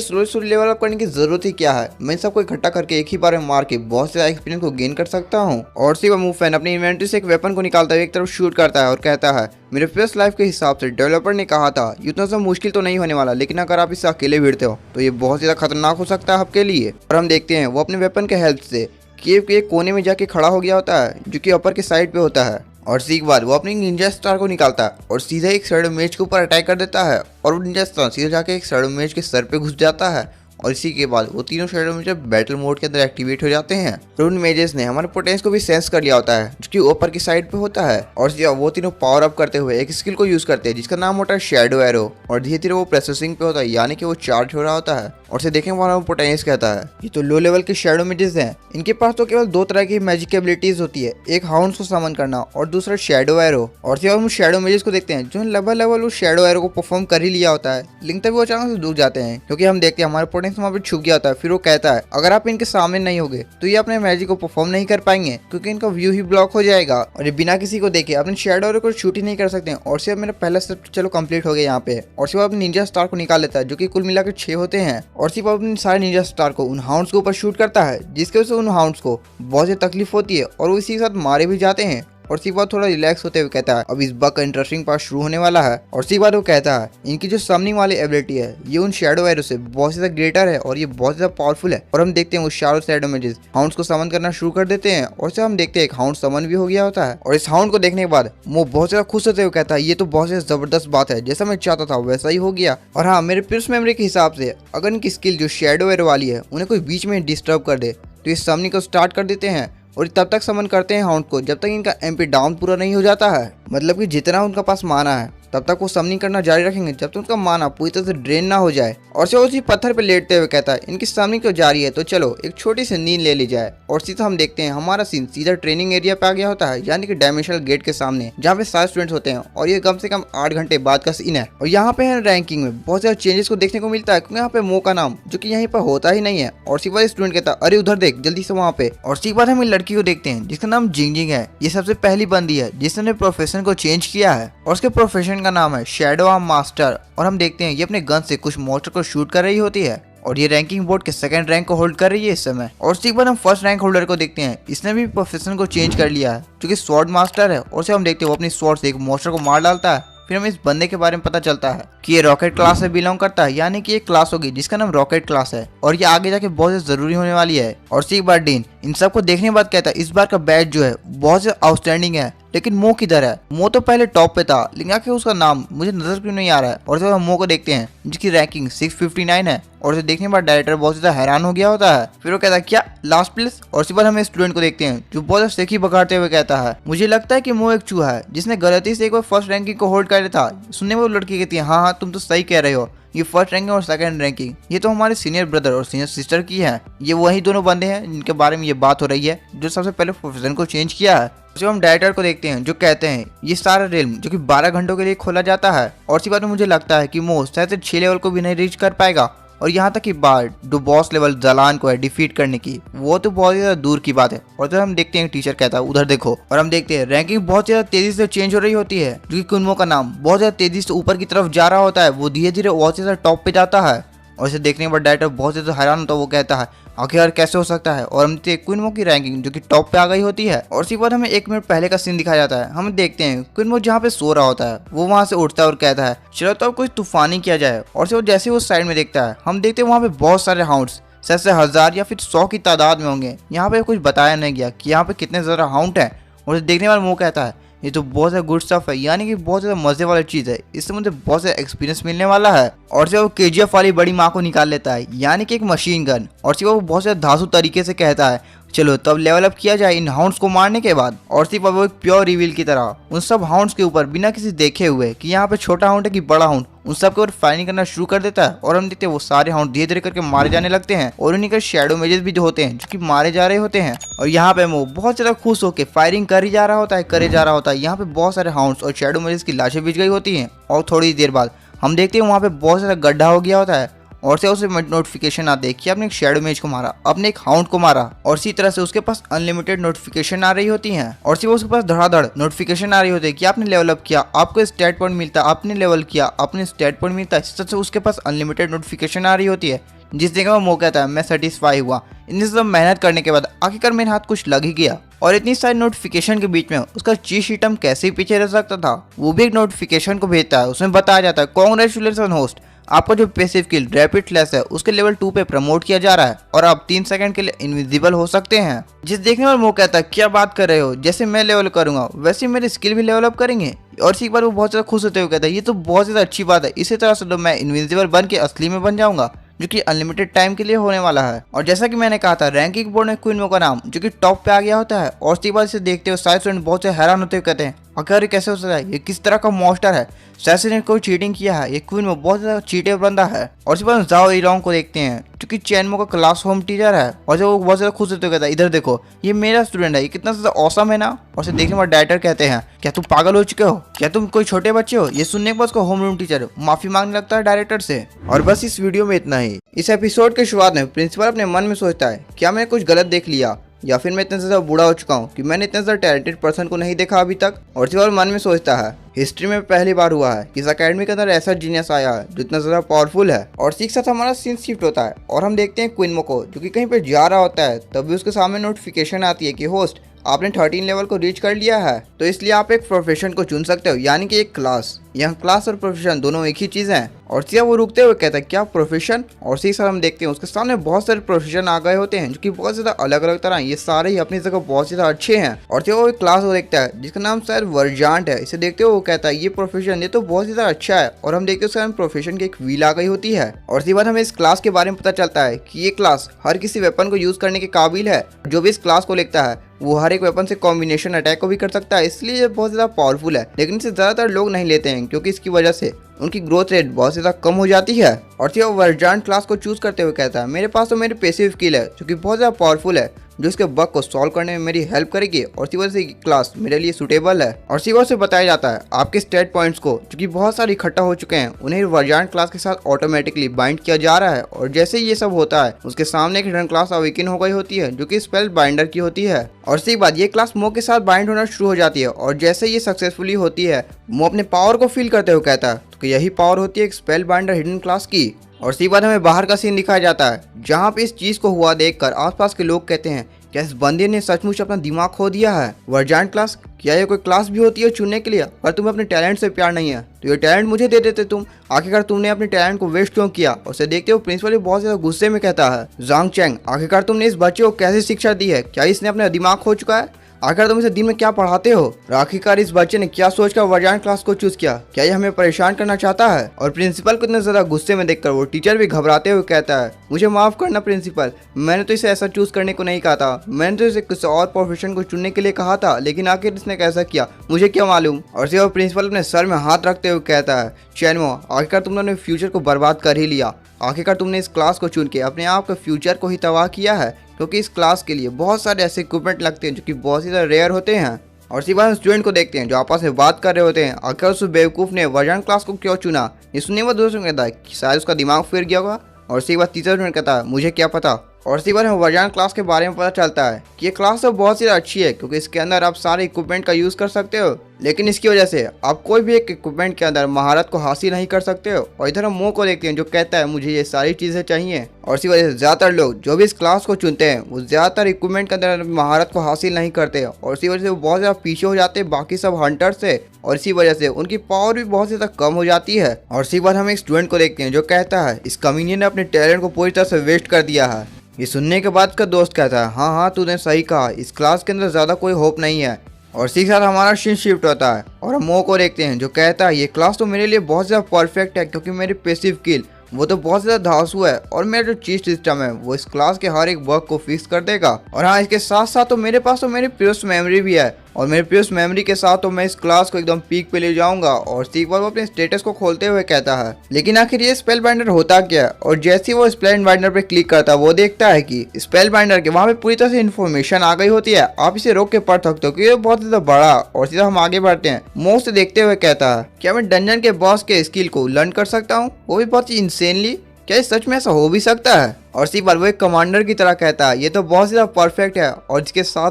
स्लोली लेवल अप करने की जरूरत ही क्या है। मैं सबको इकट्ठा करके एक ही बार में मार के बहुत ज़्यादा एक्सपीरियंस को गेन कर सकता हूँ। और सिवा मुफैन अपनी इन्वेंटरी से एक वेपन को निकालता है, एक तरफ शूट करता है और कहता है, मेरे प्रीवियस लाइफ के हिसाब से डेवलपर ने कहा था ये उतना सा मुश्किल तो नहीं होने वाला, लेकिन अगर आप इससे अकेले भिड़ते हो तो ये बहुत ज़्यादा खतरनाक हो सकता है आपके लिए। और हम देखते हैं वो अपने वेपन के हेल्प से केव के एक कोने में जाके खड़ा हो गया होता है जो कि अपर के साइड पे होता है। और इसी के बाद वो अपनी निंजा स्टार को निकालता है और सीधा एक शैडो मेज के ऊपर अटैक कर देता है और वो निंजा स्टार सीधा जाके एक शैडो मेज के सर पे घुस जाता है। और इसी के बाद वो तीनों शैडो मेज बैटल मोड के अंदर एक्टिवेट हो जाते हैं। तो उन मेजेस ने हमारे पोटेंस को भी सेंस कर लिया होता है जो कि ऊपर की साइड पे होता है। और वो तीनों पावर अप करते हुए एक स्किल को यूज करते हैं जिसका नाम होता है शैडो एरो। और धीरे धीरे वो प्रोसेसिंग पे होता है, यानी कि वो चार्ज हो रहा होता है। और से देखने वाला पोटेंस कहता है, ये तो लो लेवल के शैडो मेजेस हैं, इनके पास तो केवल 2 तरह की मैजिक एबिलिटीज होती है, एक हाउंड को समन करना और दूसरा शैडो एरो। और जब हम शैडो मेजेस को देखते हैं जो लेवल लेवल उस शैडो एरो को परफॉर्म कर ही लिया होता है, लेकिन तभी वो अचानक से डूब जाते हैं क्योंकि हम देखते हैं हमारे पोटेंस वहाँ पे छुप गया होता है। फिर वो कहता है, अगर आप इनके सामने नहीं होगे तो ये अपने मैजिक को परफॉर्म नहीं कर पाएंगे क्योंकि इनका व्यू ही ब्लॉक हो जाएगा और ये बिना किसी को देखे अपने शैडो एरो को शूट ही नहीं कर सकते। और सिर्फ मेरा पहला स्टेप चलो कंप्लीट हो गया यहाँ पे। और सिर्फ अपने निंजा स्टार को निकाल लेता है जो कि कुल मिलाकर 6 होते हैं। और सिर्फ अपने सारे निंजा स्टार को उन हाउंड्स के ऊपर शूट करता है, जिसके वजह से उन हाउंड्स को बहुत ज़्यादा तकलीफ होती है और वो इसी के साथ मारे भी जाते हैं। और उसके बाद थोड़ा रिलैक्स होते हुए कहता है अब इस बार का इंटरेस्टिंग पार्ट शुरू होने वाला है। और उसके बाद वो कहता है इनकी जो समनिंग वाली एबिलिटी है ये उन शैडो एरो से बहुत ज्यादा ग्रेटर है और ये बहुत ज्यादा पावरफुल है। और हम देखते हैं वो शैडो मैजिस हाउंड्स को समन करना शुरू कर देते हैं और से हम देखते हैं एक हाउंड समन भी हो गया होता है। और इस हाउंड को देखने के बाद वो बहुत ज्यादा खुश होते हुए कहता है ये तो बहुत ज्यादा जबरदस्त बात है, जैसा मैं चाहता था वैसा ही हो गया। और हाँ, मेरे पिर्स मेमोरी के हिसाब से अगर इनकी स्किल जो शैडो एरो वाली है उन्हें कोई बीच में डिस्टर्ब कर दे तो इस समनिंग को स्टार्ट कर देते हैं और तब तक समन करते हैं हाउंड को जब तक इनका एमपी डाउन पूरा नहीं हो जाता है। मतलब कि जितना उनका पास माना है तब तक वो समनिंग करना जारी रखेंगे जब तक उनका माना पूरी तरह से ड्रेन ना हो जाए। और से उसी पत्थर पे लेटते हुए कहता है इनकी समनिंग तो जारी है तो चलो एक छोटी सी नींद ले ली जाए। और सीधा हम देखते हैं हमारा सीन सीधा ट्रेनिंग एरिया पे आ गया होता है, यानी कि डायमेंशनल गेट के सामने जहाँ पे सारे स्टूडेंट्स होते हैं। और ये कम से कम 8 घंटे बाद का सीन है। और यहाँ पे है रैंकिंग में बहुत ज्यादा चेंजेस को देखने को मिलता है क्योंकि यहाँ पे मो का नाम जो कि यहाँ पर होता ही नहीं है। और सीधा स्टूडेंट कहता है अरे उधर देख जल्दी से वहाँ पे। और सीधा हम लड़की को देखते हैं जिसका नाम जिंगजिंग है। ये सबसे पहली बंदी है जिसने प्रोफेशन को चेंज किया है और उसके प्रोफेशन का नाम है शैडो आर्म मास्टर। और हम देखते हैं ये अपने गन से कुछ मॉन्स्टर को शूट कर रही होती है और ये रैंकिंग बोर्ड के सेकंड रैंक को होल्ड कर रही है इस समय। और उसके बाद हम फर्स्ट रैंक होल्डर को देखते हैं, इसने भी प्रोफेशन को चेंज कर लिया है जो कि स्वॉर्ड मास्टर है। और से हम देखते हैं वो अपनी स्वॉर्ड से एक मॉन्स्टर को मार डालता है। फिर हमें इस बंदे के बारे में पता चलता है कि ये रॉकेट क्लास से बिलोंग करता है, यानी कि एक क्लास होगी जिसका नाम रॉकेट क्लास है और ये आगे जाके बहुत ज्यादा जरूरी होने वाली है। और एक बार डीन इन सबको देखने के बाद कहता है इस बार का बैच जो है बहुत ज्यादा आउटस्टैंडिंग है, लेकिन मो किधर है? मो तो पहले टॉप पे था लेकिन आखिर उसका नाम मुझे नजर क्यों नहीं आ रहा है। और जब हम मो को देखते हैं जिसकी रैंकिंग 659 है और उसे देखने के बाद डायरेक्टर बहुत ज्यादा हैरान हो गया होता है। फिर वो कहता है क्या लास्ट प्लेस? और उसके बाद हम स्टूडेंट को देखते हैं जो बहुत सेखी बगाड़ते हुए कहता है मुझे लगता है कि मो एक चूहा है जिसने गलती से एक बार फर्स्ट रैंकिंग को होल्ड कर लिया था। सुनने में वो लड़की कहती है हाँ तुम तो सही कह रहे हो, ये फर्स्ट रैंकिंग और सेकंड रैंकिंग ये तो हमारे सीनियर ब्रदर और सीनियर सिस्टर की है। ये वही दोनों बंदे हैं जिनके बारे में ये बात हो रही है जो सबसे पहले प्रोफेशन को चेंज किया है। जब हम डायरेक्टर को देखते हैं जो कहते हैं ये सारा रेल्म जो कि 12 घंटों के लिए खोला जाता है। और इसी बात में मुझे लगता है कि मो शायद 6 लेवल को भी नहीं रीच कर पाएगा और यहाँ तक कि बार जो बॉस लेवल जलान को है डिफीट करने की वो तो बहुत ज्यादा दूर की बात है। और जब हम देखते हैं टीचर कहता है उधर देखो और हम देखते हैं रैंकिंग बहुत ज्यादा तेजी से चेंज हो रही होती है जो कि कुनमो का नाम बहुत ज्यादा तेजी से ऊपर की तरफ जा रहा होता है, वो धीरे धीरे बहुत ज्यादा टॉप पे जाता है। और इसे देखने के बाद डायरेक्टर बहुत ज्यादा हैरान होता है, वो कहता है आखिर यार कैसे हो सकता है। और हम देखते हैं कुनमो की रैंकिंग जो कि टॉप पे आ गई होती है। और उसके बाद हमें 1 मिनट पहले का सीन दिखाया जाता है, हम देखते हैं कुनमो जहाँ पे सो रहा होता है वो वहाँ से उठता है और कहता है चलो तो अब कुछ तूफानी किया जाए। और से वो जैसे वो साइड में देखता है हम देखते हैं वहाँ पे बहुत सारे हाउंड्स शायद से 1000 या फिर 100 की तादाद में होंगे। यहाँ पे कुछ बताया नहीं गया कि यहाँ पे कितने ज़्यादा हाउंड है। और देखने वाला वो कहता है ये तो बहुत ज़्यादा गुड स्टफ है, यानी कि बहुत ज़्यादा मजे वाली चीज़ है, इससे मुझे बहुत ज़्यादा एक्सपीरियंस मिलने वाला है। और से वो KGF वाली बड़ी माँ को निकाल लेता है, यानी कि एक मशीन गन। और से वो बहुत ज़्यादा धांसू तरीके से कहता है चलो तब लेवल अप किया जाए इन हाउंड्स को मारने के बाद। और सिर्फ वो एक प्योर रिवील की तरह उन सब हाउंड्स के ऊपर बिना किसी देखे हुए कि यहाँ पे छोटा हाउंड है कि बड़ा हाउंड, उन सब के ऊपर फायरिंग करना शुरू कर देता है। और हम देखते हैं वो सारे हाउंड धीरे धीरे करके मारे जाने लगते हैं और उन्हीं के शैडो मेजेस भी जो होते हैं जो कि मारे जा रहे होते हैं। और यहाँ पे वो बहुत ज्यादा खुश होकर फायरिंग कर ही जा रहा होता है करे जा रहा होता है। यहाँ पे बहुत सारे हाउंड्स और शैडो मेजेस की लाशें बिछ गई होती हैं। और थोड़ी देर बाद हम देखते हैं वहाँ पे बहुत सारा गड्ढा हो गया होता है और से उसे नोटिफिकेशन आते हैं कि आपने एक शैडो मेज को मारा, आपने एक हाउंड को मारा। और इसी तरह से उसके पास अनलिमिटेड नोटिफिकेशन आ रही होती हैं और सिर्फ उसके पास धड़ाधड़ नोटिफिकेशन आ रही होती है कि आपने लेवल अप किया, आपको स्टेट पॉइंट मिलता, आपने लेवल किया, आपने स्टेट पॉइंट मिलता है। इस तरह से उसके पास अनलिमिटेड नोटिफिकेशन आ रही होती है जिस जगह वो मौका था मैं सेटिस्फाई हुआ। इन सब मेहनत करने के बाद आखिरकार मेरे हाथ कुछ लग ही गया। और इतनी सारी नोटिफिकेशन के बीच में उसका चीट शीट हम कैसे ही पीछे रह सकता था। वो भी एक नोटिफिकेशन को भेजता है, उसमें बताया जाता है कांग्रेचुलेशन होस्ट, आपका जो पैसिव स्किल रैपिड फ्लैश है उसके लेवल 2 पे प्रमोट किया जा रहा है और आप 3 सेकंड के लिए इनविजिबल हो सकते हैं। जिस देखने वाला वो कहता है क्या बात कर रहे हो, जैसे मैं लेवल करूंगा वैसे मेरे स्किल भी लेवल अप करेंगे। और इसी बार वो बहुत ज्यादा खुश होते हुए कहता है ये तो बहुत ज्यादा अच्छी बात है, इसी तरह से तो मैं इनविजिबल बन के असली में बन जाऊंगा जो कि अनलिमिटेड टाइम के लिए होने वाला है। और जैसा कि मैंने कहा था रैंकिंग बोर्ड में क्वीन का नाम जो कि टॉप पे आ गया होता है। और उसके बाद इसे देखते हुए सारे स्टूडेंट बहुत से हैरान होते हुए कहते हैं आखिर कैसे हो सकता है, ये किस तरह का मॉन्स्टर है, शायद ने कोई चीटिंग किया है, ये क्वीन में बहुत ज्यादा चीटे बंदा है। और उसके बाद जाओ इलोंग को देखते हैं जो कि चैनमो का क्लास होम टीचर है और जब वो बहुत ज्यादा खुश होते हुए कहता है इधर देखो ये मेरा स्टूडेंट है, ये कितना ज्यादा औसम है ना। और उसे देखने बाद डायरेक्टर कहते हैं क्या तुम पागल हो चुके हो, क्या तुम कोई छोटे बच्चे हो। ये सुनने के बाद उसका होम रूम टीचर माफी मांगने लगता है डायरेक्टर से। और बस इस वीडियो में इतना ही। इस एपिसोड के शुरुआत में प्रिंसिपल अपने मन में सोचता है क्या मैं कुछ गलत देख लिया या फिर मैं इतना ज़्यादा बूढ़ा हो चुका हूँ कि मैंने इतना ज़्यादा टैलेंटेड पर्सन को नहीं देखा अभी तक। और सिर्फ मन में सोचता है हिस्ट्री में पहली बार हुआ है कि इस अकेडमी के अंदर ऐसा जीनियस आया है जो इतना ज़्यादा पावरफुल है। और एक साथ हमारा सीन शिफ्ट होता है और हम देखते हैं क्विनमो को जो कि कहीं पे जा रहा होता है, तभी उसके सामने नोटिफिकेशन आती है कि होस्ट आपने 13 लेवल को रीच कर लिया है, तो इसलिए आप एक प्रोफेशन को चुन सकते हो, यानी कि एक क्लास। यहाँ क्लास और प्रोफेशन दोनों एक ही चीज़ हैं। और सीधा वो रुकते हुए कहता है क्या प्रोफेशन, और सी सर हम देखते हैं उसके सामने बहुत सारे प्रोफेशन आ गए होते हैं जो कि बहुत ज़्यादा अलग अलग तरह, ये सारे ही अपनी जगह बहुत ज़्यादा अच्छे हैं। और सीधा वो एक क्लास को देखता है जिसका नाम शायद वर्जांट है। इसे देखते हुए वो कहता है ये प्रोफेशन ये तो बहुत ज़्यादा अच्छा है। और हम देखते हैं उसके सामने प्रोफेशन की एक व्हील आ गई होती है। और इसी बात हमें इस क्लास के बारे में पता चलता है कि ये क्लास हर किसी वेपन को यूज़ करने के काबिल है। जो भी इस क्लास को लेता है वो हर एक वेपन से कॉम्बिनेशन अटैक को भी कर सकता है, इसलिए ये बहुत ज़्यादा पावरफुल है। लेकिन इसे ज़्यादातर लोग नहीं लेते हैं क्योंकि इसकी वजह से उनकी ग्रोथ रेट बहुत ज़्यादा कम हो जाती है। और वो वर्जांट क्लास को चूज करते हुए कहता है मेरे पास तो मेरी पैसिव स्किल है जो कि बहुत ज़्यादा पावरफुल है, जो इसके बग को सॉल्व करने में मेरी हेल्प करेगी। और इसी वजह से क्लास मेरे लिए सुटेबल है। और इसी वजह से बताया जाता है आपके स्टेट पॉइंट्स को जो कि बहुत सारे इकट्ठा हो चुके हैं उन्हें वर्जांट क्लास के साथ ऑटोमेटिकली बाइंड किया जा रहा है। और जैसे ही ये सब होता है उसके सामने एक हिडन क्लास अवेकन हो गई होती है जो कि स्पेल बाइंडर की होती है। और इसी बात ये क्लास मो के साथ बाइंड होना शुरू हो जाती है। और जैसे ये सक्सेसफुली होती है मो अपने पावर को फील करते हुए कहता है तो यही पावर होती है एक स्पेल बाइंडर हिडन क्लास की। और इसी बात हमें बाहर का सीन दिखाया जाता है जहाँ पे इस चीज को हुआ देखकर आसपास के लोग कहते हैं क्या इस बंदे ने सचमुच अपना दिमाग खो दिया है। वर्जांट क्लास, क्या ये कोई क्लास भी होती है चुनने के लिए? अगर तुम्हें अपने टैलेंट से प्यार नहीं है तो ये टैलेंट मुझे दे देते तुम, आखिरकार तुमने अपने टैलेंट को वेस्ट क्यों किया? उसे देखते हो प्रिंसिपल भी बहुत ज्यादा गुस्से में कहता है जांग चैंग आखिरकार तुमने इस बच्चे को कैसी शिक्षा दी है? क्या इसने अपना दिमाग खो चुका है? आखिर तुम इसे दिन में क्या पढ़ाते हो? आखिरकार इस बच्चे ने क्या सोचकर वर्जांट क्लास को चूज किया? क्या ये हमें परेशान करना चाहता है? और प्रिंसिपल को इतना ज्यादा गुस्से में देखकर वो टीचर भी घबराते हुए कहता है मुझे माफ करना प्रिंसिपल, मैंने तो इसे ऐसा चूज करने को नहीं कहा था, मैंने तो इसे किसी और प्रोफेशन को चुनने के लिए कहा था, लेकिन आखिर इसने कैसा किया मुझे क्या मालूम। और सिर्फ प्रिंसिपल अपने सर में हाथ रखते हुए कहता है चैनमो आखिरकार तुमने अपने फ्यूचर को बर्बाद कर ही लिया, आखिरकार तुमने इस क्लास को चुन के अपने आप के फ्यूचर को ही तबाह किया है, क्योंकि इस क्लास के लिए बहुत सारे ऐसे इक्विपमेंट लगते हैं जो कि बहुत ही ज़्यादा रेयर होते हैं। और इसी बात स्टूडेंट को देखते हैं जो आपस में बात कर रहे होते हैं आखिर उस बेवकूफ़ ने वर्जांट क्लास को क्यों चुना। ये सुनने में दूसरों कहता है कि शायद उसका दिमाग फिर गया होगा। और इसी बात तीसरा स्टूडेंट कहता है मुझे क्या पता। और इसी बार हमें वर्जांट क्लास के बारे में पता चलता है कि ये क्लास तो बहुत ज़्यादा अच्छी है क्योंकि इसके अंदर आप सारे इक्विपमेंट का यूज़ कर सकते हो, लेकिन इसकी वजह से आप कोई भी एक इक्विपमेंट के अंदर महारत को हासिल नहीं कर सकते हो। और इधर हम मो को देखते हैं जो कहता है मुझे ये सारी चीज़ें चाहिए। और इसी वजह से ज़्यादातर लोग जो भी इस क्लास को चुनते हैं वो ज़्यादातर इक्विपमेंट के अंदर महारत को हासिल नहीं करते, और इसी वजह से वो बहुत ज़्यादा पीछे हो जाते हैं बाकी सब हंटर से। और इसी वजह से उनकी पावर भी बहुत ज़्यादा कम हो जाती है। और इसी बार हम एक स्टूडेंट को देखते हैं जो कहता है इस कमीने ने अपने टैलेंट को पूरी तरह से वेस्ट कर दिया है। ये सुनने के बाद का दोस्त कहता है हाँ हाँ तूने सही कहा, इस क्लास के अंदर ज़्यादा कोई होप नहीं है। और इसी के साथ हमारा सीन शिफ्ट होता है और हम मो को देखते हैं जो कहता है ये क्लास तो मेरे लिए बहुत ज़्यादा परफेक्ट है क्योंकि मेरी पैसिव किल वो तो बहुत ज़्यादा धांसू है, और मेरा जो चीज सिस्टम है वो इस क्लास के हर एक बग को फिक्स कर देगा। और हाँ इसके साथ साथ तो मेरे पास तो मेरी प्योस मेमोरी भी है, और मेरे प्योस मेमोरी के साथ तो मैं इस क्लास को एकदम पीक पे ले जाऊंगा। और स्टीव वो अपने स्टेटस को खोलते हुए कहता है लेकिन आखिर ये स्पेल बाइंडर होता क्या है? और जैसे ही वो स्पेल बाइंडर पे क्लिक करता है वो देखता है कि स्पेल बाइंडर के वहाँ पे पूरी तरह से इन्फॉर्मेशन आ गई होती है, आप इसे रोक के पढ़ सकते हो क्योंकि ये बहुत ज्यादा बड़ा। और सीधा हम आगे बढ़ते हैं, मो से देखते हुए कहता है क्या मैं डंजन के बॉस के स्किल को लर्न कर सकता हूँ, वो भी बहुत ही इंसेनली? क्या इस सच में ऐसा हो भी सकता है? और इसी बार वो एक कमांडर की तरह कहता है ये तो बहुत ज़्यादा परफेक्ट है, और इसके साथ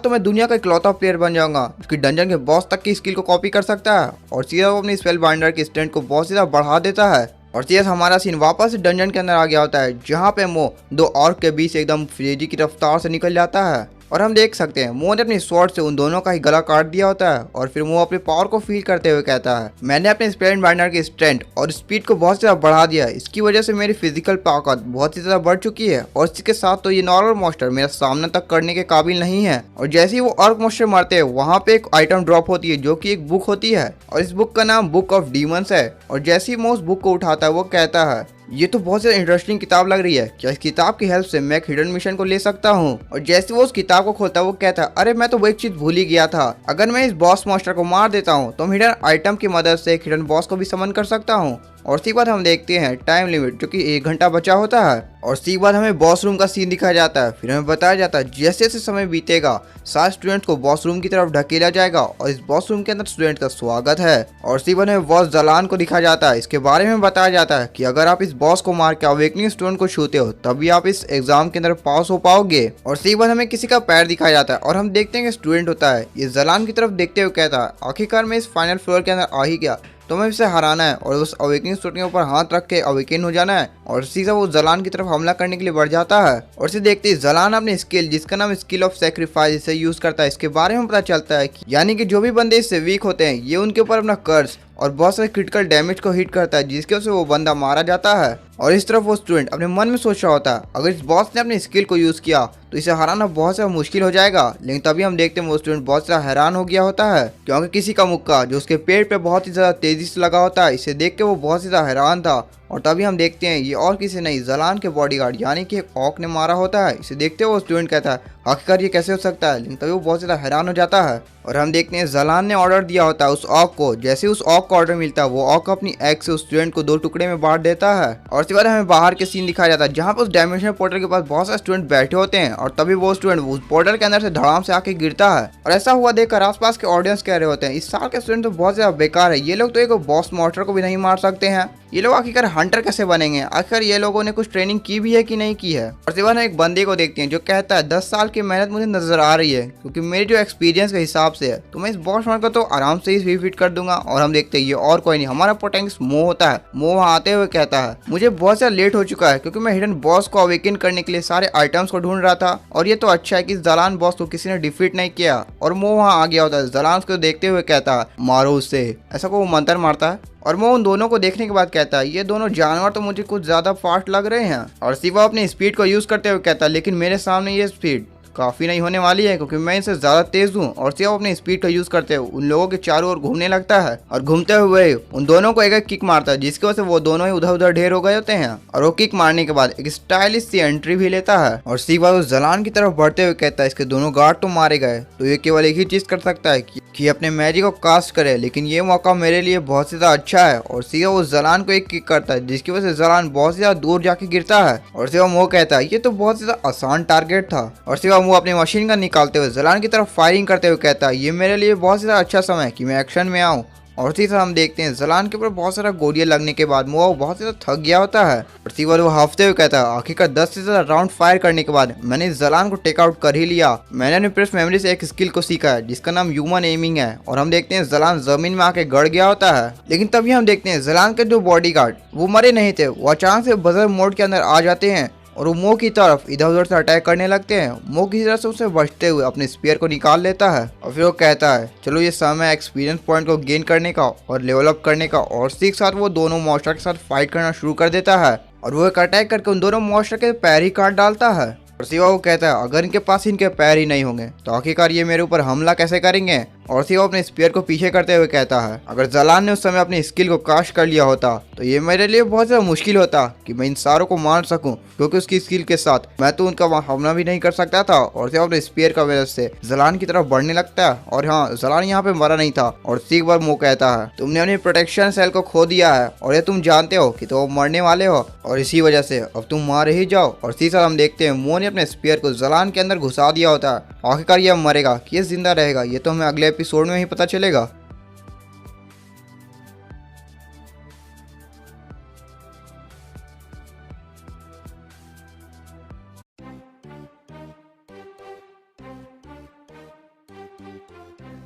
तो मैं दुनिया का इकलौता प्लेयर बन जाऊंगा जो कि डंजन के बॉस तक की स्किल को कॉपी कर सकता है। और सीधा वो अपनी स्पेल बाइंडर के स्ट्रेंथ को बहुत ज़्यादा बढ़ा देता है। और सीधा हमारा सीन वापस से डंजन के अंदर आ गया होता है जहाँ पे मो दो ऑर्क के बीच एकदम फ्रेजी की रफ्तार से निकल जाता है। और हम देख सकते हैं मो ने अपनी स्वॉर्ड से उन दोनों का ही गला काट दिया होता है। और फिर मो अपने पावर को फील करते हुए कहता है मैंने अपने स्पेल बाइंडर की स्ट्रेंथ और स्पीड को बहुत ज़्यादा बढ़ा दिया है, इसकी वजह से मेरी फिजिकल ताकत बहुत ही ज़्यादा बढ़ चुकी है, और इसके साथ तो ये नॉर्मल मॉन्स्टर मेरा सामना तक करने के काबिल नहीं है। और जैसे ही वो ऑर्क मॉन्स्टर मारते हैं वहाँ पे एक आइटम ड्रॉप होती है जो कि एक बुक होती है, और इस बुक का नाम बुक ऑफ डीमंस है। और जैसे ही मो उस बुक को उठाता है वो कहता है ये तो बहुत ज़्यादा इंटरेस्टिंग किताब लग रही है, क्या इस किताब की हेल्प से मैं एक हिडन मिशन को ले सकता हूँ? और जैसे वो उस किताब को खोलता है वो कहता है अरे मैं तो वो एक चीज भूल ही गया था, अगर मैं इस बॉस मॉन्स्टर को मार देता हूँ तो हम हिडन आइटम की मदद से एक हिडन बॉस को भी समन कर सकता हूँ। और इसी बात हम देखते हैं टाइम लिमिट जो कि 1 घंटा बचा होता है। और इसी बात हमें बॉस रूम का सीन दिखाया जाता है। फिर हमें बताया जाता है जैसे जैसे समय बीतेगा सारे स्टूडेंट को बॉस रूम की तरफ ढकेला जाएगा, और इस बॉस रूम के अंदर स्टूडेंट का स्वागत है। और इसी बात हमें बॉस जलान को दिखाया जाता है। इसके बारे में बताया जाता है कि अगर आप इस बॉस को मार के अवेकनिंग स्टूडेंट को छूते हो तभी आप इस एग्जाम के अंदर पास हो पाओगे। और इसी बात हमें किसी का पैर दिखाया जाता है और हम देखते हैं कि स्टूडेंट होता है ये जलान की तरफ देखते हुए कहता है आखिरकार मैं इस फाइनल फ्लोर के अंदर आ ही गया, तुम्हें इसे हराना है और उस अवेकनिंग सूट के ऊपर हाथ रख के अवेकन हो जाना है। और सीधा वो जलान की तरफ हमला करने के लिए बढ़ जाता है और इसे देखते ही जलान अपनी स्किल, जिसका नाम स्किल ऑफ सेक्रीफाइस, इसे यूज करता है। इसके बारे में पता चलता है यानी कि जो भी बंदे इससे वीक होते हैं ये उनके ऊपर अपना कर्ज और बहुत सारे क्रिटिकल डैमेज को हिट करता है, जिसकी वजह से वो बंदा मारा जाता है। और इस तरफ वो स्टूडेंट अपने मन में सोच रहा होता है अगर इस बॉस ने अपनी स्किल को यूज किया तो इसे हराना बहुत सा मुश्किल हो जाएगा। लेकिन तभी हम देखते हैं वो स्टूडेंट बहुत सा हैरान हो गया होता है क्योंकि किसी का मुक्का जो उसके पेट पे बहुत ही ज्यादा तेजी से लगा होता है। इसे देख के वो बहुत ही ज्यादा हैरान था और तभी हम देखते हैं ये और किसी नहीं जलान के बॉडीगार्ड यानी कि एक ऑक ने मारा होता है। इसे देखते हुए वो स्टूडेंट कहता है आखिरकार ये कैसे हो सकता है, लेकिन तभी वो बहुत ज्यादा हैरान हो जाता है। और हम देखते हैं जलान ने ऑर्डर दिया होता है उस ऑक को। जैसे उस ऑक को ऑर्डर मिलता है वो ऑक अपनी एक्स से उस स्टूडेंट को 2 टुकड़े में बांट देता है। और इसके बाद हमें बाहर के सीन दिखाया जाता है जहाँ पर उस डायमेंशनल पोर्टल के पास बहुत सारे स्टूडेंट बैठे होते हैं और तभी वो स्टूडेंट उस पोर्टल के अंदर से धड़ाम से आके गिरता है। और ऐसा हुआ देखकर आसपास के ऑडियंस कह रहे होते हैं इस साल के स्टूडेंट तो बहुत ज्यादा बेकार है, ये लोग तो एक बॉस मॉन्स्टर को भी नहीं मार सकते हैं, ये लोग आखिरकार हंटर कैसे बनेंगे, आखिर ये लोगों ने कुछ ट्रेनिंग की भी है कि नहीं की है। और सिवा एक बंदे को देखते हैं जो कहता है 10 साल की मेहनत मुझे नजर आ रही है क्योंकि मेरे जो एक्सपीरियंस के हिसाब से है तो मैं इस बॉस मॉन्स्टर को तो आराम से ही फिट कर दूंगा। और हम देखते हैं ये और कोई नहीं हमारा पोटेंक्स मो होता है। मो वहाँ आते हुए कहता है मुझे बहुत ज्यादा लेट हो चुका है क्योंकि मैं हिडन बॉस को अवेकन करने के लिए सारे आइटम्स को ढूंढ रहा था और ये तो अच्छा है कि जलान बॉस को किसी ने डिफीट नहीं किया। और मो वहाँ आ गया होता है। जलान उसको देखते हुए कहता है मारो उससे, ऐसा को वो मंत्र मारता है। और वो उन दोनों को देखने के बाद कहता है ये दोनों जानवर तो मुझे कुछ ज्यादा फास्ट लग रहे हैं। और सिवा अपनी स्पीड को यूज करते हुए कहता है लेकिन मेरे सामने ये स्पीड काफी नहीं होने वाली है क्योंकि मैं इनसे ज्यादा तेज हूँ। और सिवा अपनी स्पीड को यूज करते हुए उन लोगों के चारों ओर घूमने लगता है और घूमते हुए उन दोनों को एक एक किक मारता है जिसकी वजह से वो दोनों ही उधर उधर ढेर हो गए होते हैं। और वो किक मारने के बाद एक स्टाइलिश सी एंट्री भी लेता है। और सिवा उस जलान की तरफ बढ़ते हुए कहता है इसके दोनों गार्ड तो मारे गए तो ये केवल एक ही चीज कर सकता है कि अपने मैजिक को कास्ट करे, लेकिन ये मौका मेरे लिए बहुत ज्यादा अच्छा है। और सिवा उस जलान को एक किक करता है जिसकी वजह से जलान बहुत ज्यादा दूर जाके गिरता है। और सिवा वो कहता है ये तो बहुत ज्यादा आसान टारगेट था। और सिवा वो अपनी मशीन गन निकालते हुए जलान की तरफ फायरिंग करते हुए कहता है ये मेरे लिए बहुत ज्यादा अच्छा समय है कि मैं एक्शन में आऊँ। और इसी तरह हम देखते हैं जलान के ऊपर बहुत सारा गोलियां लगने के बाद वो बहुत ज्यादा थक गया होता है। और सिवा वो हफ्ते हुए कहता है आखिरकार 10 से ज्यादा राउंड फायर करने के बाद मैंने इस जलान को टेक आउट कर ही लिया। मैंने अपनी प्रेस मेमोरी से एक स्किल को सीखा है जिसका नाम ह्यूमन एमिंग है। और हम देखते हैं जलान जमीन में आके गड़ गया होता है। लेकिन तभी हम देखते हैं जलान के जो बॉडीगार्ड वो मरे नहीं थे, वो अचानक से बजर मोड के अंदर आ जाते हैं और वो मो की तरफ इधर उधर से अटैक करने लगते हैं। मो किसी तरह से उसे बचते हुए अपने स्पीयर को निकाल लेता है और फिर वो कहता है चलो ये समय है एक्सपीरियंस पॉइंट को गेन करने का और लेवल अप करने का। और इसी के साथ वो दोनों मॉन्स्टर के साथ फाइट करना शुरू कर देता है और वो एक अटैक करके उन दोनों मॉन्स्टर के पैर ही काट डालता है। और सिवा वो कहता है अगर इनके पास इनके पैर ही नहीं होंगे तो आखिरकार ये मेरे ऊपर हमला कैसे करेंगे। और सिवा अपने स्पीयर को पीछे करते हुए कहता है अगर जलान ने उस समय अपनी स्किल को कास्ट कर लिया होता तो ये मेरे लिए बहुत ज्यादा मुश्किल होता कि मैं इन सारों को मार सकूं क्योंकि उसकी स्किल के साथ मैं तो उनका हमला भी नहीं कर सकता था। और सिवा अपने स्पीयर का वजह से जलान की तरफ बढ़ने लगता है। और हाँ, जलान यहाँ पे मरा नहीं था। और एक बार मो कहता है तुमने अपनी प्रोटेक्शन सेल को खो दिया है और ये तुम जानते हो कि तो मरने वाले हो और इसी वजह से अब तुम मारे ही जाओ। और इसी साथ हम देखते हैं मो ने अपने स्पीयर को जलान के अंदर घुसा दिया होता है। आखिरकार ये मरेगा कि ये जिंदा रहेगा ये तो हमें अगले एपिसोड में ही पता चलेगा।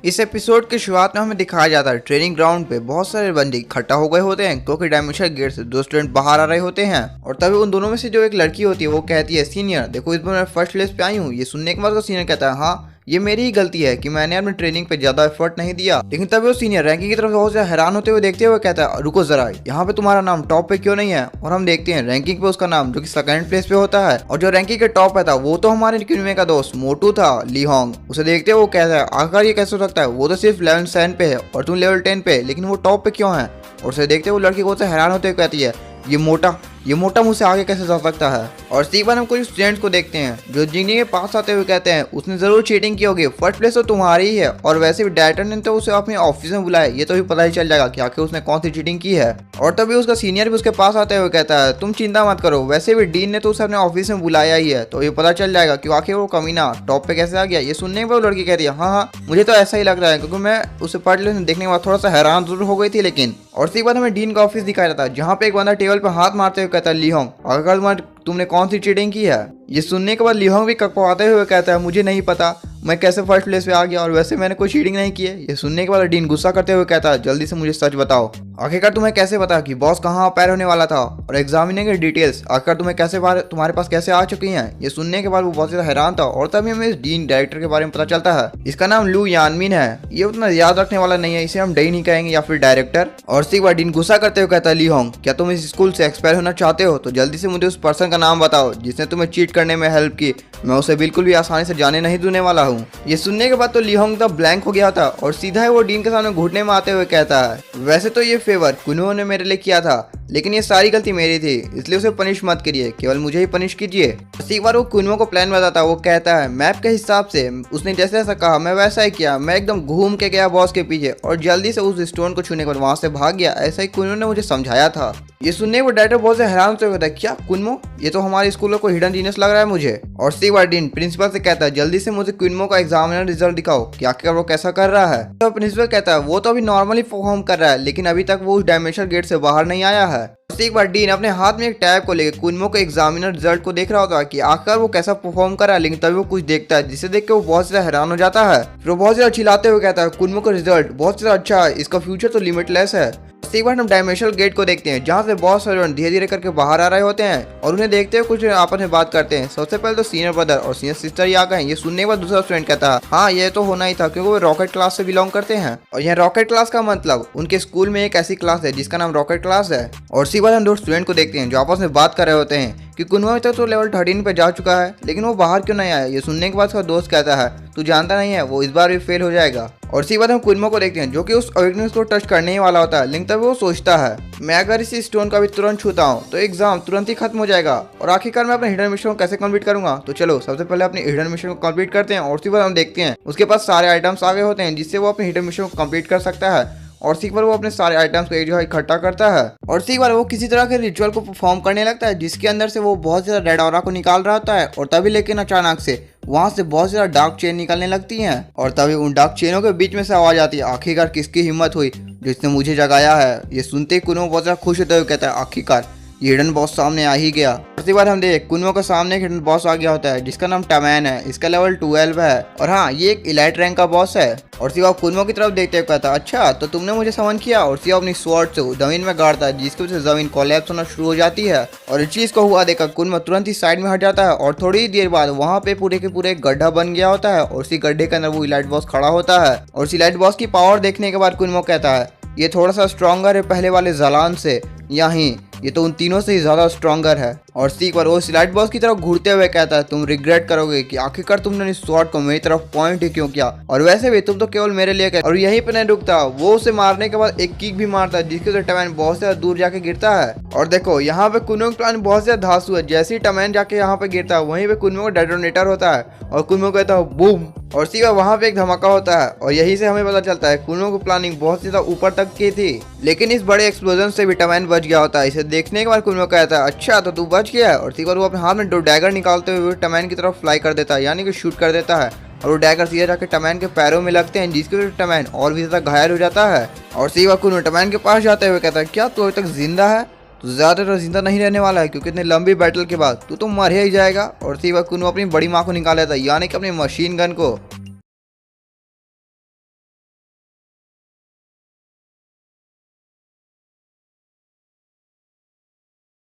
इस एपिसोड की शुरुआत में हमें दिखाया जाता है ट्रेनिंग ग्राउंड पे बहुत सारे बंदे इकट्ठा हो गए होते हैं क्योंकि डायमेंशन गेट से 2 स्टूडेंट बाहर आ रहे होते हैं। और तभी उन दोनों में से जो एक लड़की होती है वो कहती है सीनियर देखो इस बार मैं फर्स्ट प्लेस पे आई हूँ। ये सुनने के बाद वो सीनियर कहता है हाँ ये मेरी ही गलती है कि मैंने अपनी ट्रेनिंग पे ज्यादा एफर्ट नहीं दिया। लेकिन तभी वो सीनियर रैंकिंग की तरफ बहुत ज्यादा हैरान होते हुए देखते हुए कहता है रुको जरा, यहाँ पे तुम्हारा नाम टॉप पे क्यों नहीं है। और हम देखते हैं रैंकिंग पे उसका नाम जो कि 2nd प्लेस पे होता है और जो रैंकिंग के टॉप पे था वो तो हमारे क्यूनमे का दोस्त मोटू था, ली होंग। उसे देखते हुए वो कहता है आखिर ये कैसे हो सकता है, वो तो सिर्फ लेवल 7 पे है और तुम लेवल 10 पे, लेकिन वो टॉप पे क्यों है। और उसे देखते हुए लड़की को हैरान होते हुए कहती है ये मोटा मुझसे आगे कैसे जा सकता है। और इसी बार हम कुछ स्टूडेंट्स को देखते हैं जो जिंगनी के पास आते हुए कहते हैं उसने जरूर चीटिंग की होगी, फर्स्ट प्लेस तो तुम्हारी ही है। और वैसे भी डायरेक्टर ने तो उसे अपने ऑफिस में बुलाया, ये तो भी पता ही चल जाएगा कि आखिर उसने कौन सी चीटिंग की है। और तभी उसका सीनियर भी उसके पास आते हुए कहता है तुम चिंता मत करो, वैसे भी डीन ने तो उसे अपने ऑफिस में बुलाया ही है, तो ये पता चल जाएगा कि आखिर वो कमीना टॉप पे कैसे आ गया। ये सुनने के बाद लड़की कहती है हाँ मुझे तो ऐसा ही लग रहा है, क्योंकि मैं उसे पढ़ देखने के बाद थोड़ा सा हैरान जरूर हो गई थी। लेकिन और इसी बाद हमें डीन का ऑफिस दिखाया जाता है जहाँ पे एक बंदा टेबल पे हाथ मारते हुए कहता है ली होंग अगर तुमने कौन सी चीटिंग की है। ये सुनने के बाद ली होंग भी ककवाते हुए कहता है मुझे नहीं पता, मैं कैसे फर्स्ट प्लेस पे आ गया और वैसे मैंने कोई चीटिंग नहीं की है। ये सुनने के बाद डीन गुस्सा करते हुए कहता है जल्दी से मुझे सच बताओ। आखिरकार तुम्हें कैसे पता कि बॉस कहाँ पैर होने वाला था और एग्जामिनर की डिटेल्स आखिरकार तुम्हारे पास कैसे आ चुकी हैं। ये सुनने के बाद वो बहुत ज्यादा हैरान था और तभी हमें इस डीन डायरेक्टर के बारे में पता चलता है। इसका नाम लू यानमिन है। ये उतना याद रखने वाला नहीं है, इसे हम डीन ही कहेंगे या फिर डायरेक्टर। और इसी बार डीन गुस्सा करते हुए कहता है ली होंग क्या तुम इस स्कूल से एक्सपायर होना चाहते हो तो जल्दी से मुझे उस पर्सन का नाम बताओ जिसने तुम्हें चीट करने में हेल्प की। मैं उसे बिल्कुल भी आसानी से जाने नहीं देने वाला हूँ। ये सुनने के बाद तो ली होंग तब ब्लैंक हो गया था और सीधा ही वो डीन के सामने घुटने में आते हुए कहता है वैसे तो ये फेवर कुनो ने मेरे लिए किया था लेकिन ये सारी गलती मेरी थी, इसलिए उसे पनिश मत करिए, केवल मुझे ही पनिश कीजिए। एक बार वो कुनवो को प्लान बताता है। वो कहता है मैप के हिसाब से उसने जैसे जैसा कहा मैं वैसा ही किया। मैं एकदम घूम के गया बॉस के पीछे और जल्दी से उस स्टोन को छूने के बाद वहां से भाग गया। ऐसा ही कुनवो ने मुझे समझाया था। ये सुनने वो डायरेक्टर बहुत से हैरान से होता है क्या कुनवो, ये तो हमारे स्कूल को हिडन जीनियस लग रहा है मुझे। और सी बार डीन प्रिंसिपल से कहता है जल्दी से मुझे कुनवो का एग्जामिनर रिजल्ट दिखाओ कि आखिर वो कैसा कर रहा है। तो प्रिंसिपल कहता है वो तो अभी नॉर्मली परफॉर्म कर रहा है लेकिन अभी तक वो उस डायमेंशनल गेट से बाहर नहीं आया है। एक बार डीन अपने हाथ में एक टैब को लेकर कुनवो के एग्जामिनर रिजल्ट को देख रहा होता है कि आखिर वो कैसा परफॉर्म कर रहा है, लेकिन तभी वो कुछ देखता है जिसे देख के वो बहुत ज्यादा हैरान हो जाता है। फिर वो बहुत ज्यादा चिल्लाते हुए कहता है कुनवो का रिजल्ट बहुत ज्यादा अच्छा है, इसका फ्यूचर तो लिमिटलेस है। एक बार हम डायमेंशनल गेट को देखते हैं जहाँ से बहुत सारे धीरे धीरे करके बाहर आ रहे होते हैं और उन्हें देखते हुए कुछ आपस में बात करते हैं। सबसे पहले तो सीनियर ब्रदर और सीनियर सिस्टर ही आ गए। ये सुनने के बाद दूसरा स्टूडेंट कहता है हाँ ये तो होना ही था क्योंकि वो रॉकेट क्लास से बिलोंग करते हैं और यह रॉकेट क्लास का मतलब उनके स्कूल में एक ऐसी क्लास है जिसका नाम रॉकेट क्लास है। और इसी बार हम दो स्टूडेंट को देखते हैं जो आपस में बात कर रहे होते हैं कि कुनवो तक तो लेवल 13 पे जा चुका है लेकिन वो बाहर क्यों नहीं आया। ये सुनने के बाद उसका दोस्त कहता है तू जानता नहीं है वो इस बार भी फेल हो जाएगा। और इसी बात हम कुनवो को देखते हैं जो कि उस अवेकनेस को टच करने ही वाला होता है लेकिन तब वो सोचता है मैं अगर इस स्टोन का भी तुरंत छूता हूँ तो एग्जाम तुरंत ही खत्म हो जाएगा और आखिरकार मैं अपने हिडन मिशन को कैसे कंप्लीट करूंगा। तो चलो सबसे पहले अपने हिडन मिशन को कंप्लीट करते हैं। और उसी बार हम देखते हैं उसके पास सारे आइटम्स आ गए होते हैं जिससे वो अपने हिडन मिशन को कंप्लीट कर सकता है। और इसी बार वो अपने सारे आइटम्स को एक जगह इकट्ठा करता है और इसी बार वो किसी तरह के रिचुअल को परफॉर्म करने लगता है जिसके अंदर से वो बहुत ज्यादा रेड ऑरा को निकाल रहा होता है। और तभी लेकिन अचानक से वहां से बहुत ज्यादा डार्क चेन निकलने लगती हैं और तभी उन डार्क चेनों के बीच में से आवाज आती है आखिरकार किसकी हिम्मत हुई जिसने मुझे जगाया है। ये सुनते ही कुनवो बहुत ज्यादा खुश होते हुए कहता है आखिरकार ये हिडन बॉस सामने आ ही गया। इसी बार हम देख कुनवो के सामने एक हिडन बॉस आ गया होता है जिसका नाम टमैन है। इसका लेवल 12 है और हाँ ये एक इलाइट रैंक का बॉस है। और सिवा कुनवो की तरफ देखते हुए कहता अच्छा तो तुमने मुझे समन किया। और सिवा अपनी स्वॉर्ड से जमीन में गाड़ता है जिसकी वजह से जमीन कोलैप्स होना शुरू हो जाती है। और इस चीज को हुआ देखकर कुनवो तुरंत ही साइड में हट जाता है और थोड़ी ही देर बाद वहाँ पे पूरे के पूरे गड्ढा बन गया होता है और उसी गड्ढे के अंदर वो इलाइट बॉस खड़ा होता है। और उस इलाइट बॉस की पावर देखने के बाद कुनवो कहता है ये थोड़ा सा स्ट्रॉन्गर है पहले वाले जलान से, यहीं ये तो उन तीनों से ही ज्यादा स्ट्रॉन्गर है। और सीख पर वो स्लाइड बॉस की तरफ घूरते हुए कहता है तुम रिग्रेट करोगे कि आखिरकार तुमने इस स्वॉर्ड को मेरी तरफ पॉइंट ही क्यों किया। और वैसे भी तुम तो केवल मेरे लिए कहते। और यहीं पे नहीं रुकता, वो उसे मारने के बाद एक किक भी मारता है जिसके वजह टमैन बहुत ज्यादा दूर जाके गिरता है। और देखो यहाँ पे कुनवो का प्लान बहुत ज्यादा धांसू है। जैसे ही टमैन जाके यहाँ पे गिरता है वहीं पे कुनवो का डेटोनेटर होता है और कुनवो कहता है बूम। और सीधा वहाँ पे एक धमाका होता है और यहीं से हमें पता चलता है कुनवो की प्लानिंग बहुत ज्यादा ऊपर तक की थी, लेकिन इस बड़े एक्सप्लोजन से भी टमैन बच गया होता है। इसे देखने के बाद कुनवो कहता है अच्छा तो तू बच गया है। और सीधा वो अपने हाथ में 2 डैगर निकालते हुए टमैन की तरफ फ्लाई कर देता है, यानी कि शूट कर देता है। और वो डैगर सीधा जाके टमैन के पैरों में लगते हैं जिसकी वजह से टमैन और भी ज्यादा घायल हो जाता है। और सीधा कुनवो टमैन के पास जाते हुए कहता है क्या तू अभी तक जिंदा है? तो ज्यादातर जिंदा नहीं रहने वाला है क्योंकि इतनी लंबी बैटल के बाद तू तो मर ही जाएगा। और सीधा कुनवो अपनी बड़ी माँ को निकाल लेता है, यानी कि अपनी मशीन गन को।